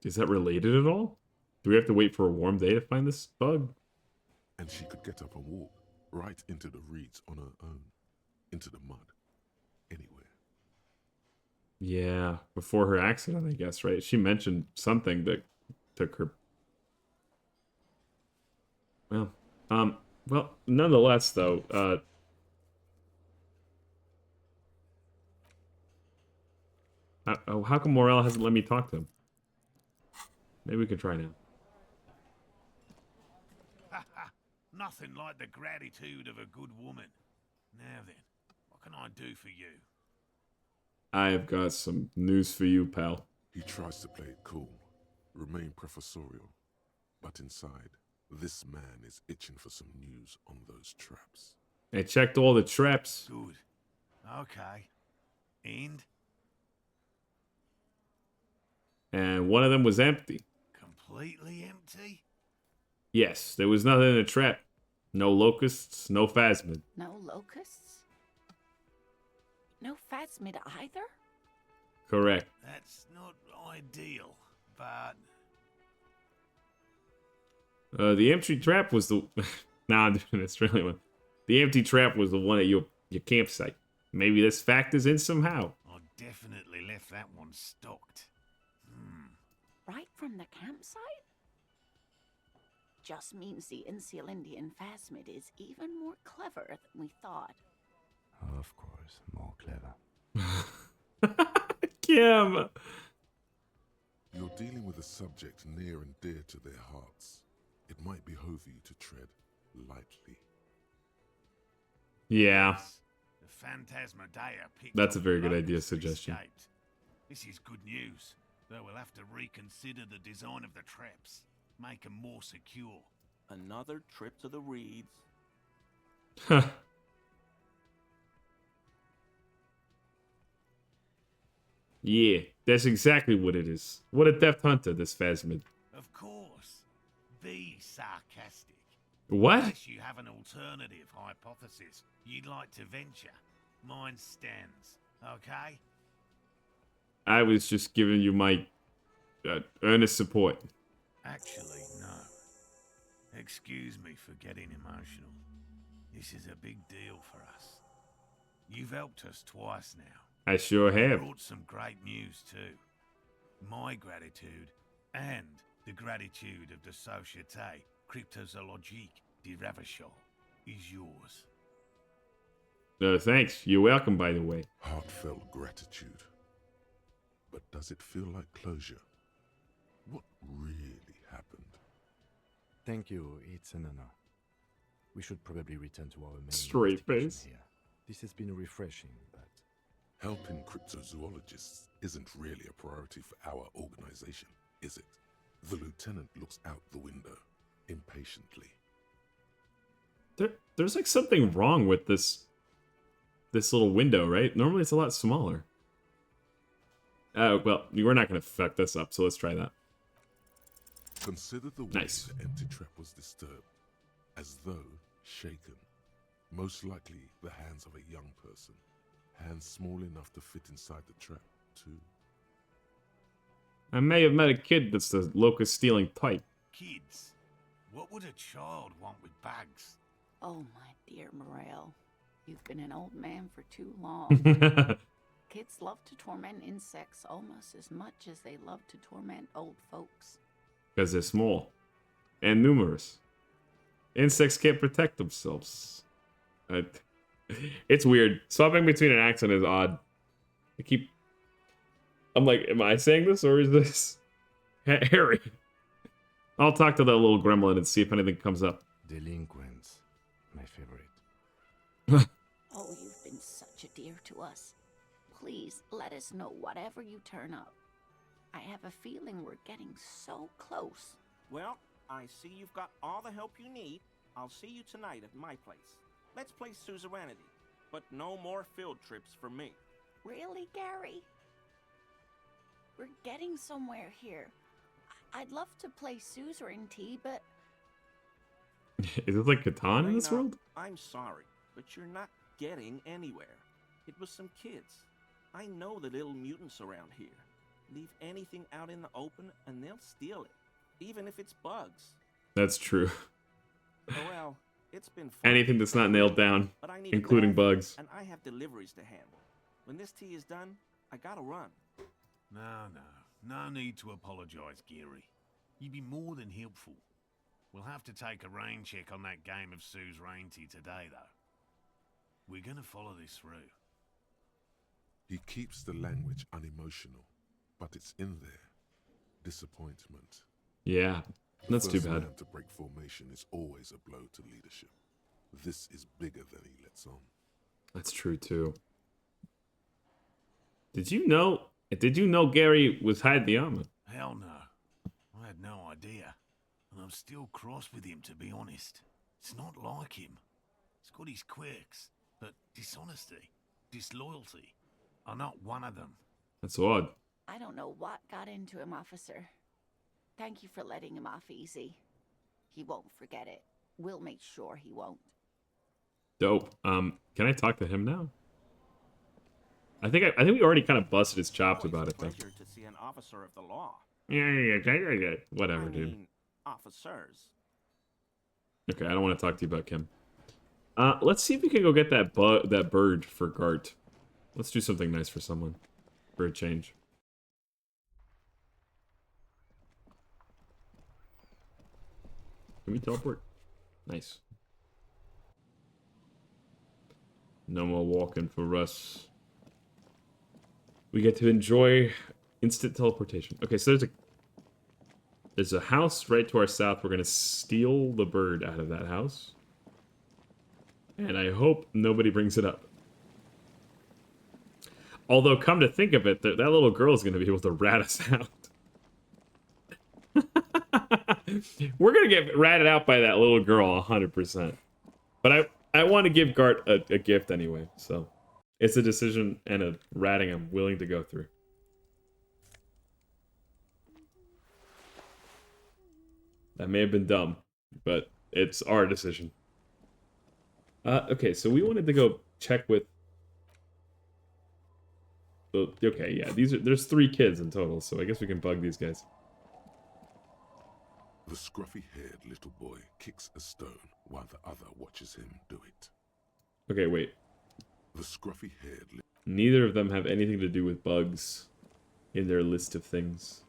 Is that related at all? Do we have to wait for a warm day to find this bug? And she could get up and walk right into the reeds on her own, into the mud, anywhere. Yeah, before her accident, I guess, right? She mentioned something that took her. Well, nonetheless, though, how come Morel hasn't let me talk to him? Maybe we can try now. Nothing like the gratitude of a good woman. Now then, what can I do for you? I've got some news for you, pal. He tries to play it cool, remain professorial, but inside, this man is itching for some news on those traps. I checked all the traps. Good. Okay. And one of them was empty. Completely empty? Yes, there was nothing in the trap. No locusts, no phasmid. No locusts? No phasmid either? Correct. That's not ideal, but... The empty trap was the... nah, I'm doing an Australian one. The empty trap was the one that your campsite. Maybe this factors in somehow. I definitely left that one stocked. Right from the campsite? Just means the Insulindian phasmid is even more clever than we thought. Of course, more clever. Kim! You're dealing with a subject near and dear to their hearts. It might behove you to tread lightly. Yeah, The Phantasmadeia picked That's a up very the good idea locusts that suggestion. escaped. This is good news, though we'll have to reconsider the design of the traps. Make them more secure. Another trip to the reeds. Yeah, that's exactly what it is. What a deft hunter, this Phasmid. Of course. Be sarcastic. What? Unless you have an alternative hypothesis you'd like to venture, mine stands, okay? I was just giving you my earnest support. Actually, no. Excuse me for getting emotional. This is a big deal for us. You've helped us twice now. I sure have. Brought some great news too. My gratitude and the gratitude of the Société Cryptozoologique de Ravachol is yours. Thanks. You're welcome, by the way. Heartfelt gratitude. But does it feel like closure? What really happened? Thank you, it's an honor. We should probably return to our main Straight investigation face. here. This has been refreshing, but Helping cryptozoologists isn't really a priority for our organization, is it? The lieutenant looks out the window, impatiently. There's like something wrong with this little window, right? Normally it's a lot smaller. Well, we're not going to fuck this up, so let's try that. Consider the way Nice. the empty trap was disturbed, as though shaken. Most likely the hands of a young person. Hands small enough to fit inside the trap, too. I may have met a kid that's the locust stealing type. Kids, what would a child want with bags? Oh, my dear Morel. You've been an old man for too long. Because Kids love to torment insects almost as much as they love to torment old folks. they're small and numerous. Insects can't protect themselves. It's weird. Swapping between an accent is odd. I'm like, am I saying this or is this Harry? I'll talk to that little gremlin and see if anything comes up. delinquents, my favorite. Oh, you've been such a dear to us. Please let us know whatever you turn up. I have a feeling we're getting so close. Well, I see you've got all the help you need. I'll see you tonight at my place. Let's play suzerainty, but no more field trips for me. Really, Gary? We're getting somewhere here. I'd love to play suzerainty, but Is it like Catan in this Reyna, world? I'm sorry, but you're not getting anywhere. It was some kids. I know the little mutants around here. Leave anything out in the open and they'll steal it, even if it's bugs. That's true. Oh well, it's been fun. Anything that's not nailed down, But I need to including go, bugs. and I have deliveries to handle. When this tea is done, I gotta run. No need to apologize, Geary. You'd be more than helpful. We'll have to take a rain check on that game of suzerainty today, though. We're gonna follow this through. He keeps the language unemotional, but it's in there. Disappointment. Yeah, that's too First bad. man to break formation is always a blow to leadership. This is bigger than he lets on. That's true too. Did you know Gary was hiding the armor? Hell no. I had no idea. And I'm still cross with him, to be honest. It's not like him. He's got his quirks, but dishonesty, disloyalty are not one of them. That's odd. I don't know what got into him, officer. Thank you for letting him off easy. He won't forget it. We'll make sure he won't. Dope. Can I talk to him now? I think we already kind of busted his chops Always about a it though. pleasure to see an officer of the law. Yeah. Whatever, I dude. mean, officers. Okay, I don't want to talk to you about Kim. Let's see if we can go get that bird for Gart. Let's do something nice for someone. For a change. Can we teleport? Nice. No more walking for us. We get to enjoy instant teleportation. Okay, so there's a house right to our south. We're gonna steal the bird out of that house. And I hope nobody brings it up. Although, come to think of it, that little girl is gonna be able to rat us out. We're gonna get ratted out by that little girl 100%. But I want to give Gart a gift anyway, so it's a decision and a ratting I'm willing to go through. That may have been dumb, but it's our decision. Okay, so we wanted to go check with. Okay, yeah, there's 3 kids in total, so I guess we can bug these guys. The scruffy-haired little boy kicks a stone while the other watches him do it. Okay, wait. The scruffy-haired. Neither of them have anything to do with bugs in their list of things.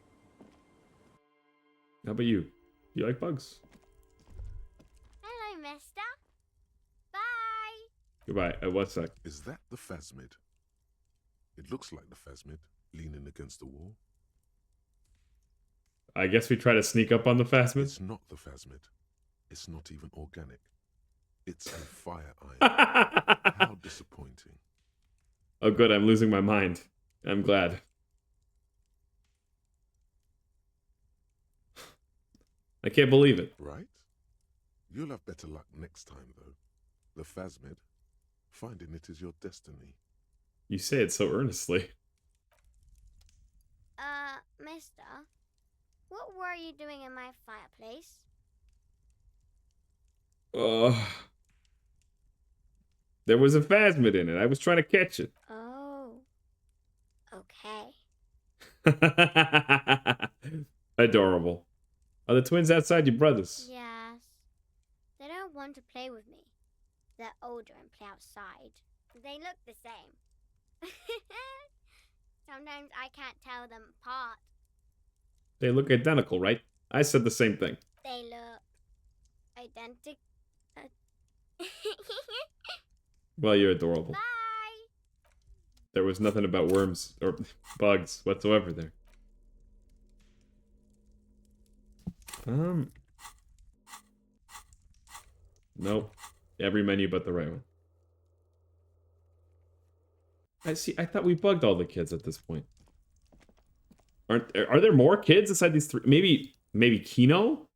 How about you? You like bugs? Hello, mister. Bye. Goodbye. What's that? Is that the phasmid? It looks like the phasmid, leaning against the wall. I guess we try to sneak up on the phasmid. It's not the phasmid. It's not even organic. It's a fire iron. How disappointing. Oh, good. I'm losing my mind. I'm glad. I can't believe it. Right? You'll have better luck next time, though. The phasmid, finding it is your destiny. You say it so earnestly. Mister, what were you doing in my fireplace? There was a phasmid in it. I was trying to catch it. Oh. Okay. Adorable. Are the twins outside your brothers? Yes. They don't want to play with me. They're older and play outside. They look the same. Sometimes I can't tell them apart. They look identical, right? I said the same thing. They look identical. Well, you're adorable. Bye. There was nothing about worms or bugs whatsoever there. Nope. Every menu but the right one. I thought we bugged all the kids at this point. Are there more kids inside these 3? Maybe Kino?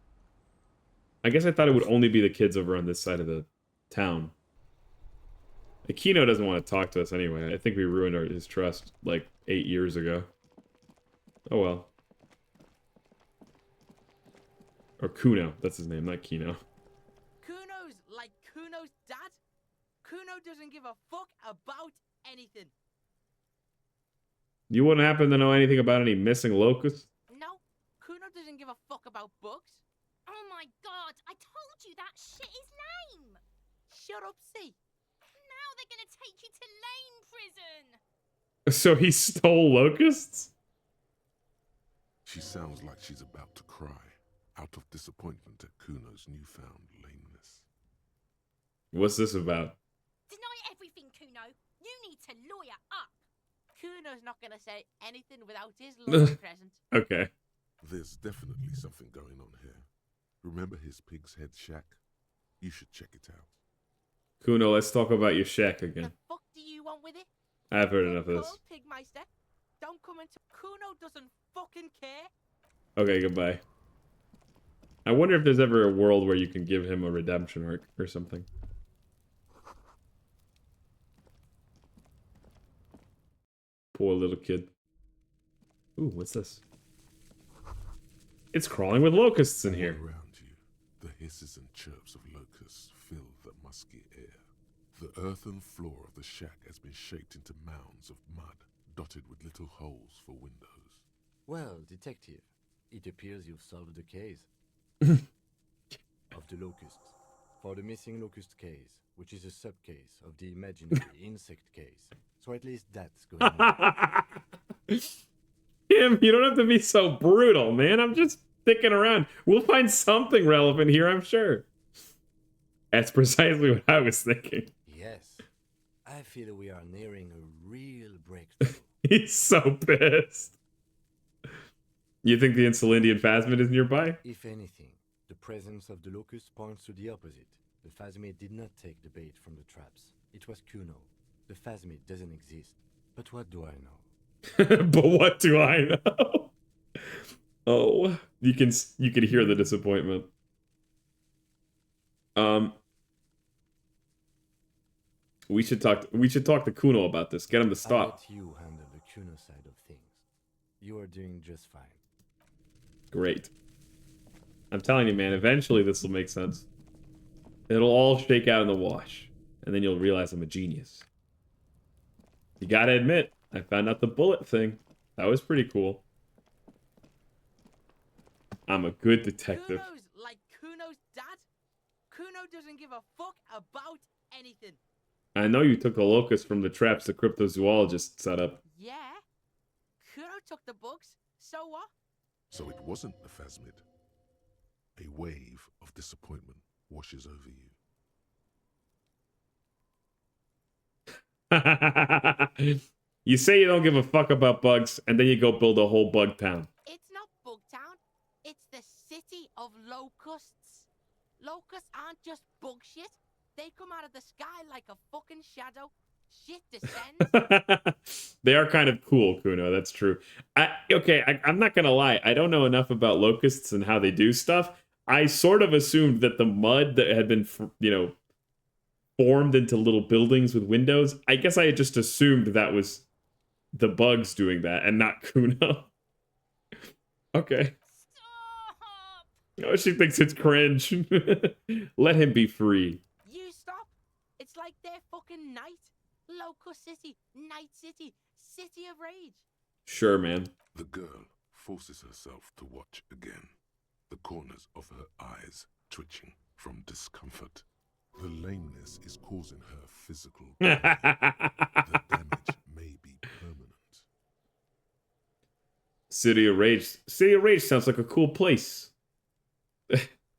I guess I thought it would only be the kids over on this side of the town. Kino doesn't want to talk to us anyway. I think we ruined his trust like 8 years ago. Oh well. Or Kuno, that's his name, not Kino. Kuno's like Kuno's dad? Kuno doesn't give a fuck about anything. You wouldn't happen to know anything about any missing locusts? No, Kuno doesn't give a fuck about bugs. Oh my god, I told you that shit is lame. Shut up, see. Now they're gonna take you to lame prison. So he stole locusts? She sounds like she's about to cry, out of disappointment at Kuno's newfound lameness. What's this about? Deny everything, Kuno. You need to lawyer up. Kuno's not gonna say anything without his lawyer present. Okay. There's definitely something going on here. Remember his pig's head shack? You should check it out. Kuno, let's talk about your shack again. The fuck do you want with it? I've heard enough of this. Call Pigmeister. Don't come into Kuno doesn't fucking care. Okay, goodbye. I wonder if there's ever a world where you can give him a redemption arc or something. Poor little kid. Ooh, what's this? It's crawling with locusts in here. All around you, the hisses and chirps of locusts fill the musky air. The earthen floor of the shack has been shaped into mounds of mud, dotted with little holes for windows. Well, detective, it appears you've solved the case of the locusts. For the missing locust case, which is a subcase of the imaginary insect case. So at least that's going on. Kim, you don't have to be so brutal, man. I'm just sticking around. We'll find something relevant here, I'm sure. That's precisely what I was thinking. Yes. I feel we are nearing a real breakthrough. He's so pissed. You think the Insulindian phasmid is nearby? If anything, the presence of the locust points to the opposite. The phasmid did not take the bait from the traps. It was Kuno. The phasmid doesn't exist. But what do I know? But what do I know? Oh, you can hear the disappointment. We should talk to Kuno about this. Get him to I'll stop. let you handle the Kuno side of things. You are doing just fine. Great. I'm telling you, man, eventually this will make sense. It'll all shake out in the wash. And then you'll realize I'm a genius. You gotta admit, I found out the bullet thing. That was pretty cool. I'm a good detective. Kuno's like Kuno's dad. Kuno doesn't give a fuck about anything. I know you took the locust from the traps the cryptozoologist set up. Yeah. Kuno took the bugs. So what? So it wasn't the phasmid. A wave of disappointment washes over you. You say you don't give a fuck about bugs, and then you go build a whole bug town. It's not Bugtown. It's the city of locusts. Locusts aren't just bug shit. They come out of the sky like a fucking shadow. Shit descends. They are kind of cool, Kuno. That's true. I'm not gonna lie. I don't know enough about locusts and how they do stuff. I sort of assumed that the mud that had been, formed into little buildings with windows. I guess I had just assumed that was the bugs doing that and not Kuno. Okay. Stop! Oh, she thinks it's cringe. Let him be free. You stop. It's like their fucking night. Locust City, Night City, City of Rage. Sure, man. The girl forces herself to watch again, the corners of her eyes twitching from discomfort. The lameness is causing her physical pain. The damage may be permanent. City of Rage. City of Rage sounds like a cool place.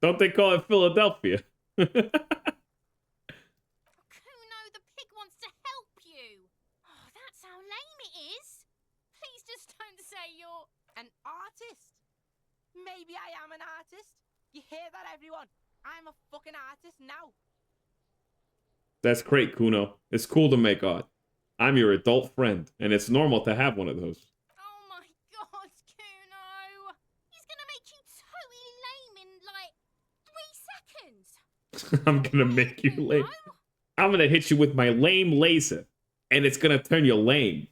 Don't they call it Philadelphia? Kuno, the pig wants to help you. Oh, that's how lame it is. Please just don't say you're... An artist. Maybe I am an artist. You hear that, everyone? I'm a fucking artist now. That's great, Kuno. It's cool to make art. I'm your adult friend, and it's normal to have one of those. Oh my god, Kuno. He's gonna make you totally lame in, like, 3 seconds. I'm gonna make you lame. I'm gonna hit you with my lame laser, and it's gonna turn you lame.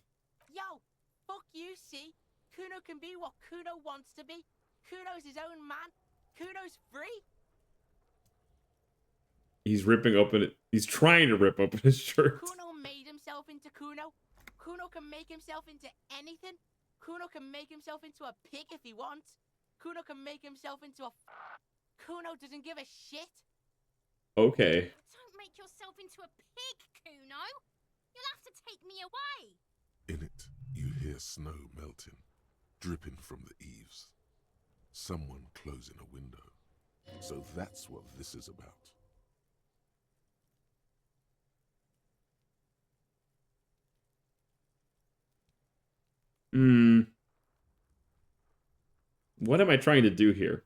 Yo, fuck you, see? Kuno can be what Kuno wants to be. Kuno's his own man. Kuno's free. He's ripping open it. He's trying to rip open his shirt. Kuno made himself into Kuno. Kuno can make himself into anything. Kuno can make himself into a pig if he wants. Kuno can make himself into a... Kuno doesn't give a shit. Okay. Don't make yourself into a pig, Kuno. You'll have to take me away. In it, you hear snow melting, dripping from the eaves. Someone closing a window. So that's what this is about. What am I trying to do here?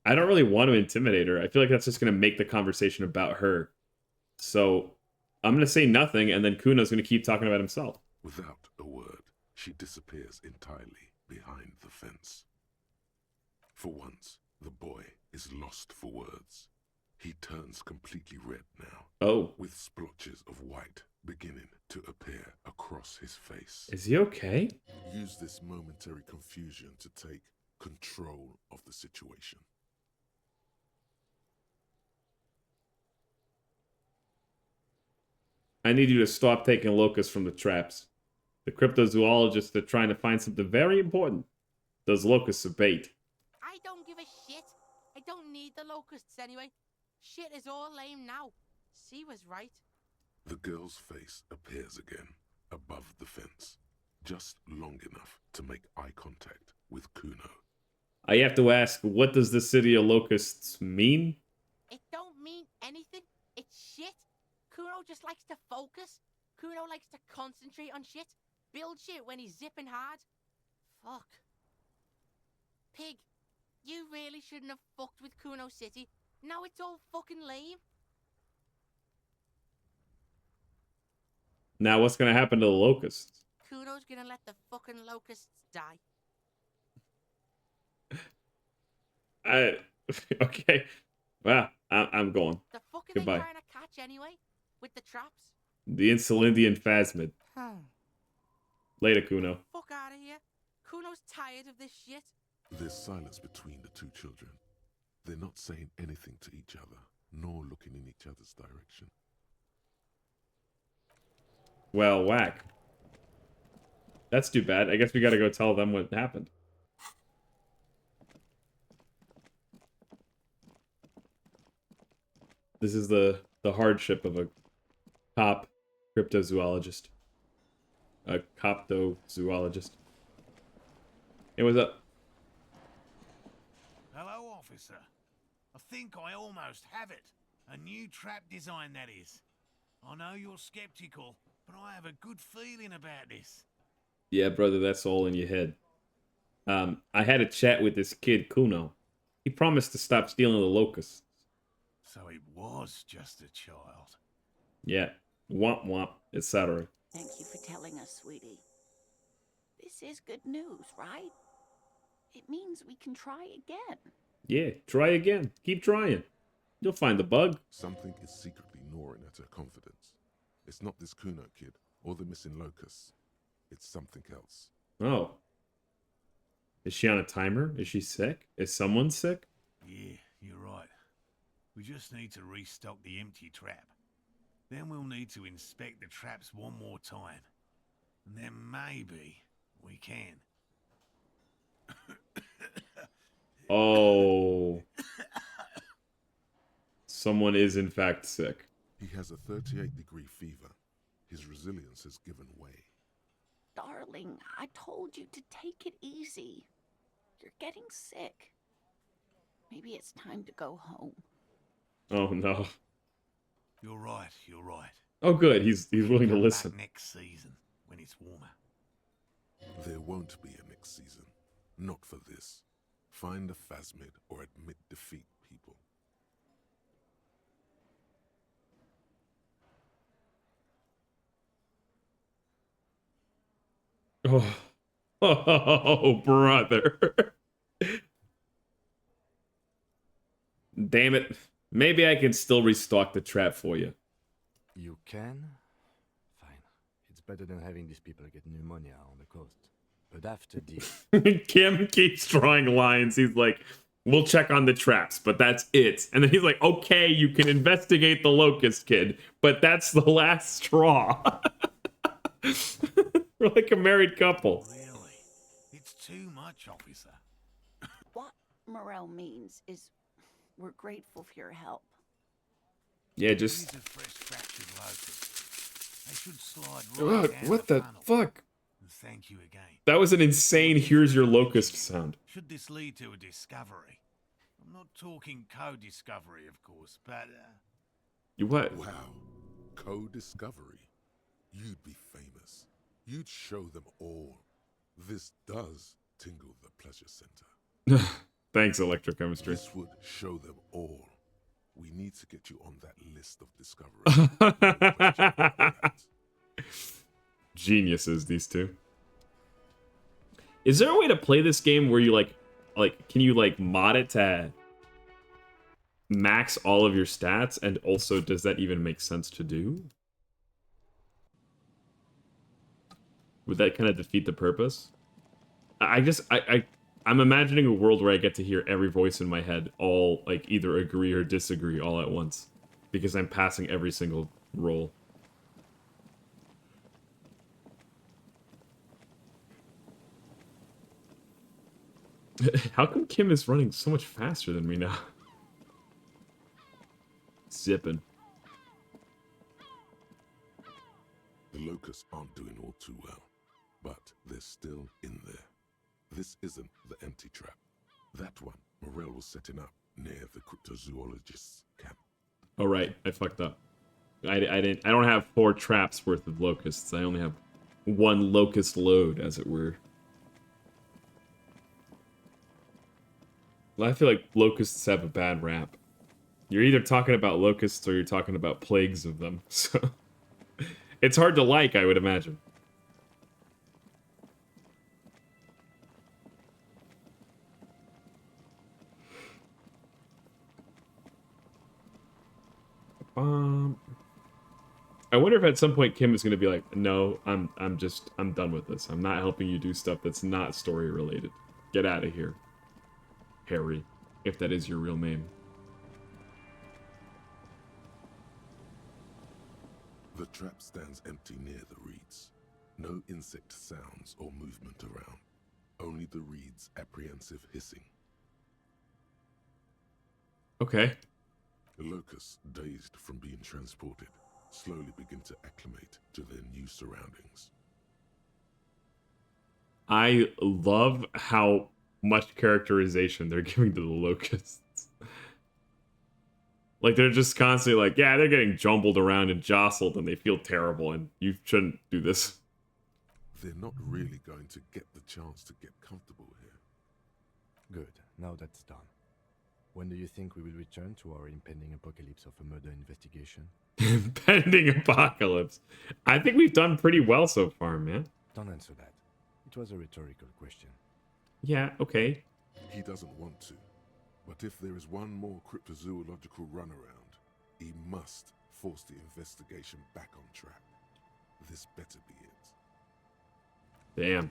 I don't really want to intimidate her. I feel like that's just going to make the conversation about her. So I'm going to say nothing, and then Kuno's going to keep talking about himself. Without a word, she disappears entirely behind the fence. For once, the boy is lost for words. He turns completely red now. Oh. With splotches of white beginning to appear across his face. Is he okay? Use this momentary confusion to take control of the situation. I need you to stop taking locusts from the traps. The cryptozoologists are trying to find something very important. Those locusts are bait. I don't give a shit. locusts anyway. Shit is all lame now. C was right. The girl's face appears again, above the fence, just long enough to make eye contact with Kuno. I have to ask, what does the city of locusts mean? It don't mean anything. It's shit. Kuno just likes to focus. Kuno likes to concentrate on shit. Build shit when he's zipping hard. Fuck. Pig, you really shouldn't have fucked with Kuno City. Now it's all fucking lame. Now what's gonna happen to the locusts? Kuno's gonna let the fucking locusts die. Okay. Well, I'm going. The fuck are Goodbye. they trying to catch anyway? With the traps? The Insulindian Phasmid. Huh. Later, Kuno. Fuck out of here. Kuno's tired of this shit. There's silence between the two children. They're not saying anything to each other, nor looking in each other's direction. Well, whack. That's too bad. I guess we gotta go tell them what happened. This is the hardship of a cop cryptozoologist. A coptozoologist. Hey, what's up? Hello, officer. I think I almost have it. A new trap design, that is. I know you're skeptical, but I have a good feeling about this. Yeah, brother, that's all in your head. I had a chat with this kid, Kuno. He promised to stop stealing the locusts. So it was just a child. Yeah. Womp womp, etc. Thank you for telling us, sweetie. This is good news, right? It means we can try again. Yeah, try again. Keep trying. You'll find the bug. Something is secretly gnawing at her confidence. It's not this Kuno kid or the missing locusts. It's something else. Oh. Is she on a timer? Is she sick? Is someone sick? Yeah, you're right. We just need to restock the empty trap. Then we'll need to inspect the traps one more time. And then maybe we can. Oh. Someone is in fact sick. He has a 38-degree fever. His resilience has given way. Darling, I told you to take it easy. You're getting sick. Maybe it's time to go home. Oh no. You're right, you're right. Oh good, he's willing to Come listen. back next season, when it's warmer. There won't be a next season. Not for this. Find the Phasmid or admit defeat, people. Oh, oh brother. Damn it. Maybe I can still restock the trap for you. You can? Fine. It's better than having these people get pneumonia on the coast. But after this... Kim keeps drawing lines. He's like, we'll check on the traps, but that's it. And then he's like, okay, you can investigate the locust kid, but that's the last straw. We're like a married couple. Really? It's too much, officer. What Morel means is we're grateful for your help. Yeah, These just... are fresh fractured locusts. They should slide Ugh, right down what the the funnel. fuck? And thank you again. That was an insane here's your locust sound. Should this lead to a discovery? I'm not talking co-discovery, of course, but You what? Wow. Co-discovery. You'd be famous. You'd show them all. This does tingle the pleasure center. Thanks, electrochemistry. This would show them all. We need to get you on that list of discoveries. No question about that. Geniuses, these two. Is there a way to play this game where you like can you like mod it to max all of your stats, and also does that even make sense to do? Would that kind of defeat the purpose? I'm imagining a world where I get to hear every voice in my head all like either agree or disagree all at once because I'm passing every single roll. How come Kim is running so much faster than me now? zipping. The locusts aren't doing all too well, but they're still in there. This isn't the empty trap. That one Morel was setting up near the cryptozoologist's camp. Oh right, I fucked up. I don't have 4 traps worth of locusts. I only have 1 locust load, as it were. Well, I feel like locusts have a bad rap. You're either talking about locusts or you're talking about plagues of them. So it's hard to like, I would imagine. I wonder if at some point Kim is going to be like, no, I'm done with this. I'm not helping you do stuff that's not story related. Get out of here, Harry, if that is your real name. The trap stands empty near the reeds. No insect sounds or movement around. Only the reeds' apprehensive hissing. Okay. The locusts, dazed from being transported, slowly begin to acclimate to their new surroundings. I love how much characterization they're giving to the locusts. Like, they're just constantly like, yeah, they're getting jumbled around and jostled and they feel terrible and you shouldn't do this. They're not really going to get the chance to get comfortable here. Good, now that's done. When do you think we will return to our impending apocalypse of a murder investigation? Impending apocalypse. I think we've done pretty well so far, man. Don't answer that. It was a rhetorical question. Yeah, okay. He doesn't want to. But if there is one more cryptozoological runaround, he must force the investigation back on track. This better be it. Damn.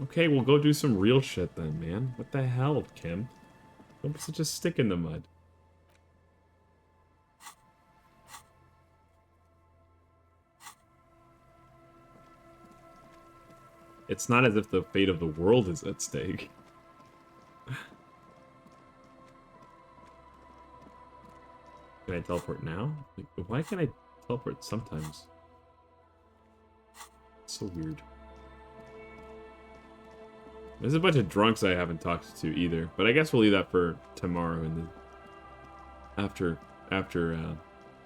Okay, we'll go do some real shit then, man. What the hell, Kim? Don't be such a stick in the mud. It's not as if the fate of the world is at stake. Can I teleport now? Like, why can't I teleport sometimes? It's so weird. There's a bunch of drunks I haven't talked to either, but I guess we'll leave that for tomorrow and after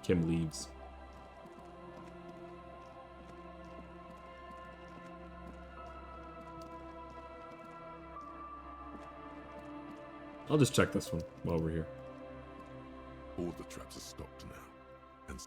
Kim leaves. I'll just check this one while we're here. All the traps are stopped now. And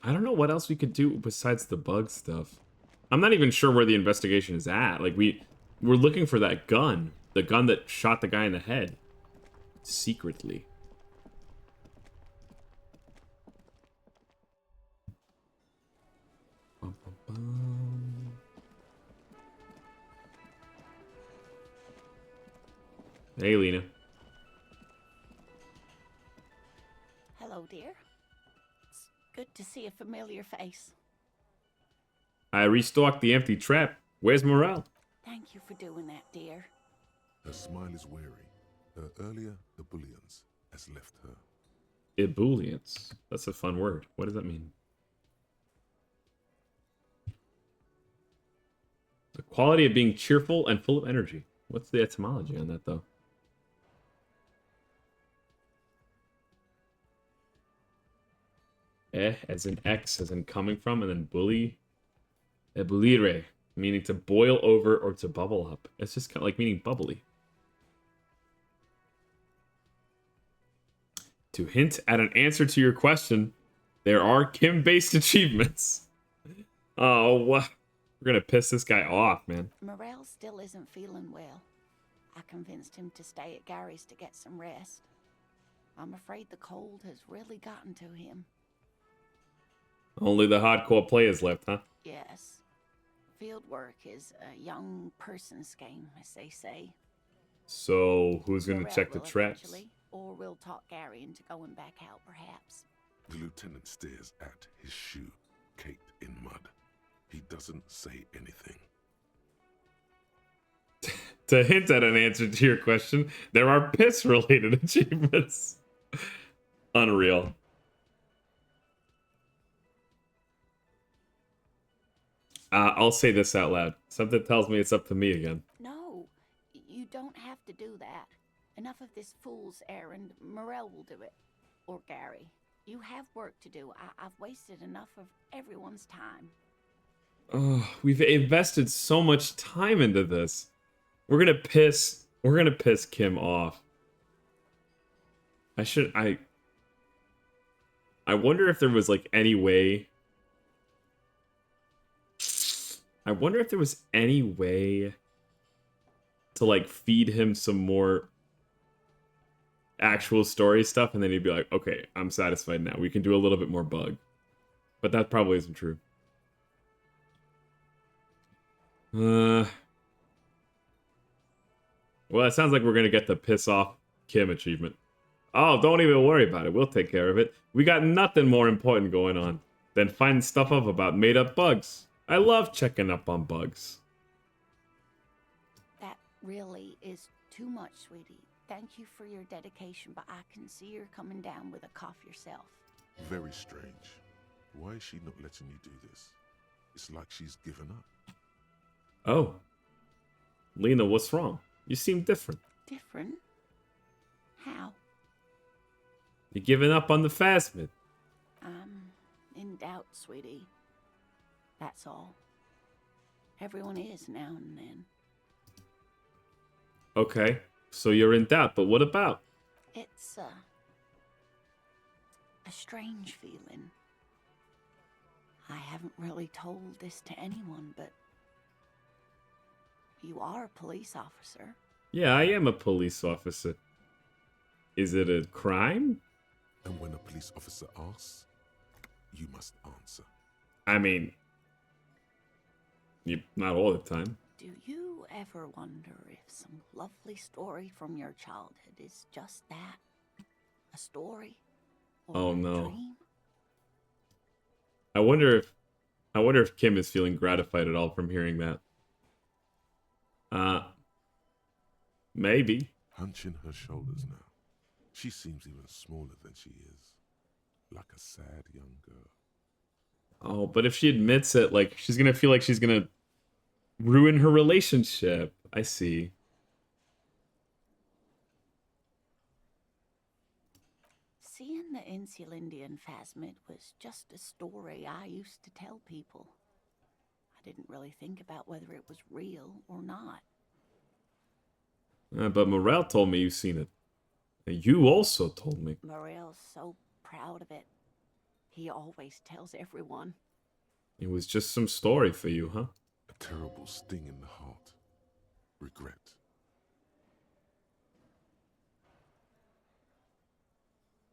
I don't know what else we could do besides the bug stuff. I'm not even sure where the investigation is at. Like, we're looking for that gun. The gun that shot the guy in the head. Secretly. Hey, Lena. Hello, dear. It's good to see a familiar face. I restocked the empty trap. Where's Morel? Thank you for doing that, dear. her smile is weary. Her earlier ebullience has left her. Ebullience. That's a fun word. What does that mean? The quality of being cheerful and full of energy. What's the etymology on that, though? As in X, as in coming from, and then bully. Ebullire, meaning to boil over or to bubble up. It's just kind of like meaning bubbly. To hint at an answer to your question, there are Kim-based achievements. Oh, we're gonna piss this guy off, man. Morel still isn't feeling well. I convinced him to stay at Gary's to get some rest. I'm afraid the cold has really gotten to him. Only the hardcore players left, huh? Yes. Field work is a young person's game, as they say. So, who's gonna Morel check the will traps? eventually, or we'll talk Gary into going back out, perhaps. The lieutenant stares at his shoe, caked in mud. He doesn't say anything. To hint at an answer to your question, there are piss-related achievements. Unreal. I'll say this out loud. Something tells me it's up to me again. No, you don't have to do that. Enough of this fool's errand. Morel will do it. Or Gary. You have work to do. I've wasted enough of everyone's time. Oh, we've invested so much time into this. We're gonna piss Kim off. I wonder if there was like any way. I wonder if there was any way to like feed him some more actual story stuff, and then he'd be like, okay, I'm satisfied now. We can do a little bit more bug. But that probably isn't true. Well, it sounds like we're gonna get the piss off Kim achievement. Oh, don't even worry about it. We'll take care of it. We got nothing more important going on than finding stuff up about made-up bugs. I love checking up on bugs. That really is too much, sweetie. Thank you for your dedication, but I can see you're coming down with a cough yourself. Very strange. Why is she not letting you do this? It's like she's given up. Oh. Lena, what's wrong? You seem different. Different? How? You're giving up on the Phasmid. I'm in doubt, sweetie. That's all. Everyone is now and then. Okay, so you're in doubt, but what about? It's a strange feeling. I haven't really told this to anyone, but you are a police officer. Yeah, I am a police officer. Is it a crime? And when a police officer asks, you must answer. I mean, not all the time. Do you ever wonder if some lovely story from your childhood is just that? A story? Or Oh, a no. dream? I wonder if Kim is feeling gratified at all from hearing that. Maybe. Hunching her shoulders now. She seems even smaller than she is. Like a sad young girl. Oh, but if she admits it, like, she's gonna feel like she's gonna ruin her relationship. I see. Seeing the Insulindian Phasmid was just a story I used to tell people. I didn't really think about whether it was real or not. But Morel told me you've seen it. And you also told me. Morel's so proud of it. He always tells everyone. It was just some story for you, huh? A terrible sting in the heart. Regret.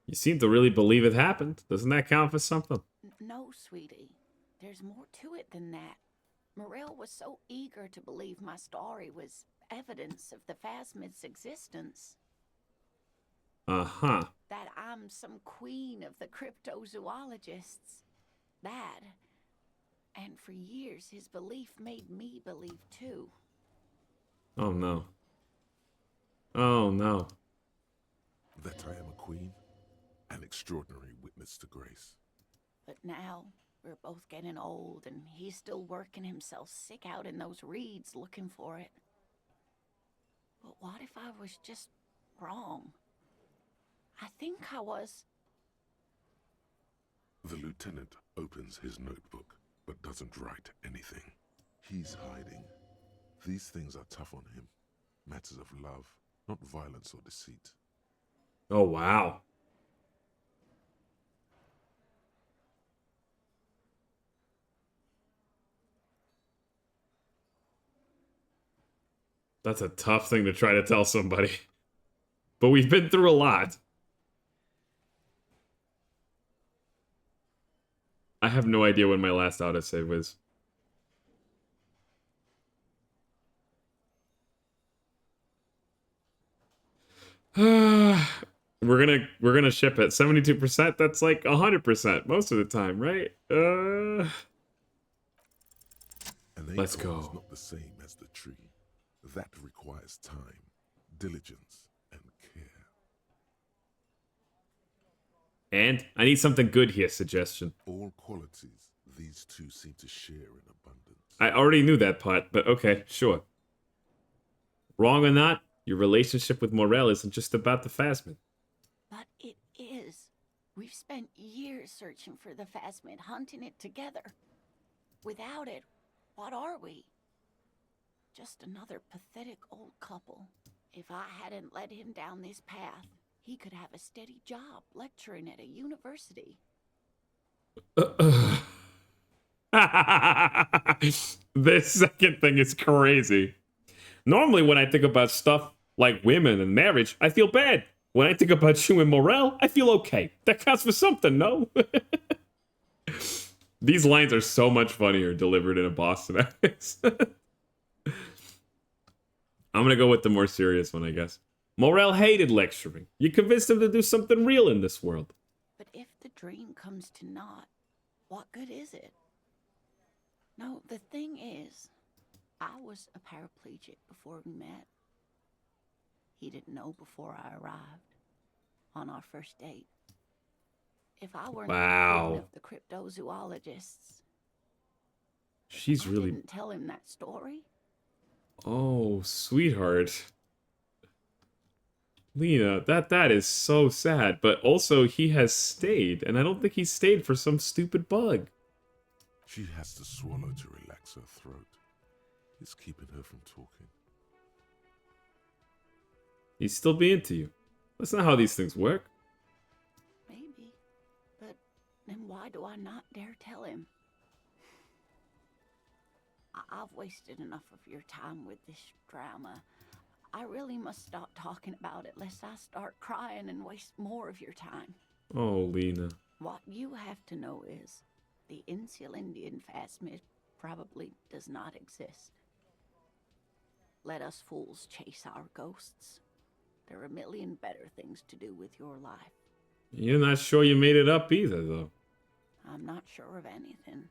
You seem to really believe it happened. Doesn't that count for something? No, sweetie. There's more to it than that. Morel was so eager to believe my story was evidence of the Phasmid's existence. Uh-huh. That I'm some queen of the cryptozoologists. That. And for years, his belief made me believe too. Oh, no. Oh, no. That I am a queen? An extraordinary witness to grace. But now, we're both getting old, and he's still working himself sick out in those reeds looking for it. But what if I was just wrong? I think I was. The lieutenant opens his notebook, but doesn't write anything. He's hiding. These things are tough on him. Matters of love, not violence or deceit. Oh, wow. That's a tough thing to try to tell somebody. But we've been through a lot. I have no idea when my last autosave was. we're gonna ship it 72%. That's like 100% most of the time, right? An Let's acorn is go. not the same as the tree. That requires time, diligence, and care. And I need something good here. Suggestion. All qualities these two seem to share in abundance. I already knew that part, but okay, sure. Wrong or not, your relationship with Morel isn't just about the Phasmid. But it is. We've spent years searching for the Phasmid, hunting it together. Without it, what are we? Just another pathetic old couple. If I hadn't led him down this path, he could have a steady job lecturing at a university. This second thing is crazy. Normally, when I think about stuff like women and marriage, I feel bad. When I think about you and Morel, I feel okay. That counts for something, no? These lines are so much funnier delivered in a Boston accent. I'm gonna go with the more serious one, I guess. Morel hated lecturing. You convinced him to do something real in this world. But if the dream comes to naught, what good is it? No, the thing is, I was a paraplegic before we met. He didn't know before I arrived on our first date. If I weren't Wow. one of the cryptozoologists, She's I really... didn't tell him that story. Oh, sweetheart. Lena, that is so sad. But also, he has stayed, and I don't think he stayed for some stupid bug. She has to swallow to relax her throat. It's keeping her from talking. He'd still be into you. That's not how these things work. Maybe. But then why do I not dare tell him? I've wasted enough of your time with this drama. I really must stop talking about it lest I start crying and waste more of your time. Oh, Lena. What you have to know is the Insulindian Phasmid probably does not exist. Let us fools chase our ghosts. There are a million better things to do with your life. You're not sure you made it up either, though. I'm not sure of anything.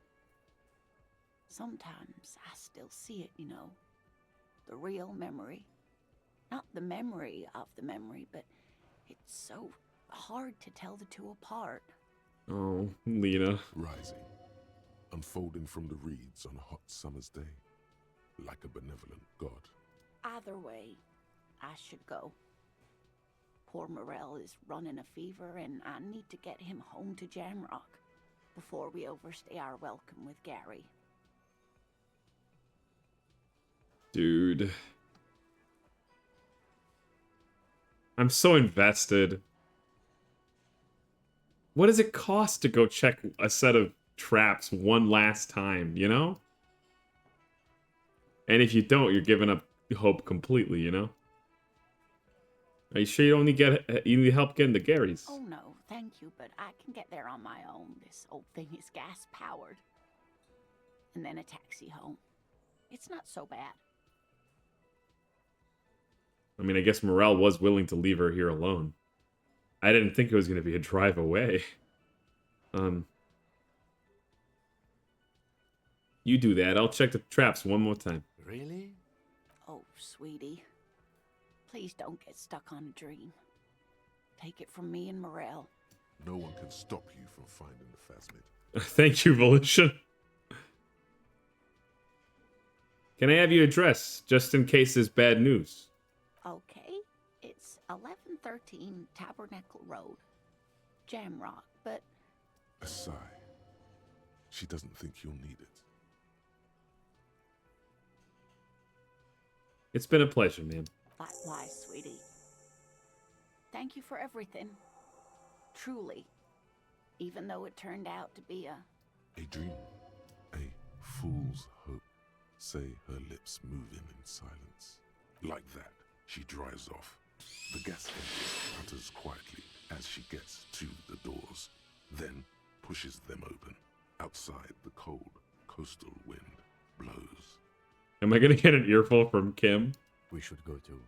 Sometimes I still see it, you know. The real memory. Not the memory of the memory, but it's so hard to tell the two apart. Oh, Lena. Rising, unfolding from the reeds on a hot summer's day, like a benevolent god. Either way, I should go. Poor Morel is running a fever, and I need to get him home to Jamrock before we overstay our welcome with Gary. Dude. I'm so invested. What does it cost to go check a set of traps one last time, you know? And if you don't, you're giving up hope completely, you know? Are you sure you don't need help getting to Gary's? Oh no, thank you, but I can get there on my own. This old thing is gas-powered. And then a taxi home. It's not so bad. I mean, I guess Morel was willing to leave her here alone. I didn't think it was going to be a drive away. You do that. I'll check the traps one more time. Really? Oh, sweetie. Please don't get stuck on a dream. Take it from me and Morel. No one can stop you from finding the Phasmid. Thank you, Volition. Can I have your address, just in case there's bad news? Okay, it's 1113 Tabernacle Road, Jamrock, but... A sigh. She doesn't think you'll need it. It's been a pleasure, man. Likewise, sweetie. Thank you for everything. Truly. Even though it turned out to be a dream. A fool's hope. Say her lips moving in silence. Like that, she drives off. The gas engine putters quietly as she gets to the doors, then pushes them open. Outside, the cold, coastal wind blows. Am I gonna get an earful from Kim? We should go too.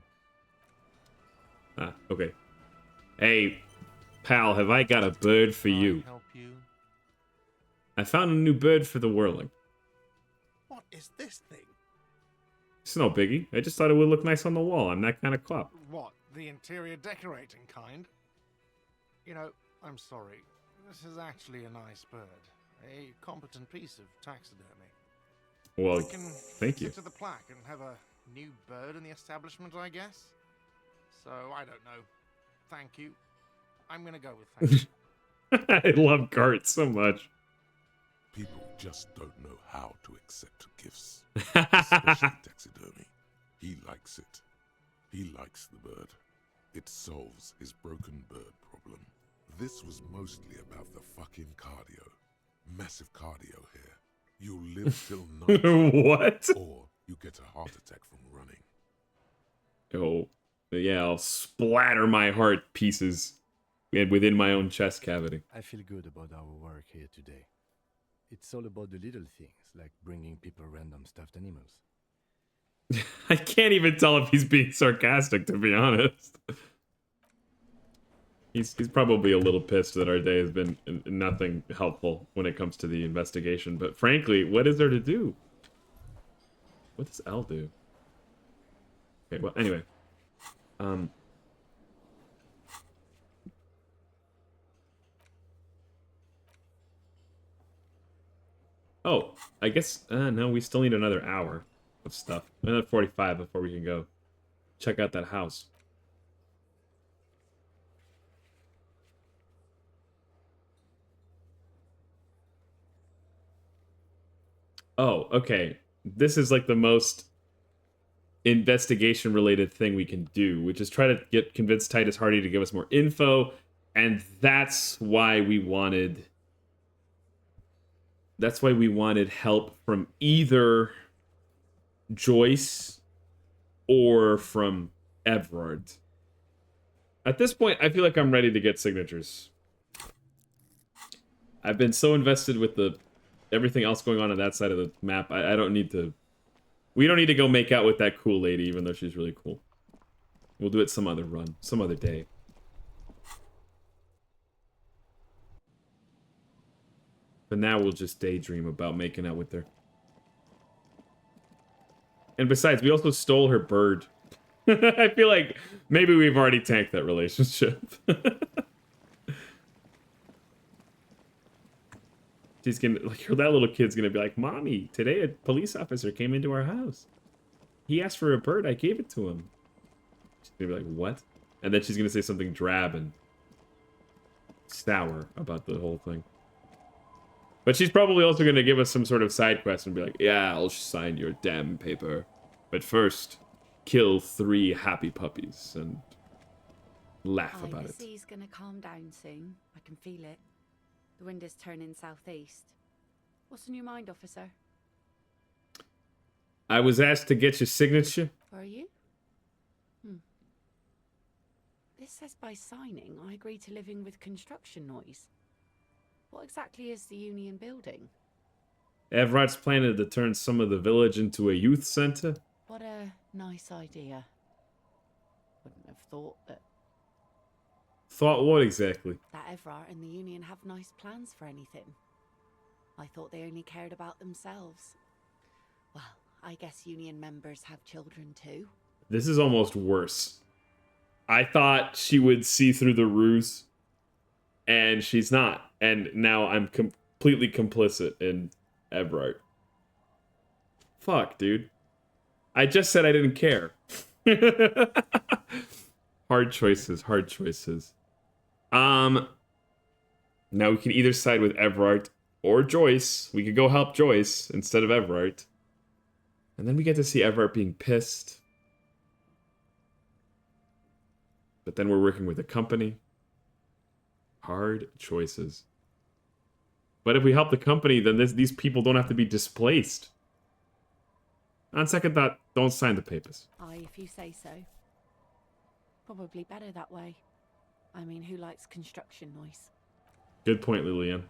Ah, okay. Hey, pal, have I got a bird for Can you? I help you? I found a new bird for the whirling. What is this thing? It's no biggie. I just thought it would look nice on the wall. I'm that kind of cop. What, the interior decorating kind? You know, I'm sorry. This is actually a nice bird. A competent piece of taxidermy. Well, We can thank fix you. it to the plaque and have a new bird in the establishment, I guess. So, I don't know. Thank you. I'm gonna go with thank you. I love Gart so much. People just don't know how to accept gifts, especially taxidermy. He likes it. He likes the bird. It solves his broken bird problem. This was mostly about the fucking cardio. Massive cardio here. You'll live till 90. What? Or you get a heart attack from running. Oh, yeah, I'll splatter my heart pieces within my own chest cavity. I feel good about our work here today. It's all about the little things, like bringing people random stuffed animals. I can't even tell if he's being sarcastic, to be honest. He's probably a little pissed that our day has been nothing helpful when it comes to the investigation. But frankly, what is there to do? What does L do? Okay, well, anyway. Oh, I guess, no, we still need another hour of stuff. Another 45 before we can go check out that house. Oh, okay. This is like the most investigation related thing we can do, which is try to convince Titus Hardy to give us more info, and that's why we wanted help from either Joyce or from Everard. At this point, I feel like I'm ready to get signatures. I've been so invested with everything else going on that side of the map. I don't need to. We don't need to go make out with that cool lady, even though she's really cool. We'll do it some other run, some other day. But now we'll just daydream about making out with her. And besides, we also stole her bird. I feel like maybe we've already tanked that relationship. She's gonna, like, that little kid's gonna be like, Mommy, today a police officer came into our house. He asked for a bird, I gave it to him. She's gonna be like, what? And then she's gonna say something drab and sour about the whole thing. But she's probably also gonna give us some sort of side quest and be like, yeah, I'll sign your damn paper. But first, kill 3 happy puppies and laugh about The it. sea's gonna calm down soon. I can feel it. The wind is turning southeast. What's on your mind, officer? I was asked to get your signature. Are you? This says by signing, I agree to living with construction noise. What exactly is the Union building? Everard's planning to turn some of the village into a youth center. What a nice idea. Wouldn't have thought that Thought what exactly? Everard and the Union have nice plans for anything. I thought they only cared about themselves. Well, I guess Union members have children too. This is almost worse. I thought she would see through the ruse, and she's not. And now I'm completely complicit in Everard. Fuck, dude. I just said I didn't care. Hard choices, hard choices. Now we can either side with Everard or Joyce. We could go help Joyce instead of Everard. And then we get to see Everard being pissed. But then we're working with a company. Hard choices. But if we help the company, then these people don't have to be displaced. On second thought, don't sign the papers. Aye, if you say so. Probably better that way. I mean, who likes construction noise? Good point, Lillian.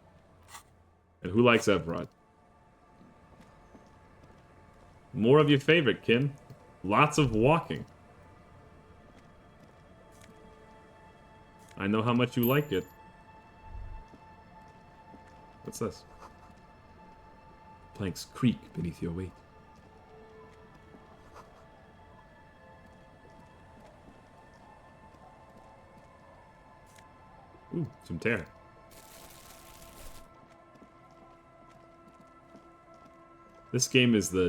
And who likes Everard? More of your favorite, kin. Lots of walking. I know how much you like it. What's this? Planks creak beneath your weight. Ooh, some tear. This game is the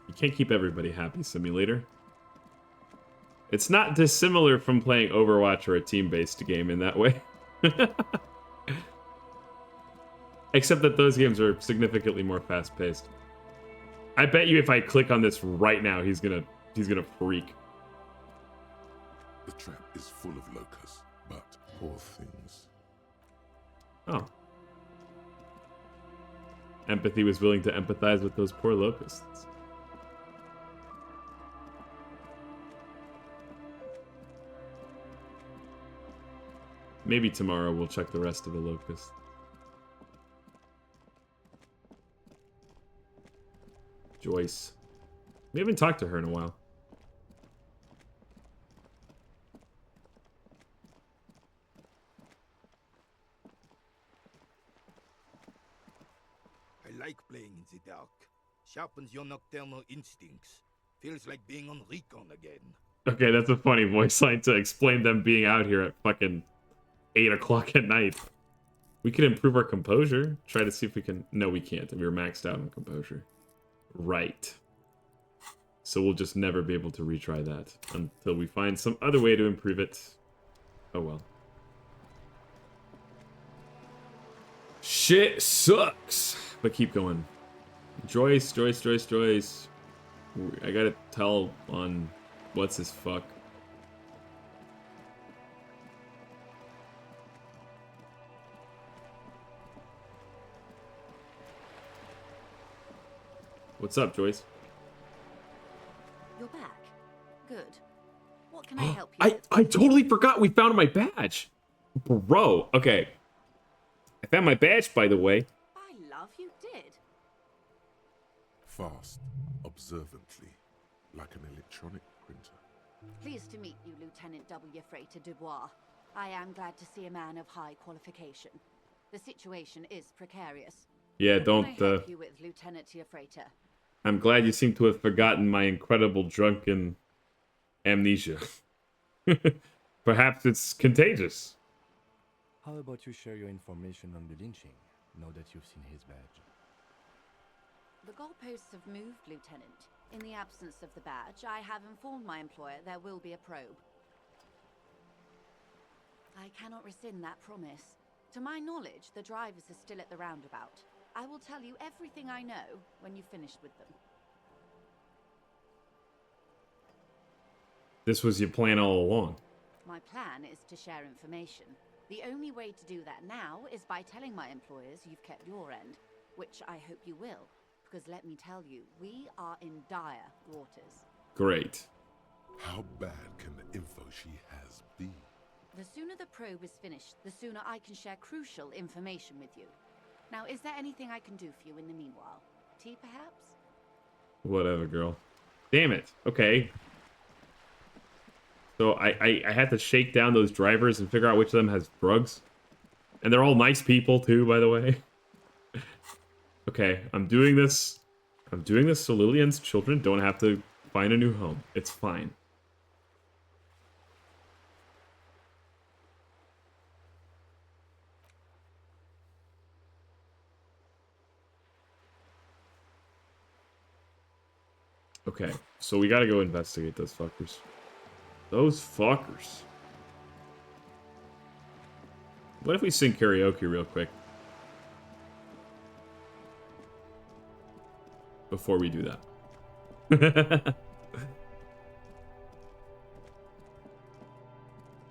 you can't keep everybody happy simulator. It's not dissimilar from playing Overwatch or a team-based game in that way. Except that those games are significantly more fast-paced. I bet you if I click on this right now, he's gonna freak. The trap is full of locusts, but poor things. Oh. Empathy was willing to empathize with those poor locusts. Maybe tomorrow we'll check the rest of the locusts. Joyce. We haven't talked to her in a while. I like playing in the dark. Sharpens your nocturnal instincts. Feels like being on recon again. Okay, that's a funny voice line to explain them being out here at fucking 8 o'clock at night. We could improve our composure. Try to see if we can... No, we can't. We were maxed out on composure. Right. So we'll just never be able to retry that until we find some other way to improve it. Oh well. Shit sucks. But keep going. Joyce. I gotta tell on... What's his fuck? What's up, Joyce? You're back. Good. What can I help you with? I totally forgot we found my badge. Bro, okay. I found my badge, by the way. I love you did. Fast, observantly, like an electronic printer. Pleased to meet you, Lieutenant W. Freighter Dubois. I am glad to see a man of high qualification. The situation is precarious. Yeah, What don't... can I help you with, Lieutenant Freighter? I'm glad you seem to have forgotten my incredible drunken amnesia. Perhaps it's contagious. How about you share your information on the lynching, now that you've seen his badge? The goalposts have moved, Lieutenant. In the absence of the badge, I have informed my employer there will be a probe. I cannot rescind that promise. To my knowledge, the drivers are still at the roundabout. I will tell you everything I know when you've finished with them. This was your plan all along. My plan is to share information. The only way to do that now is by telling my employers you've kept your end, which I hope you will, because let me tell you, we are in dire waters. Great. How bad can the info she has be? The sooner the probe is finished, the sooner I can share crucial information with you. Now, is there anything I can do for you in the meanwhile? Tea, perhaps? Whatever, girl. Damn it. Okay. So I had to shake down those drivers and figure out which of them has drugs. And they're all nice people, too, by the way. Okay, I'm doing this. I'm doing this so Lillian's children don't have to find a new home. It's fine. Okay, so we gotta go investigate those fuckers. Those fuckers. What if we sing karaoke real quick? Before we do that.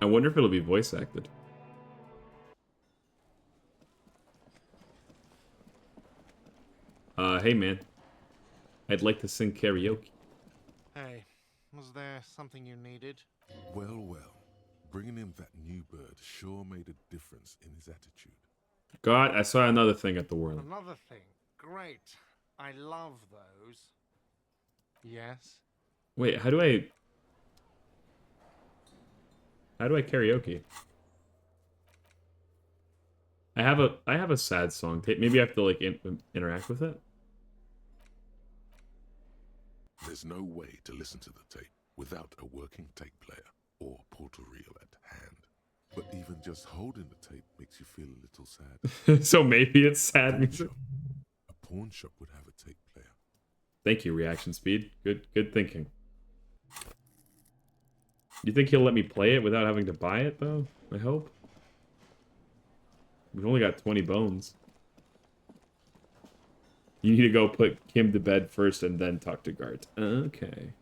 I wonder if it'll be voice acted. Hey man. I'd like to sing karaoke. Hey, was there something you needed? Well, well. Bringing him that new bird sure made a difference in his attitude. God, I saw another thing at the Whirling. Another thing. Great. I love those. Yes? Wait, how do I karaoke? I have a sad song tape. Maybe I have to like interact with it. There's no way to listen to the tape without a working tape player or portal reel at hand. But even just holding the tape makes you feel a little sad. So maybe it's sad music. A pawn shop would have a tape player. Thank you, reaction speed. Good thinking. You think he'll let me play it without having to buy it though? I hope. We've only got 20 bones. You need to go put Kim to bed first and then talk to Gart. Okay.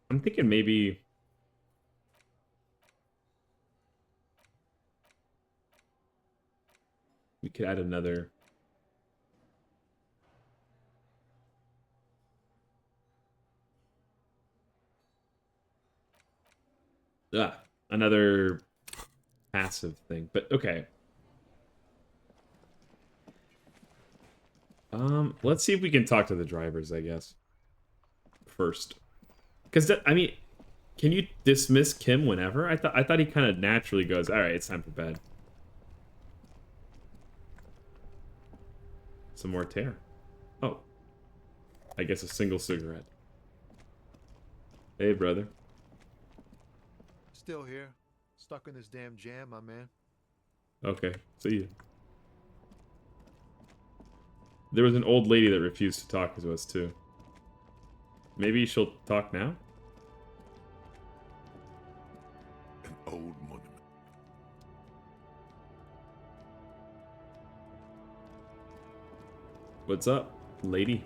I'm thinking maybe... we could add another... another passive thing. But okay. Let's see if we can talk to the drivers, I guess. First. Because, I mean, can you dismiss Kim whenever? I thought he kind of naturally goes, alright, it's time for bed. Some more tear. Oh. I guess a single cigarette. Hey, brother. Still here. Stuck in this damn jam, my man. Okay, see you. There was an old lady that refused to talk to us, too. Maybe she'll talk now? An old monument. What's up, lady?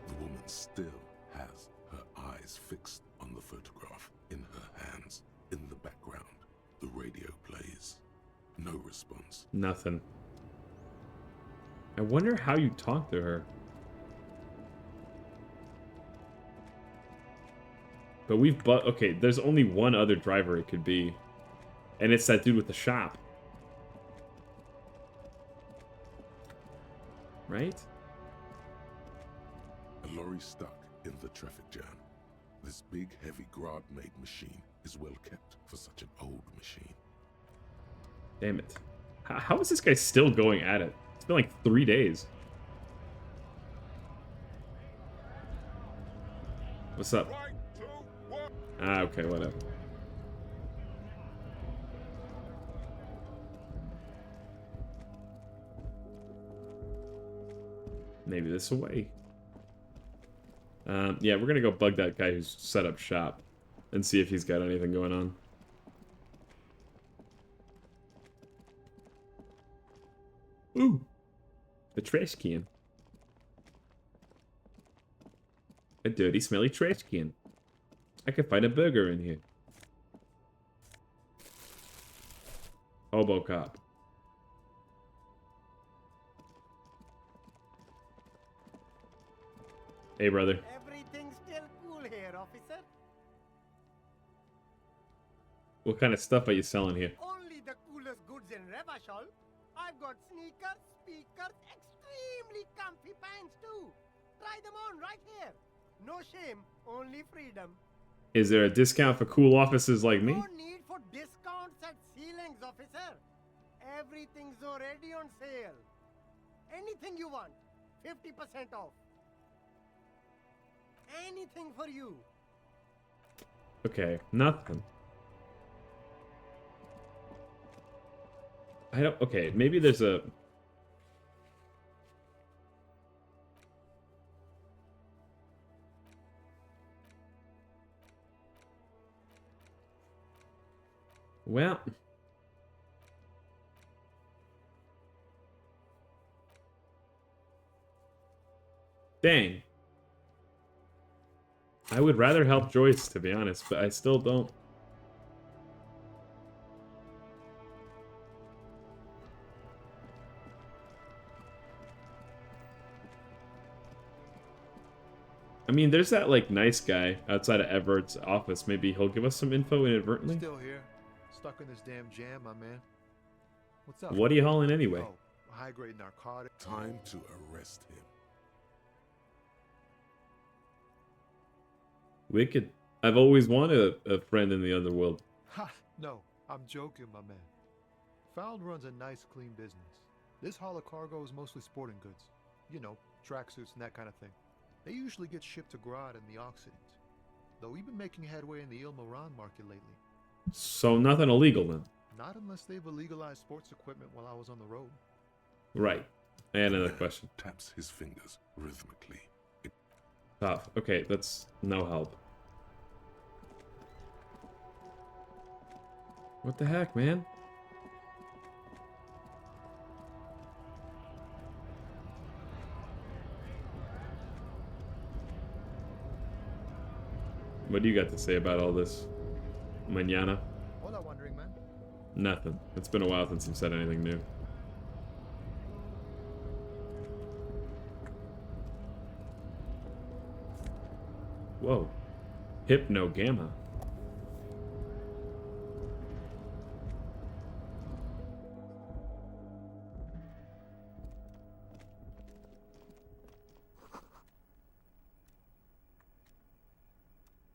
The woman still has her eyes fixed on the photograph in her hands. In the background, the radio plays. No response. Nothing. I wonder how you talk to her. But okay, there's only one other driver it could be. And it's that dude with the shop. Right? A lorry stuck in the traffic jam. This big, heavy Grad-made machine is well kept for such an old machine. Damn it. How is this guy still going at it? It's been like 3 days. What's up? Ah, okay, whatever. Maybe this away. Yeah, we're gonna go bug that guy who's set up shop and see if he's got anything going on. Ooh, a trash can. A dirty, smelly trash can. I can find a burger in here. Hobo cop. Hey, brother. Everything's still cool here, officer. What kind of stuff are you selling here? Only the coolest goods in Revachol. I've got sneakers, speakers, extremely comfy pants too. Try them on right here. No shame, only freedom. Is there a discount for cool offices like me? No need for discounts at ceilings, officer. Everything's already on sale. Anything you want, 50% off. Anything for you. Okay, nothing. I don't... Okay, maybe there's a... Well... Dang. I would rather help Joyce, to be honest, but I still don't. I mean, there's that, like, nice guy outside of Everett's office. Maybe he'll give us some info inadvertently. Still here, stuck in this damn jam, my man. What's up? What are you hauling anyway? Oh, high-grade narcotic. Time to arrest him. Wicked. I've always wanted a friend in the underworld. Ha! No, I'm joking, my man. Found runs a nice, clean business. This haul of cargo is mostly sporting goods. You know, tracksuits and that kind of thing. They usually get shipped to Grodd and the Occident. Though we've been making headway in the Il Moran market lately. So nothing illegal then? Not unless they've illegalized sports equipment while I was on the road. Right. And another question. Taps his fingers rhythmically. Tough. Okay, that's no help. What the heck, man? What do you got to say about all this? Mañana? Hola, wandering man. Nothing. It's been a while since you've said anything new. Whoa. Hypno-gamma.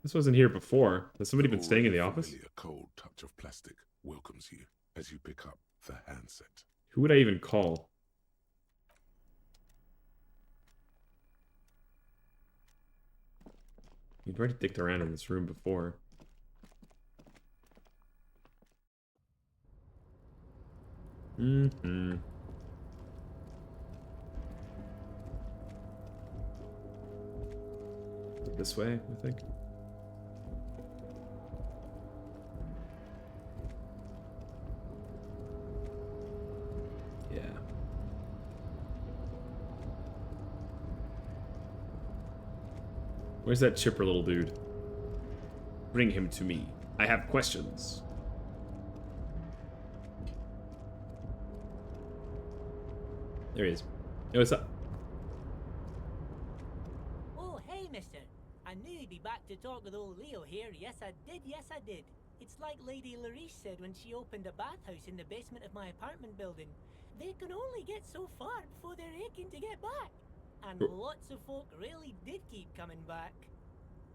This wasn't here before. Has somebody been staying in the office? A cold touch of plastic welcomes you as you pick up the handset. Who would I even call? You've already dicked around in this room before. Mm-hmm. This way, I think. Yeah. Where's that chipper little dude? Bring him to me. I have questions. There he is. Hey, what's up? Oh, hey, mister. I knew you'd be back to talk with old Leo here. Yes, I did. Yes, I did. It's like Lady Larice said when she opened a bathhouse in the basement of my apartment building. They can only get so far before they're aching to get back. And lots of folk really did keep coming back.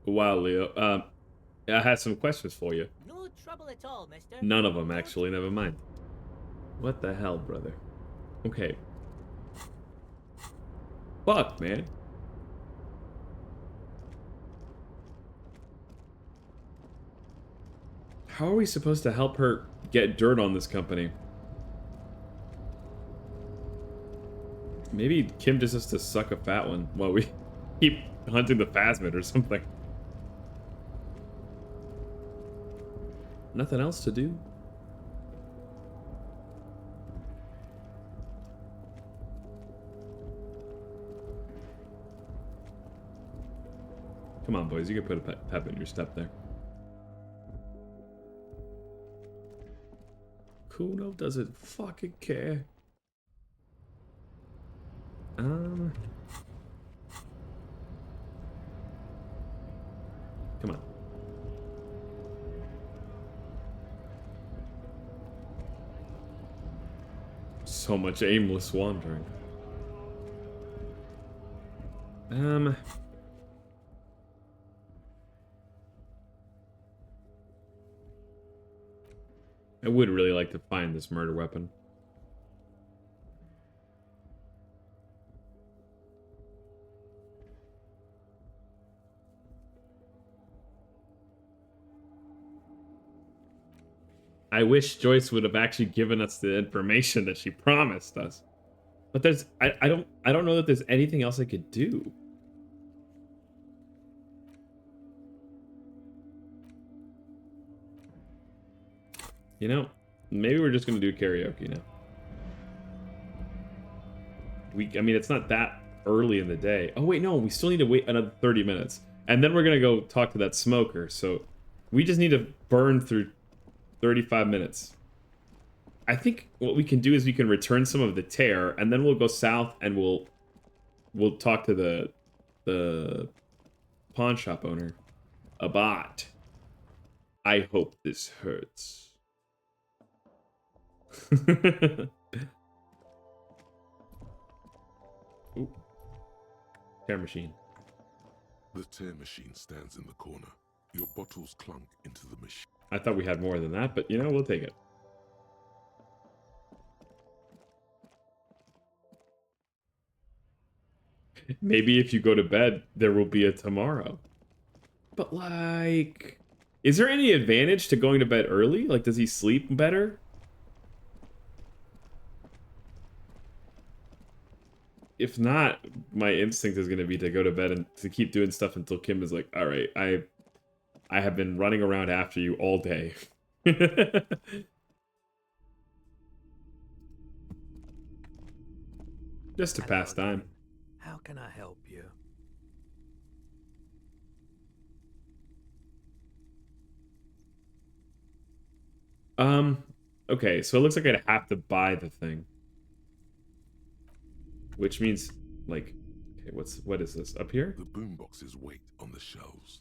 Wow, Leo. I had some questions for you. No trouble at all, mister. None of them, actually. Never mind. What the hell, brother? Okay. Fuck, man. How are we supposed to help her get dirt on this company? Maybe Kim just has to suck a fat one while we keep hunting the phasmid or something. Nothing else to do. Come on, boys. You can put a pep in your step there. Kuno doesn't fucking care. Come on. So much aimless wandering. I would really like to find this murder weapon. I wish Joyce would have actually given us the information that she promised us. But there's I don't know that there's anything else I could do. You know, maybe we're just gonna do karaoke now. I mean, it's not that early in the day. Oh wait, no, we still need to wait another 30 minutes. And then we're gonna go talk to that smoker, so we just need to burn through 35 minutes. I think what we can do is we can return some of the tear, and then we'll go south and we'll talk to the pawn shop owner. A bot. I hope this hurts. Ooh. Tear machine. The tear machine stands in the corner. Your bottles clunk into the machine. I thought we had more than that, but you know, we'll take it. Maybe if you go to bed, there will be a tomorrow. But like, is there any advantage to going to bed early? Like, does he sleep better? If not, my instinct is going to be to go to bed and to keep doing stuff until Kim is like, all right, I have been running around after you all day. Just to pass time. How can I help you? Okay, so it looks like I'd have to buy the thing. Which means, like, okay, what is this? Up here? The boomboxes wait on the shelves.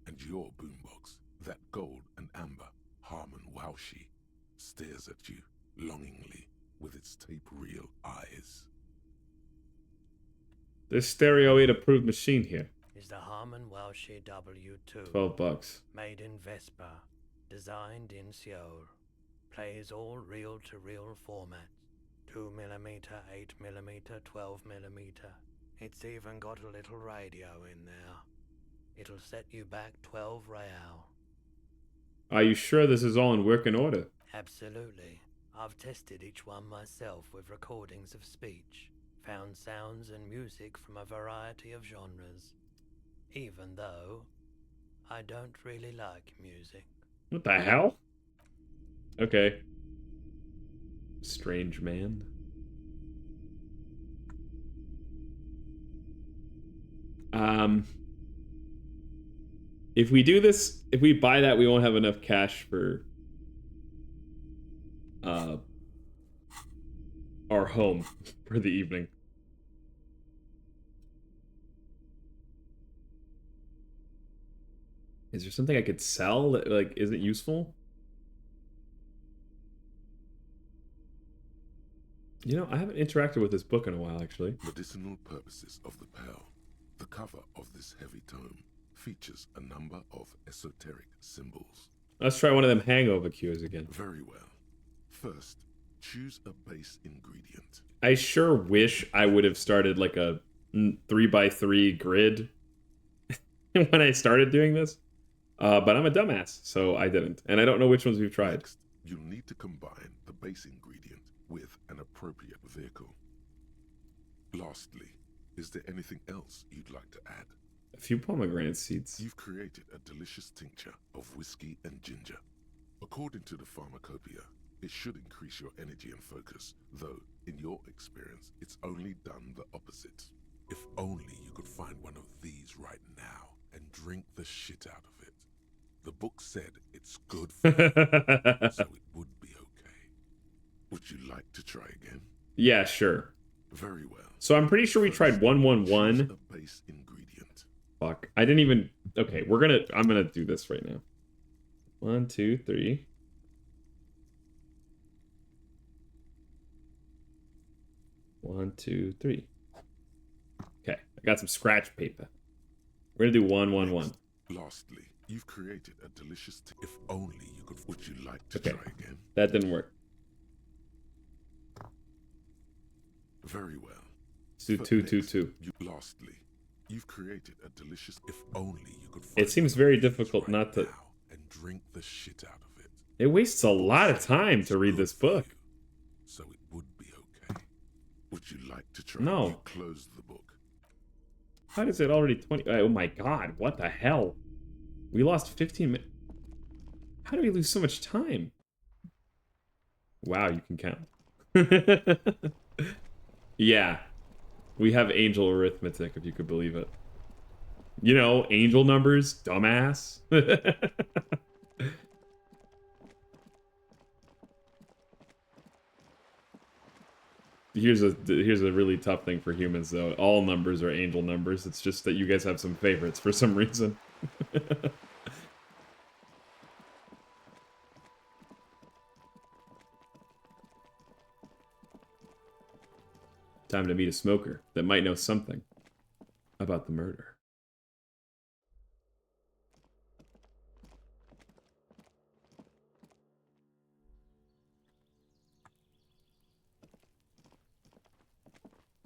And your boombox, that gold and amber Harmon Waushi, stares at you longingly with its tape-reel eyes. This Stereo 8 approved machine here. Is the Harmon Waushi W2. $12. Made in Vespa. Designed in Seoul. Plays all reel-to-reel formats. 2mm, 8mm, 12mm. It's even got a little radio in there. It'll set you back 12 real. Are you sure this is all in working order? Absolutely. I've tested each one myself with recordings of speech. Found sounds and music from a variety of genres. Even though I don't really like music. What the hell? Okay. Strange man. If we do this, if we buy that, we won't have enough cash for our home for the evening. Is there something I could sell that, like, isn't useful? You know, I haven't interacted with this book in a while, actually. Medicinal purposes of the pearl. The cover of this heavy tome features a number of esoteric symbols. Let's try one of them hangover cures again. Very well. First, choose a base ingredient. I sure wish I would have started like a 3x3 grid when I started doing this. But I'm a dumbass, so I didn't. And I don't know which ones we've tried. Next, you'll need to combine the base ingredient with an appropriate vehicle. Lastly, is there anything else you'd like to add? A few pomegranate seeds. You've created a delicious tincture of whiskey and ginger. According to the pharmacopoeia, it should increase your energy and focus, though, in your experience, it's only done the opposite. If only you could find one of these right now and drink the shit out of it. The book said it's good for you, so it would be okay. Would you like to try again? Yeah, sure. Very well. So I'm pretty sure we tried 111. Choose a base ingredient. Fuck. I didn't even... Okay, I'm gonna do this right now. 1, 2, 3. One, 2, 3. Okay, I got some scratch paper. We're gonna do 111. Lastly, you've created a delicious if only you could. Would you like to try again? That didn't work. Very well. Let's do 2, 2, 2. Lastly, you've created a delicious if only you could. It seems very difficult not to. And drink the shit out of it. It wastes a lot of time to read this book. So it would be okay. Would you like to try? No. You close the book. How is it already 20? Oh my god, what the hell? We lost 15 minutes. How do we lose so much time? Wow, you can count. Yeah. We have angel arithmetic, if you could believe it. You know, angel numbers, dumbass. Here's a really tough thing for humans though. All numbers are angel numbers. It's just that you guys have some favorites for some reason. Time to meet a smoker that might know something about the murder.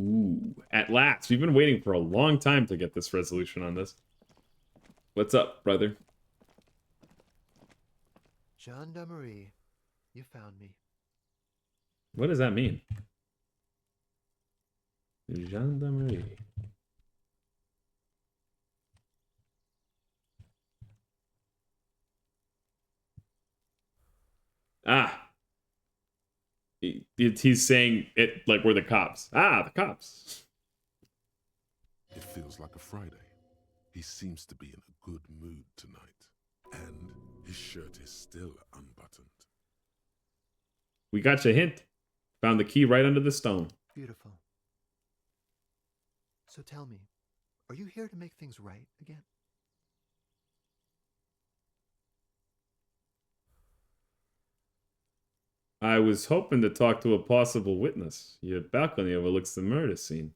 Ooh, at last. We've been waiting for a long time to get this resolution on this. What's up, brother? Gendarmerie, you found me. What does that mean? Gendarmerie. Ah. He's saying it like we're the cops. Ah, the cops. It feels like a Friday. He seems to be in a good mood tonight. And his shirt is still unbuttoned. We got your hint. Found the key right under the stone. Beautiful. So tell me, are you here to make things right again? I was hoping to talk to a possible witness. Your balcony overlooks the murder scene.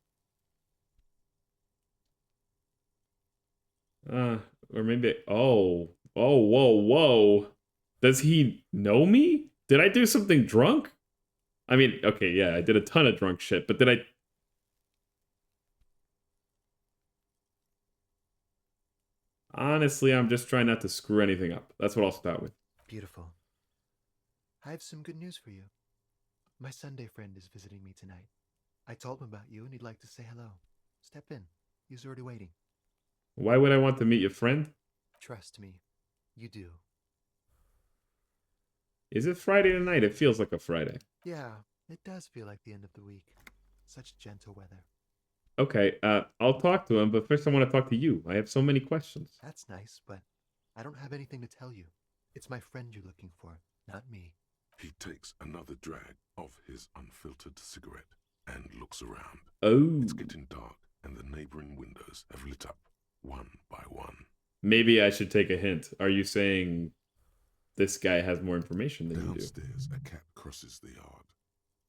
Or maybe... Oh, whoa. Does he know me? Did I do something drunk? I mean, okay, yeah, I did a ton of drunk shit, but did I... Honestly, I'm just trying not to screw anything up. That's what I'll start with. Beautiful. I have some good news for you. My Sunday friend is visiting me tonight. I told him about you and he'd like to say hello. Step in. He's already waiting. Why would I want to meet your friend? Trust me, you do. Is it Friday tonight? It feels like a Friday. Yeah, it does feel like the end of the week. Such gentle weather. Okay, I'll talk to him, but first I want to talk to you. I have so many questions. That's nice, but I don't have anything to tell you. It's my friend you're looking for, not me. He takes another drag of his unfiltered cigarette and looks around. Oh. It's getting dark, and the neighboring windows have lit up one by one. Maybe I should take a hint. Are you saying this guy has more information than Downstairs, you do? a cat crosses the yard,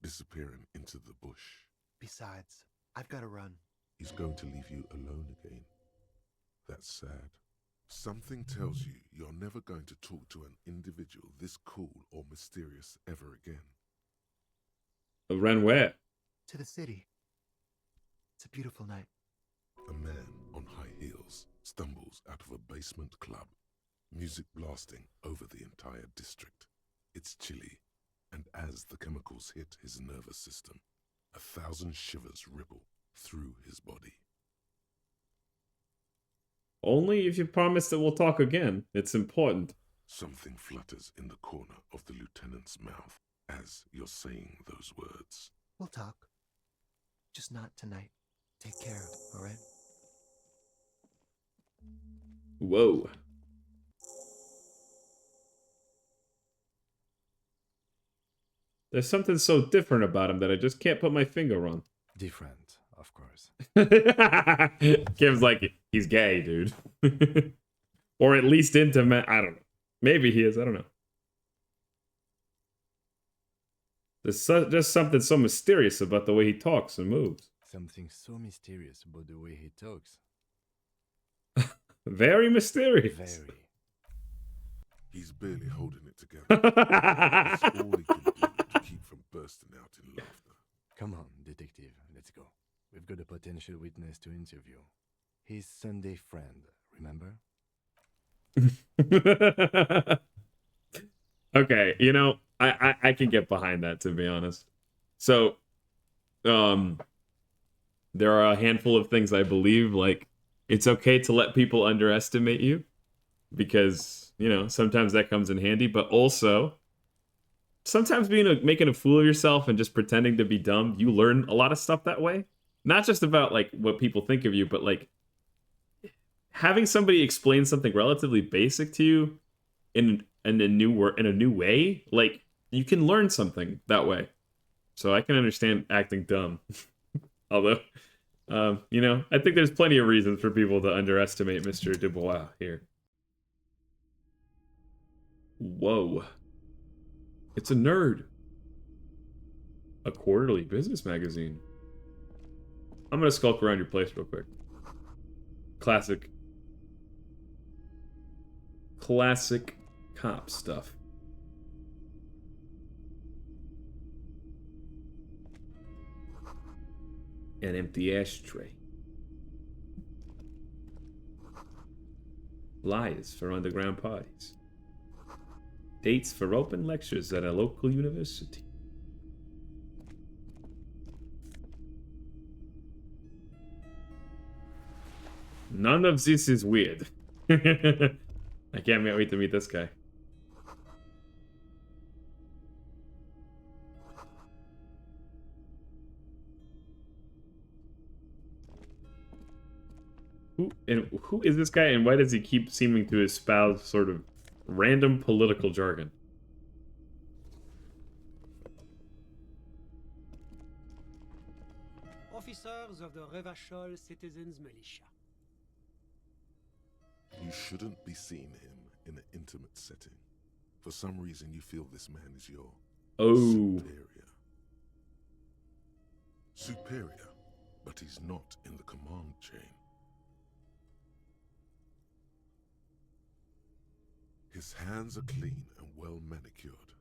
disappearing into the bush. Besides, I've got to run. He's going to leave you alone again. That's sad. Something tells you you're never going to talk to an individual this cool or mysterious ever again. Ran where? To the city. It's a beautiful night. A man on high heels stumbles out of a basement club, music blasting over the entire district. It's chilly, and as the chemicals hit his nervous system, 1,000 shivers ripple through his body. Only if you promise that we'll talk again. It's important. Something flutters in the corner of the lieutenant's mouth as you're saying those words. We'll talk. Just not tonight. Take care, all right? Whoa. There's something so different about him that I just can't put my finger on. Different, of course. Kim's like, he's gay, dude. Or at least into men. I don't know. Maybe he is. I don't know. There's just something so mysterious about the way he talks and moves. Something so mysterious about the way he talks. Very mysterious. Very. He's barely holding it together. It's all he can do to keep from bursting out in laughter. Come on, detective, let's go. We've got a potential witness to interview. His Sunday friend, remember? Okay, you know, I can get behind that, to be honest. So, there are a handful of things I believe, like, it's okay to let people underestimate you, because, you know, sometimes that comes in handy, but also, sometimes making a fool of yourself and just pretending to be dumb, you learn a lot of stuff that way. Not just about, like, what people think of you, but, like, having somebody explain something relatively basic to you in a new way, like, you can learn something that way. so I can understand acting dumb. Although, you know, I think there's plenty of reasons for people to underestimate Mr. Dubois here. Whoa. It's a nerd. A quarterly business magazine. I'm gonna skulk around your place real quick. Classic cop stuff. An empty ashtray. Flyers for underground parties. Dates for open lectures at a local university. None of this is weird. I can't wait to meet this guy. Who is this guy, and why does he keep seeming to espouse sort of random political jargon? Officers of the Revachol Citizens Militia. You shouldn't be seeing him in an intimate setting. For some reason, you feel this man is your superior. Superior, but he's not in the command chain. His hands are clean and well manicured.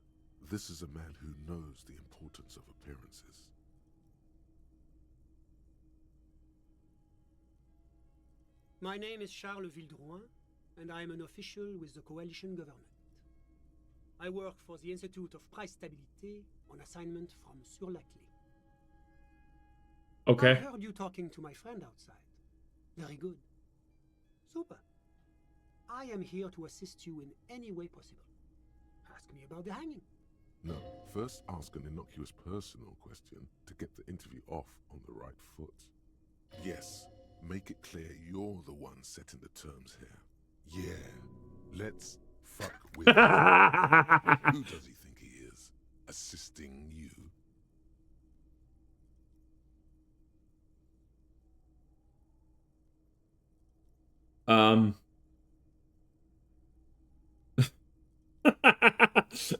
This is a man who knows the importance of appearances. My name is Charles Vildrouin, and I am an official with the coalition government. I work for the Institute of Price Stabilité on assignment from Sur la Clé. Okay. I heard you talking to my friend outside. Very good. Super. I am here to assist you in any way possible. Ask me about the hanging. No, first ask an innocuous personal question to get the interview off on the right foot. Yes, make it clear you're the one setting the terms here. Yeah, let's fuck with him. Who does he think he is? Assisting you?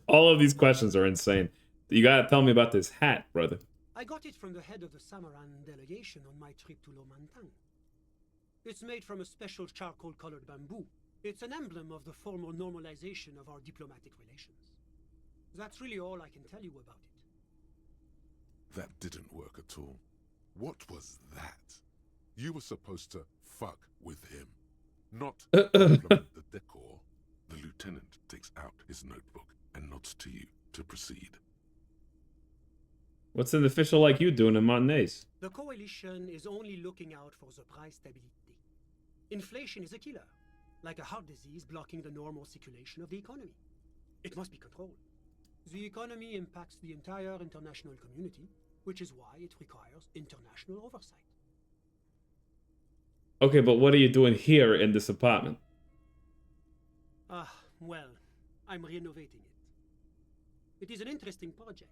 All of these questions are insane. You gotta tell me about this hat, brother. I got it from the head of the Samaran delegation on my trip to Lomantan. It's made from a special charcoal-colored bamboo. It's an emblem of the formal normalization of our diplomatic relations. That's really all I can tell you about it. That didn't work at all. What was that? You were supposed to fuck with him, not implement the decor. The lieutenant takes out his notebook and nods to you to proceed. What's an official like you doing in Montagnais? The coalition is only looking out for the price stabilité. Inflation is a killer, like a heart disease blocking the normal circulation of the economy. It must be controlled. The economy impacts the entire international community, which is why it requires international oversight. Okay, but what are you doing here in this apartment? Well, I'm renovating it. It is an interesting project.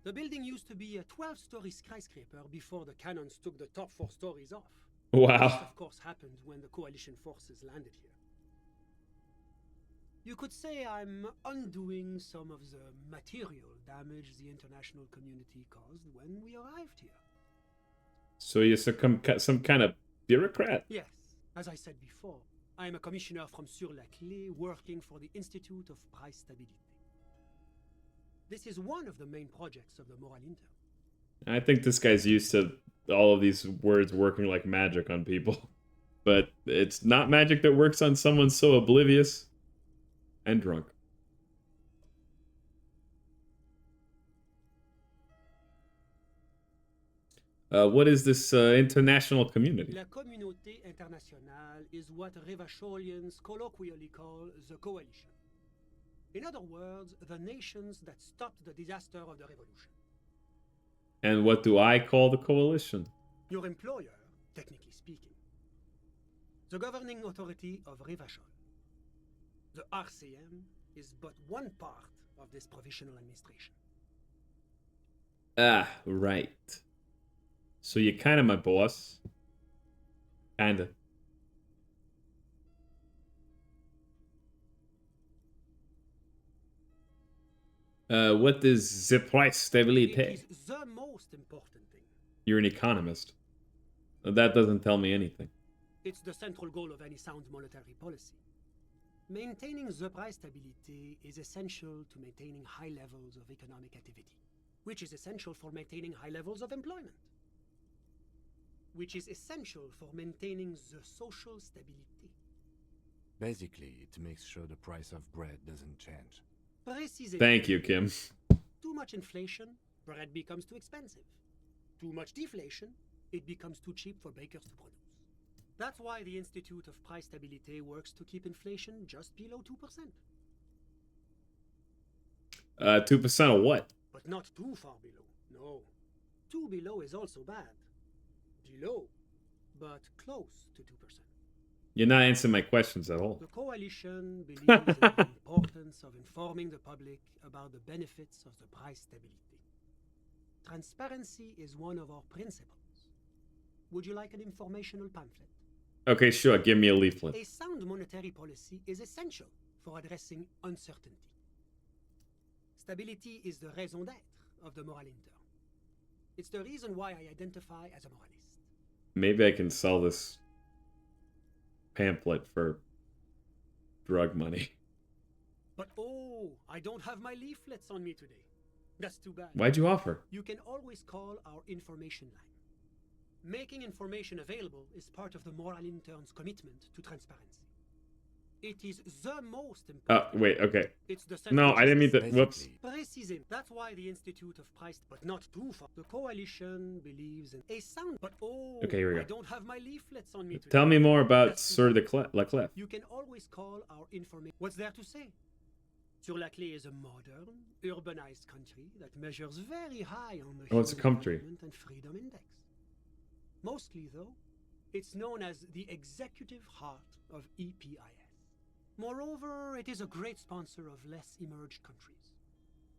The building used to be a 12-story skyscraper before the cannons took the top 4 stories off. Wow. This, of course, happened when the coalition forces landed here. You could say I'm undoing some of the material damage the international community caused when we arrived here. So you're some kind of bureaucrat? Yes, as I said before, I am a commissioner from Sur la Clé working for the Institute of Price Stabilité. This is one of the main projects of the Moral Inter. I think this guy's used to all of these words working like magic on people. But it's not magic that works on someone so oblivious and drunk. What is this international community? La communauté internationale is what Revacholians colloquially call the coalition. In other words, the nations that stopped the disaster of the revolution. And what do I call the coalition? Your employer, technically speaking. The governing authority of Revachol. The RCM is but one part of this provisional administration. Ah, right. So you're kind of my boss. Kinda. What is the price stability? It is the most important thing. You're an economist. That doesn't tell me anything. It's the central goal of any sound monetary policy. Maintaining the price stability is essential to maintaining high levels of economic activity, which is essential for maintaining high levels of employment, which is essential for maintaining the social stability. Basically, it makes sure the price of bread doesn't change. Precisely. Thank you, Kim. Too much inflation, bread becomes too expensive. Too much deflation, it becomes too cheap for bakers to produce. That's why the Institute of Price Stability works to keep inflation just below 2%. 2% of what? But not too far below. No. Too below is also bad. Below, but close to 2%. You're not answering my questions at all. The coalition believes in the importance of informing the public about the benefits of the price stability. Transparency is one of our principles. Would you like an informational pamphlet? Okay, sure. Give me a leaflet. A sound monetary policy is essential for addressing uncertainty. Stability is the raison d'être of the moral intern. It's the reason why I identify as a moralist. Maybe I can sell this pamphlet for drug money. But oh, I don't have my leaflets on me today. That's too bad. Why'd you offer? You can always call our information line. Making information available is part of the moral intern's commitment to transparency. It is the most important. Wait, okay. It's the No, I didn't mean to. Whoops. Precisely. That's why the Institute of Price, but not too far. The coalition believes in a sound. But oh, Okay, here we go. I don't have my leaflets on me today. Tell me more about Sur Laclef. You can always call our information. What's there to say? Sur-la-Clé is a modern, urbanized country that measures very high on the Oh, it's a Human country. Development and Freedom Index. Mostly, though, it's known as the executive heart of EPIS. Moreover, it is a great sponsor of less emerged countries.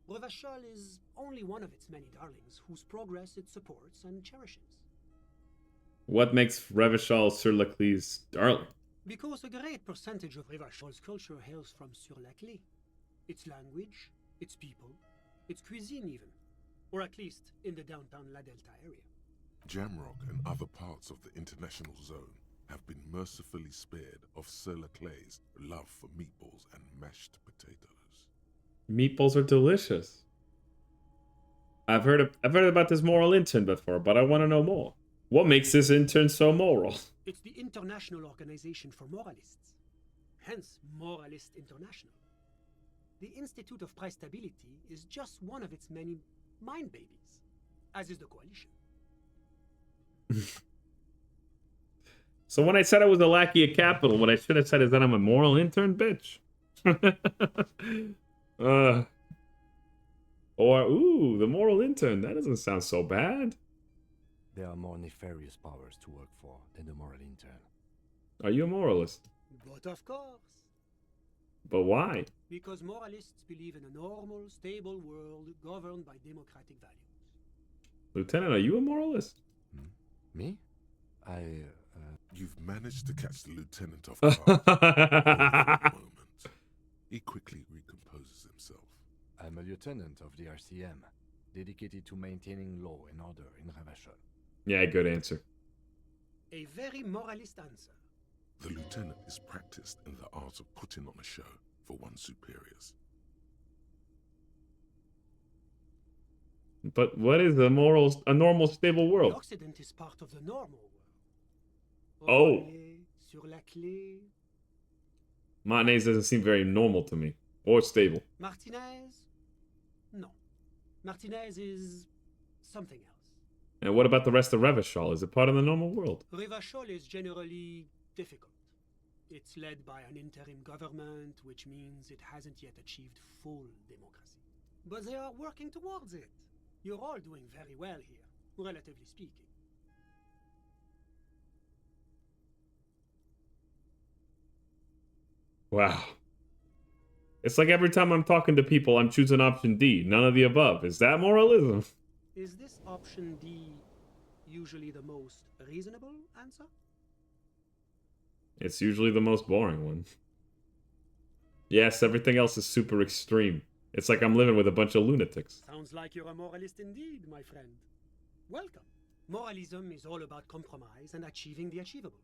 Revachol is only one of its many darlings whose progress it supports and cherishes. What makes Revachol Sur Laclef's darling? Because a great percentage of Revachol's culture hails from Sur-la-Clé. Its language, its people, its cuisine even. Or at least in the downtown La Delta area. Jamrock and other parts of the international zone have been mercifully spared of Sir Clay's love for meatballs and mashed potatoes. Meatballs are delicious. I've heard about this moral intern before, but I want to know more. What makes this intern so moral? It's the International Organization for Moralists. Hence, Moralist International. The Institute of Price Stability is just one of its many mind babies, as is the coalition. So when I said I was a lackey of capital, what I should have said is that I'm a moral intern, bitch. Or, ooh, the moral intern. That doesn't sound so bad. There are more nefarious powers to work for than the moral intern. Are you a moralist? But of course. But why? Because moralists believe in a normal, stable world governed by democratic values. Lieutenant, are you a moralist? Me? You've managed to catch the lieutenant off guard for a moment. He quickly recomposes himself. I'm a lieutenant of the RCM, dedicated to maintaining law and order in Revachol. Yeah, good answer. A very moralist answer. The lieutenant is practiced in the art of putting on a show for one's superiors. But what is a normal, stable The world? Occident is part of the normal world. Oh. Sur-la-Clé. Martinez doesn't seem very normal to me. Or stable. Martinez? No. Martinez is something else. And what about the rest of Revachol? Is it part of the normal world? Revachol is generally difficult. It's led by an interim government, which means it hasn't yet achieved full democracy. But they are working towards it. You're all doing very well here, relatively speaking. Wow. It's like every time I'm talking to people, I'm choosing option D. None of the above. Is that moralism? Is this option D usually the most reasonable answer? It's usually the most boring one. Yes, everything else is super extreme. It's like I'm living with a bunch of lunatics. Sounds like you're a moralist indeed, my friend. Welcome. Moralism is all about compromise and achieving the achievable.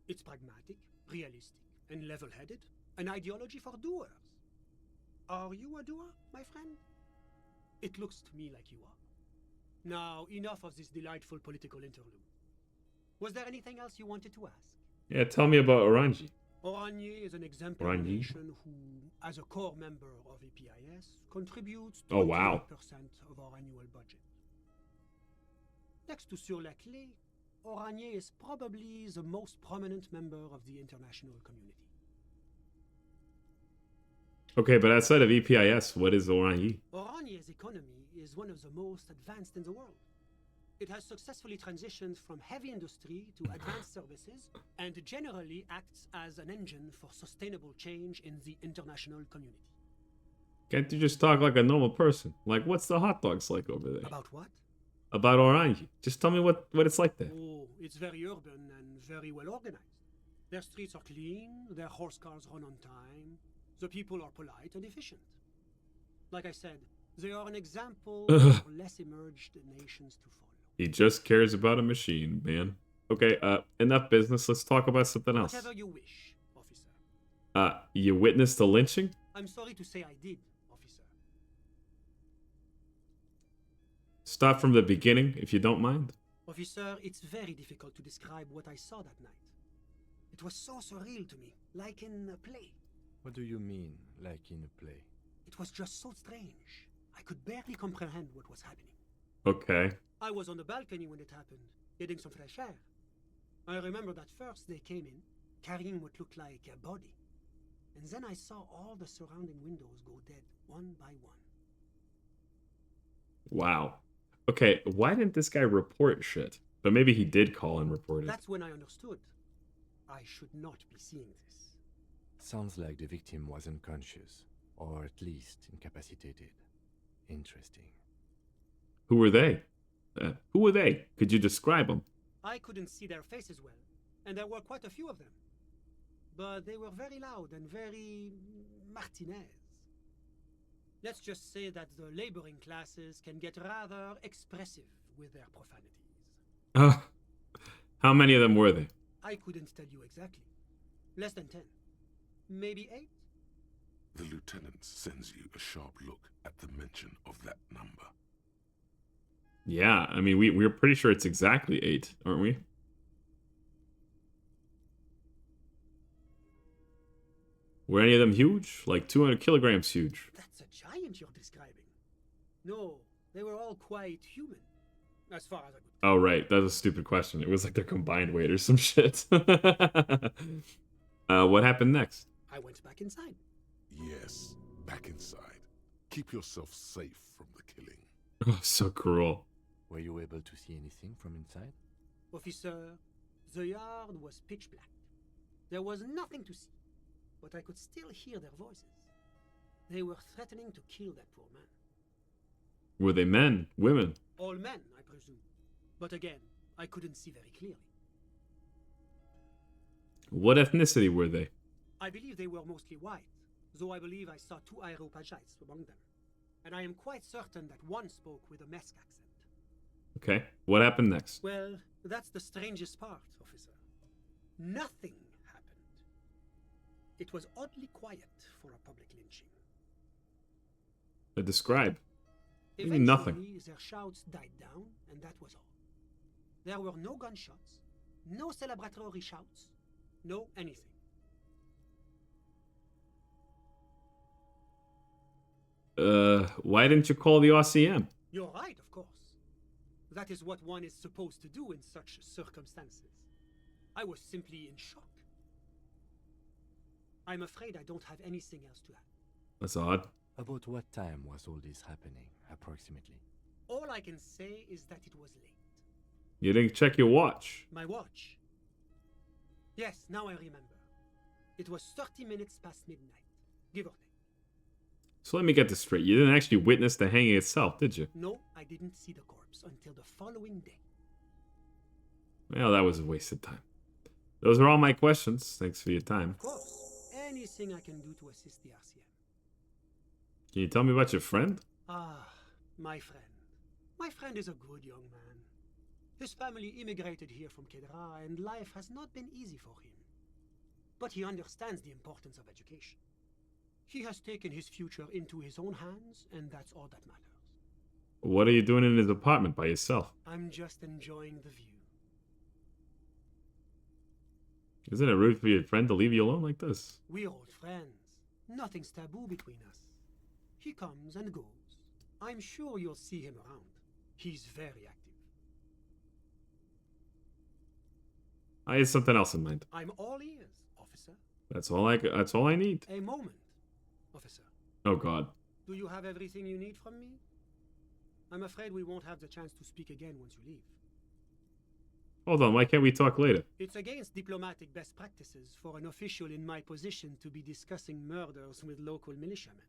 It's pragmatic, realistic, and level-headed. An ideology for doers. Are you a doer, my friend? It looks to me like you are. Now, enough of this delightful political interlude. Was there anything else you wanted to ask? Yeah, tell me about Orangi. Oranje is an exemplary nation who, as a core member of EPIS, contributes 28% of our annual budget. Next to Sur la Clé, Oranje is probably the most prominent member of the international community. Okay, but outside of EPIS, what is Orangi? Oranje's economy is one of the most advanced in the world. It has successfully transitioned from heavy industry to advanced services and generally acts as an engine for sustainable change in the international community. Can't you just talk like a normal person? Like, what's the hot dogs like over there? About what? About Orangi. Just tell me what it's like there. Oh, it's very urban and very well organized. Their streets are clean, their horse cars run on time, the people are polite and efficient. Like I said, they are an example for less emerged nations to follow. He just cares about a machine, man. Okay, enough business. Let's talk about something else. Whatever you wish, officer. You witnessed a lynching? I'm sorry to say I did, officer. Start from the beginning, if you don't mind. Officer, it's very difficult to describe what I saw that night. It was so surreal to me, like in a play. What do you mean, like in a play? It was just so strange. I could barely comprehend what was happening. Okay. I was on the balcony when it happened, getting some fresh air. I remember that first they came in, carrying what looked like a body. And then I saw all the surrounding windows go dead, one by one. Wow. Okay, why didn't this guy report shit? But maybe he did call and report it. That's when I understood. I should not be seeing this. Sounds like the victim was unconscious, or at least incapacitated. Interesting. Who were they? Who were they? Could you describe them? I couldn't see their faces well, and there were quite a few of them. But they were very loud and very Martinez. Let's just say that the laboring classes can get rather expressive with their profanities. How many of them were they? I couldn't tell you exactly. Less than 10. Maybe 8? The lieutenant sends you a sharp look at the mention of that number. Yeah, I mean, we're pretty sure it's exactly 8, aren't we? Were any of them huge? Like 200 kilograms huge? That's a giant you're describing. No, they were all quite human, as far as I could tell. Oh, right. That's a stupid question. It was like their combined weight or some shit. What happened next? I went back inside. Yes, back inside. Keep yourself safe from the killing. Oh, so cruel. Were you able to see anything from inside? Officer, the yard was pitch black. There was nothing to see, but I could still hear their voices. They were threatening to kill that poor man. Were they men? Women? All men, I presume. But again, I couldn't see very clearly. What ethnicity were they? I believe they were mostly white, though I believe I saw 2 Aeropagites among them. And I am quite certain that one spoke with a Mesk accent. Okay, what happened next? Well, that's the strangest part, officer. Nothing happened. It was oddly quiet for a public lynching. Describe. Eventually, Nothing. their shouts died down, and that was all. There were no gunshots, no celebratory shouts, no anything. Why didn't you call the RCM? You're right, of course. That is what one is supposed to do in such circumstances. I was simply in shock. I'm afraid I don't have anything else to add. That's odd. About what time was all this happening, approximately? All I can say is that it was late. You didn't check your watch. My watch? Yes, now I remember. It was 30 minutes past midnight, give or take. So let me get this straight. You didn't actually witness the hanging itself, did you? No, I didn't see the corpse until the following day. Well, that was a wasted time. Those are all my questions. Thanks for your time. Of course, anything I can do to assist the RCM. Can you tell me about your friend? Ah, my friend. My friend is a good young man. His family immigrated here from Kedra, and life has not been easy for him. But he understands the importance of education. He has taken his future into his own hands, and that's all that matters. What are you doing in his apartment by yourself? I'm just enjoying the view. Isn't it rude for your friend to leave you alone like this? We're old friends. Nothing's taboo between us. He comes and goes. I'm sure you'll see him around. He's very active. I had something else in mind. I'm all ears, officer. That's all I need. A moment, officer. Oh god. Do you have everything you need from me? I'm afraid we won't have the chance to speak again once you leave. Hold on, why can't we talk later? It's against diplomatic best practices for an official in my position to be discussing murders with local militiamen.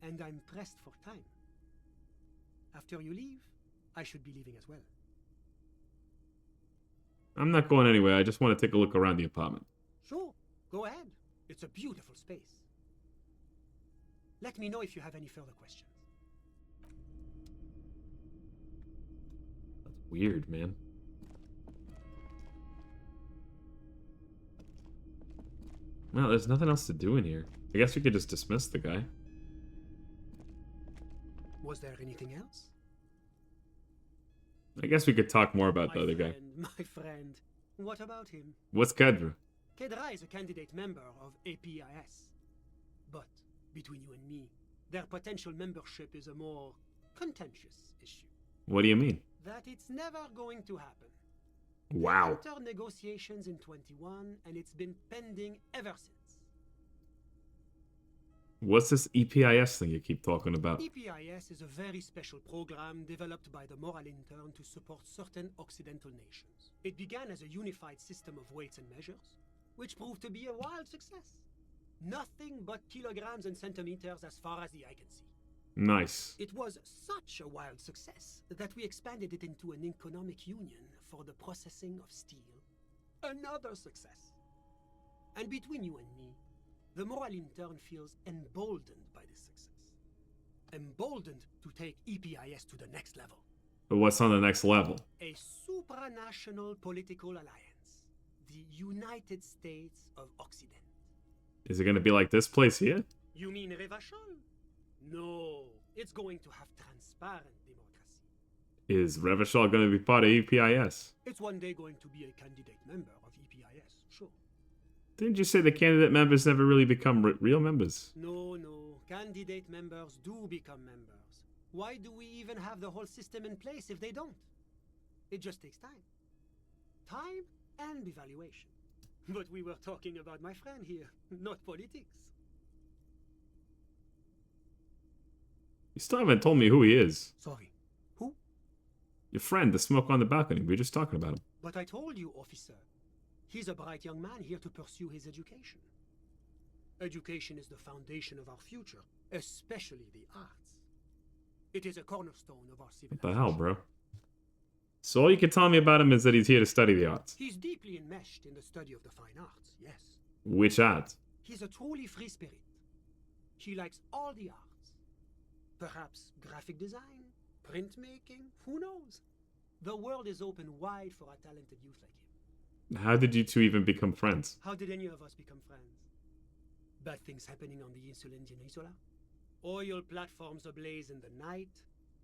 And I'm pressed for time. After you leave, I should be leaving as well. I'm not going anywhere. I just want to take a look around the apartment. Sure, go ahead. It's a beautiful space. Let me know if you have any further questions. That's weird, man. Well, there's nothing else to do in here. I guess we could just dismiss the guy. Was there anything else? I guess we could talk more about the other guy. My friend. What about him? What's Kedra? Kedra is a candidate member of APIS. But, between you and me, their potential membership is a more contentious issue. What do you mean? That it's never going to happen. Wow. They entered negotiations in 21, and it's been pending ever since. What's this EPIS thing you keep talking about? EPIS is a very special program developed by the Moral Intern to support certain Occidental nations. It began as a unified system of weights and measures, which proved to be a wild success. Nothing but kilograms and centimeters as far as the eye can see. Nice. It was such a wild success that we expanded it into an economic union for the processing of steel. Another success. And between you and me, the Moral Intern feels emboldened by this success. Emboldened to take EPIS to the next level. But what's on the next level? A supranational political alliance. The United States of Occident. Is it going to be like this place here? You mean Revachol? No, it's going to have transparent democracy. Is Revachol going to be part of EPIS? It's one day going to be a candidate member of EPIS, sure. Didn't you say the candidate members never really become real members? No. Candidate members do become members. Why do we even have the whole system in place if they don't? It just takes time. Time and evaluation. But we were talking about my friend here, not politics. You still haven't told me who he is. Sorry. Who? Your friend, the smoke on the balcony. We were just talking about him. But I told you, officer. He's a bright young man here to pursue his education. Education is the foundation of our future, especially the arts. It is a cornerstone of our civilization. What the hell, bro? So all you can tell me about him is that he's here to study the arts. He's deeply enmeshed in the study of the fine arts, yes. Which arts? He's a truly free spirit. He likes all the arts. Perhaps graphic design, printmaking, who knows? The world is open wide for a talented youth like him. How did you two even become friends? How did any of us become friends? Bad things happening on the Insulindian Isola? Oil platforms ablaze in the night?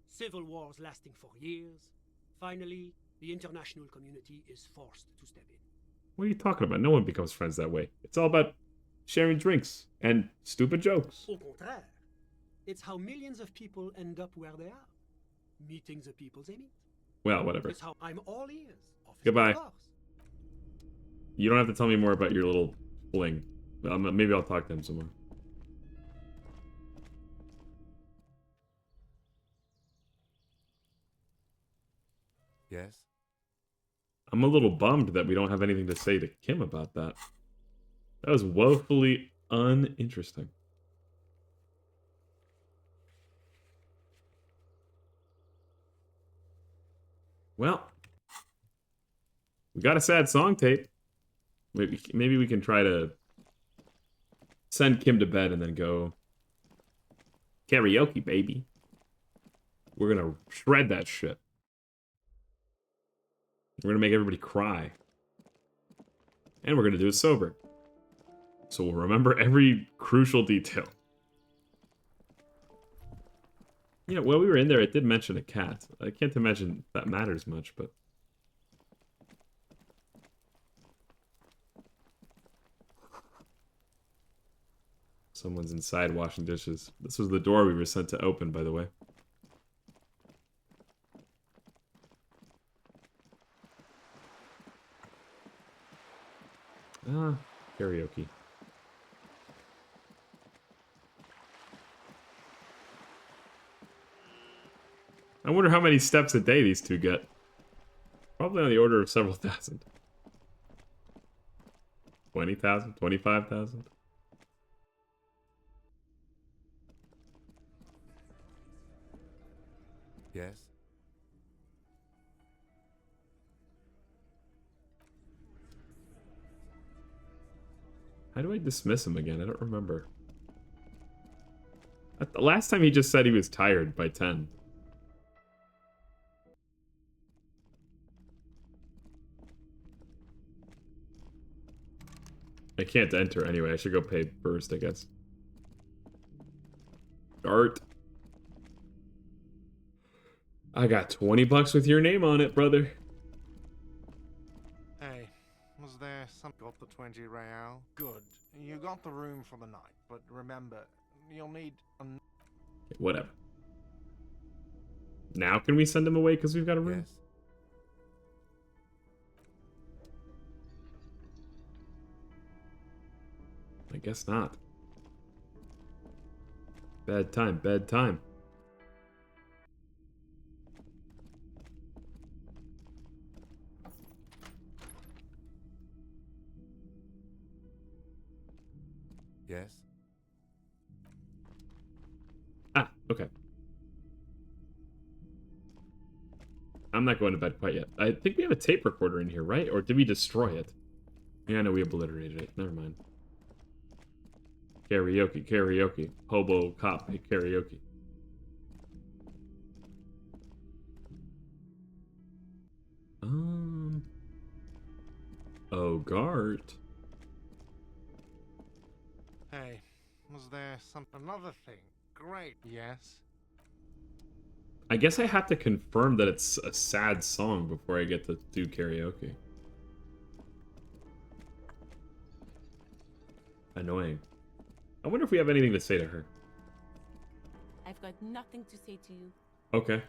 Civil wars lasting for years? Finally, the international community is forced to step in. What are you talking about? No one becomes friends that way. It's all about sharing drinks and stupid jokes. Au contraire. It's how millions of people end up where they are. Meeting the people they meet. Well, whatever. It's how I'm all ears. Goodbye. You don't have to tell me more about your little fling. Maybe I'll talk to him some more. Yes? I'm a little bummed that we don't have anything to say to Kim about that. That was woefully uninteresting. Well, we got a sad song tape. Maybe we can try to send Kim to bed and then go karaoke, baby. We're gonna shred that shit. We're gonna make everybody cry. And we're gonna do it sober. So we'll remember every crucial detail. Yeah, while we were in there, it did mention a cat. I can't imagine that matters much, but... Someone's inside washing dishes. This was the door we were sent to open, by the way. Ah, karaoke. I wonder how many steps a day these two get. Probably on the order of several thousand. 20,000? 25,000? Yes? How do I dismiss him again? I don't remember. The last time he just said he was tired by 10. I can't enter anyway. I should go pay first, I guess. Dart. I got 20 bucks with your name on it, brother. Hey, was there some... Got the 20 real? Good. You got the room for the night, but remember, you'll need a... Whatever. Now can we send him away because we've got a room? Yes. I guess not. Bedtime, bedtime. Yes? Ah, okay. I'm not going to bed quite yet. I think we have a tape recorder in here, right? Or did we destroy it? Yeah, I know we obliterated it. Never mind. Karaoke, karaoke. Hobo cop karaoke. Oh, Gart. Hey, was there some... Another thing. Great, yes? I guess I have to confirm that it's a sad song before I get to do karaoke. Annoying. I wonder if we have anything to say to her. I've got nothing to say to you. Okay.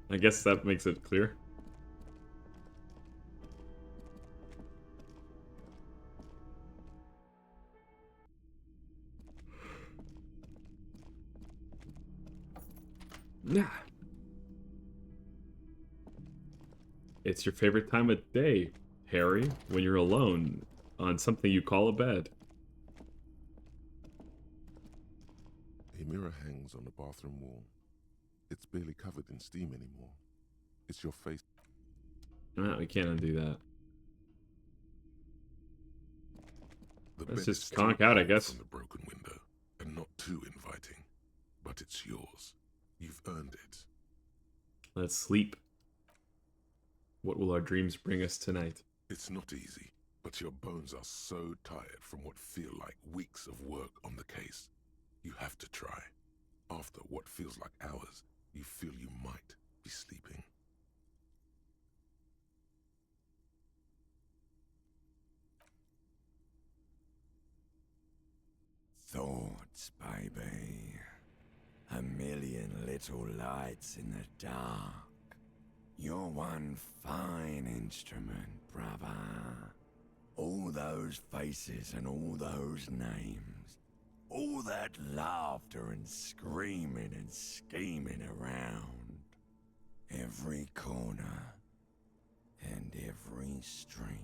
I guess that makes it clear. Yeah. It's your favorite time of day, Harry, when you're alone on something you call a bed. A mirror hangs on the bathroom wall. It's barely covered in steam anymore. It's your face. No, we can't undo that. Let's just conk out, I guess. From the broken window, and not too inviting, but it's yours. You've earned it. Let's sleep. What will our dreams bring us tonight? It's not easy, but your bones are so tired from what feel like weeks of work on the case. You have to try. After what feels like hours, you feel you might be sleeping. Thoughts, baby. A million little lights in the dark. You're one fine instrument, brother. All those faces and all those names. All that laughter and screaming and scheming around. Every corner and every street.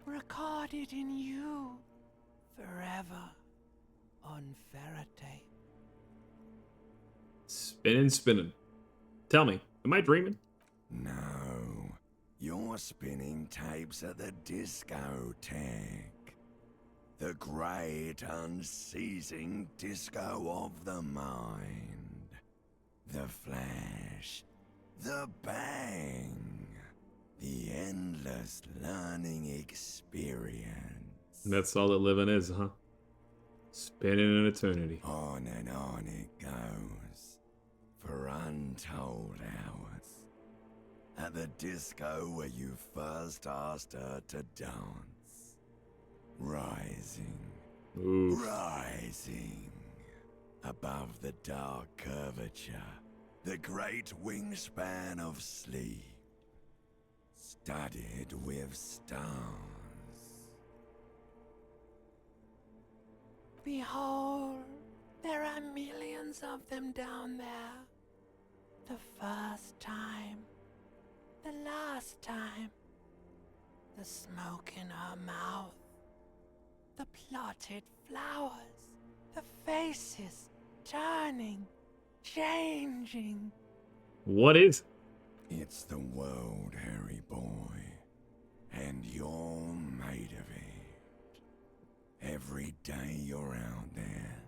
Recorded in you forever on Ferrotape. Spinning, spinning. Tell me, am I dreaming? No, you're spinning tapes at the discotheque. The great unceasing disco of the mind. The flash. The bang. The endless learning experience. That's all that living is, huh? Spinning an eternity. On and on it goes. For untold hours. At the disco where you first asked her to dance. Rising. Oof. Rising. Above the dark curvature. The great wingspan of sleep. Studded with stars. Behold, there are millions of them down there. The first time. The last time. The smoke in her mouth. The plotted flowers. The faces turning, changing. What is? It's the world, Harry boy. And you're made of it. Every day you're out there,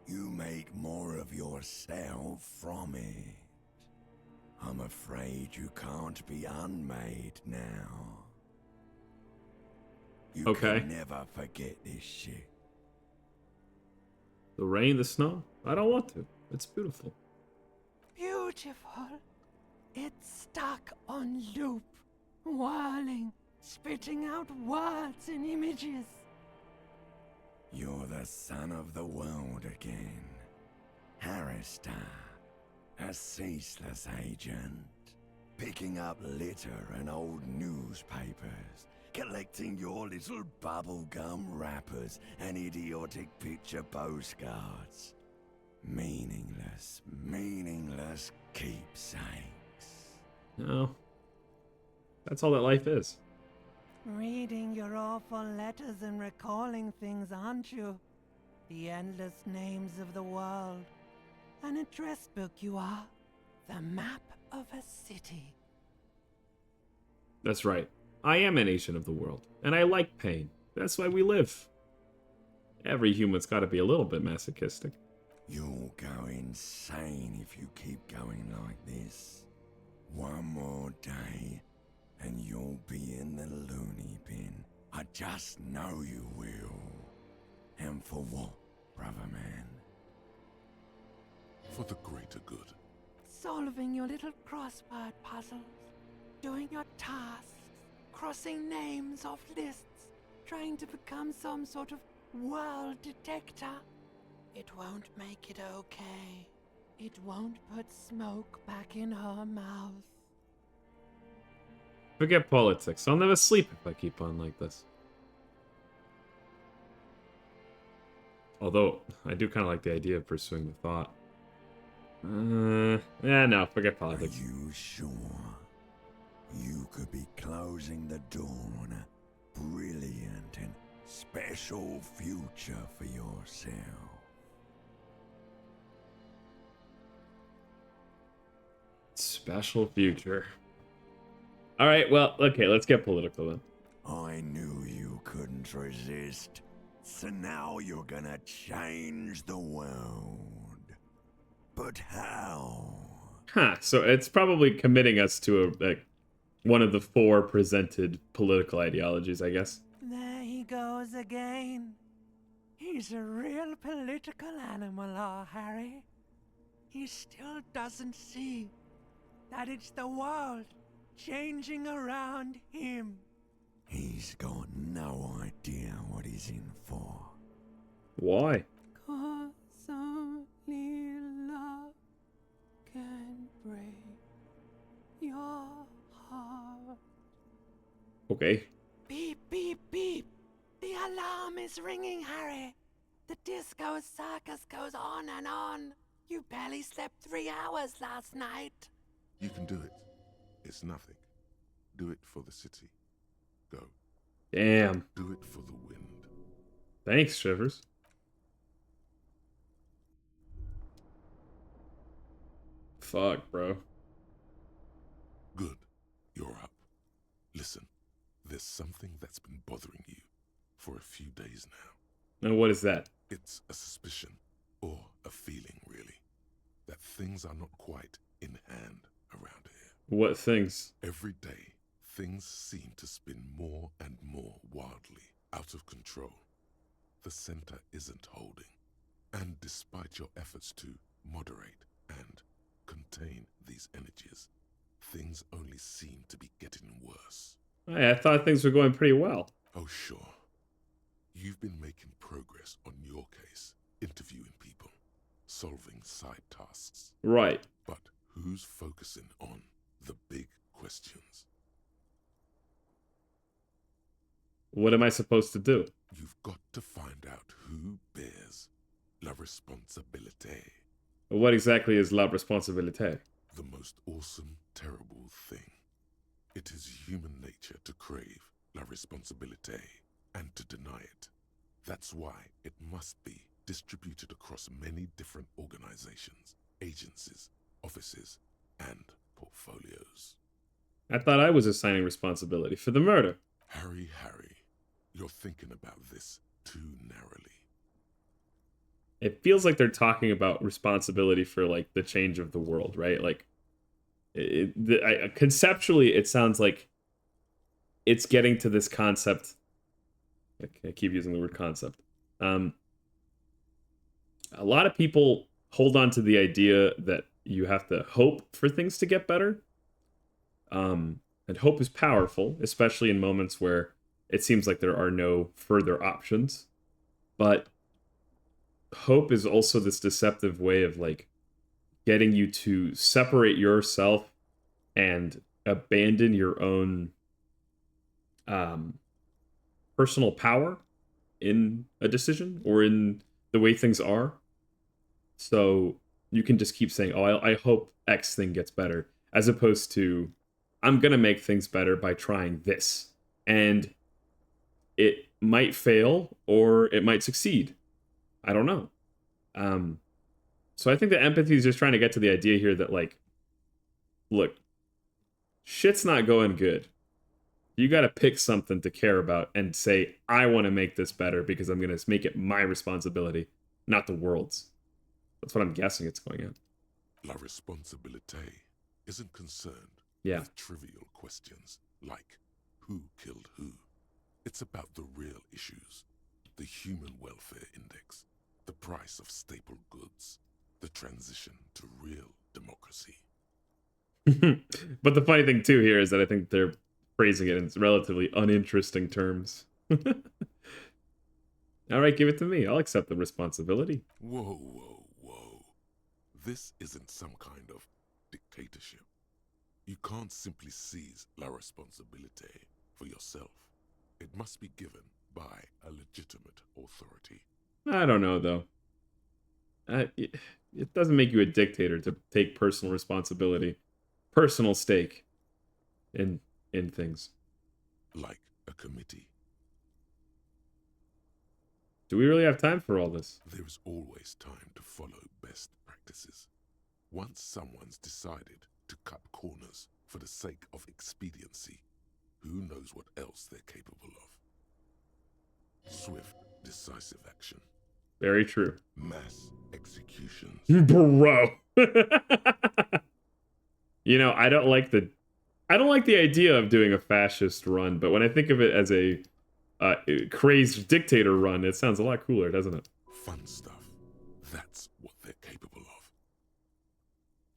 you make more of yourself from it. I'm afraid you can't be unmade now. You can never forget this shit. The rain, the snow? I don't want to. It's beautiful. Beautiful. It's stuck on loop, whirling, spitting out words and images. You're the son of the world again. Harrister, a ceaseless agent, picking up litter and old newspapers, collecting your little bubblegum wrappers and idiotic picture postcards. Meaningless, meaningless keepsakes. No. That's all that life is. Reading your awful letters and recalling things, aren't you? The endless names of the world. An address book you are. The map of a city. That's right. I am an agent of the world, and I like pain. That's why we live. Every human's got to be a little bit masochistic. You'll go insane if you keep going like this. One more day, and you'll be in the loony bin. I just know you will. And for what, brother man? For the greater good. Solving your little crossword puzzles. Doing your tasks. Crossing names off lists. Trying to become some sort of world detector. It won't make it okay. It won't put smoke back in her mouth. Forget politics. I'll never sleep if I keep on like this. Although, I do kind of like the idea of pursuing the thought. Yeah, no, forget politics. Are you sure? You could be closing the door on a brilliant and special future for yourself. Special future. Alright, well, okay, let's get political then. I knew you couldn't resist. So now you're gonna change the world. But how? Huh, so it's probably committing us to one of the 4 presented political ideologies, I guess. There he goes again. He's a real political animal, our Harry. He still doesn't see that it's the world changing around him. He's got no idea what he's in for. Why? 'Cause only love can break your heart. Okay. Beep, beep, beep. The alarm is ringing, Harry. The disco circus goes on and on. You barely slept 3 hours last night. You can do it. It's nothing. Do it for the city. Go. Damn. Do it for the wind. Thanks, Shivers. Fuck, bro. Listen, there's something that's been bothering you for a few days now. And what is that? It's a suspicion, or a feeling really, that things are not quite in hand around here. What things? Every day, things seem to spin more and more wildly, out of control. The center isn't holding, and despite your efforts to moderate and contain these energies, things only seem to be getting worse. Hey, I thought things were going pretty well. Oh, sure. You've been making progress on your case, interviewing people, solving side tasks. Right. But who's focusing on the big questions? What am I supposed to do? You've got to find out who bears la responsabilité. What exactly is la responsabilité? The most awesome, terrible thing. It is human nature to crave la responsabilité and to deny it. That's why it must be distributed across many different organizations, agencies, offices, and portfolios. I thought I was assigning responsibility for the murder. Harry, you're thinking about this too narrowly. It feels like they're talking about responsibility for, like, the change of the world, right? Like, conceptually, it sounds like it's getting to this concept. I keep using the word concept. A lot of people hold on to the idea that you have to hope for things to get better. And hope is powerful, especially in moments where it seems like there are no further options. But hope is also this deceptive way of, like, getting you to separate yourself and abandon your own personal power in a decision or in the way things are. So you can just keep saying, oh, I hope X thing gets better, as opposed to, I'm going to make things better by trying this. And it might fail or it might succeed. I don't know. So I think that empathy is just trying to get to the idea here that, like, look, shit's not going good. You got to pick something to care about and say, I want to make this better because I'm going to make it my responsibility, not the world's. That's what I'm guessing it's going at. La responsabilité isn't concerned with trivial questions like who killed who. It's about the real issues. The human welfare index, the price of staple goods, the transition to real democracy. But the funny thing, too, here is that I think they're phrasing it in relatively uninteresting terms. All right, give it to me. I'll accept the responsibility. Whoa. This isn't some kind of dictatorship. You can't simply seize la responsabilité for yourself. It must be given by a legitimate authority. I don't know, though. It doesn't make you a dictator to take personal responsibility, personal stake in things. Like a committee. Do we really have time for all this? There is always time to follow best practices. Once someone's decided to cut corners for the sake of expediency, who knows what else they're capable of? Swift, decisive action. Very true. Mass executions. Bro. You know, I don't like the idea of doing a fascist run, but when I think of it as a crazed dictator run, it sounds a lot cooler, doesn't it? Fun stuff. That's what they're capable of.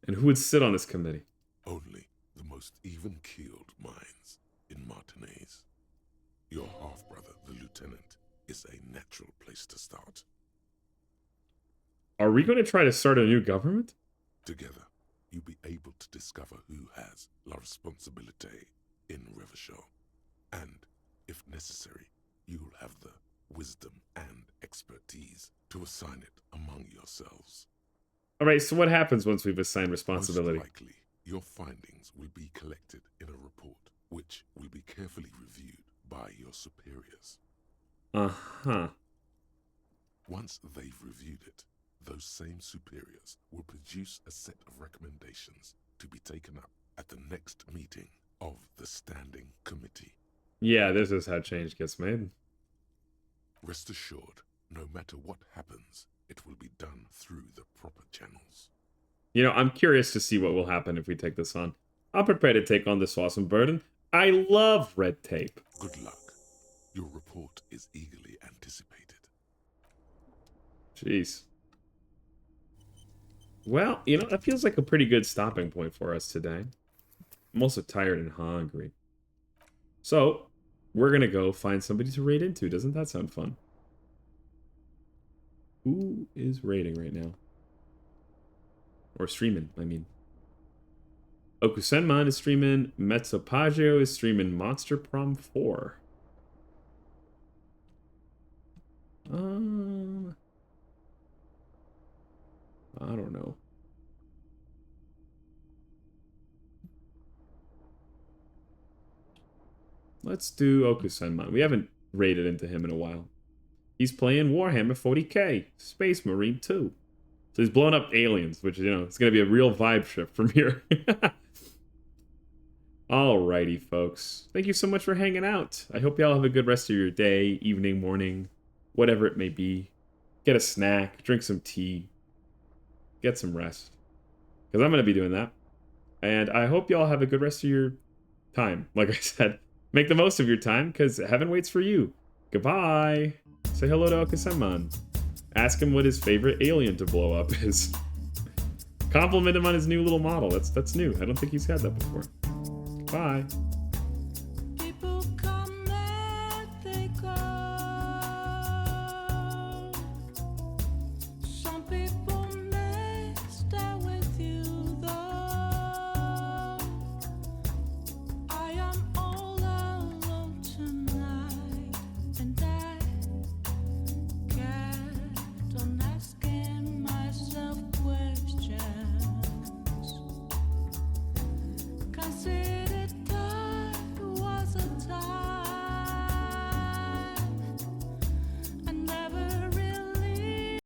And who would sit on this committee? Only the most even-keeled minds in Martinez. Your half-brother, the lieutenant, is a natural place to start. Are we going to try to start a new government? Together, you'll be able to discover who has la responsabilité in Revachol. And, if necessary, you'll have the wisdom and expertise to assign it among yourselves. All right, so what happens once we've assigned responsibility? Most likely, your findings will be collected in a report, which will be carefully reviewed by your superiors. Uh-huh. Once they've reviewed it, those same superiors will produce a set of recommendations to be taken up at the next meeting of the Standing Committee. Yeah, this is how change gets made. Rest assured, no matter what happens, it will be done through the proper channels. You know, I'm curious to see what will happen if we take this on. I'm prepared to take on this awesome burden. I love red tape. Good luck. Your report is eagerly anticipated. Jeez. Well, you know, that feels like a pretty good stopping point for us today. I'm also tired and hungry. So, we're gonna go find somebody to raid into. Doesn't that sound fun? Who is raiding right now? Or streaming, I mean. Okusenman is streaming. Mezzopaggio is streaming Monster Prom 4. I don't know. Let's do Okusenman. We haven't raided into him in a while. He's playing Warhammer 40k, Space Marine 2. So he's blowing up aliens, which, you know, it's going to be a real vibe shift from here. Alrighty, folks. Thank you so much for hanging out. I hope y'all have a good rest of your day, evening, morning, whatever it may be. Get a snack, drink some tea, get some rest. Because I'm going to be doing that. And I hope y'all have a good rest of your time. Like I said, make the most of your time, because heaven waits for you. Goodbye. Say hello to Okusenman. Ask him what his favorite alien to blow up is. Compliment him on his new little model. That's new. I don't think he's had that before. Bye.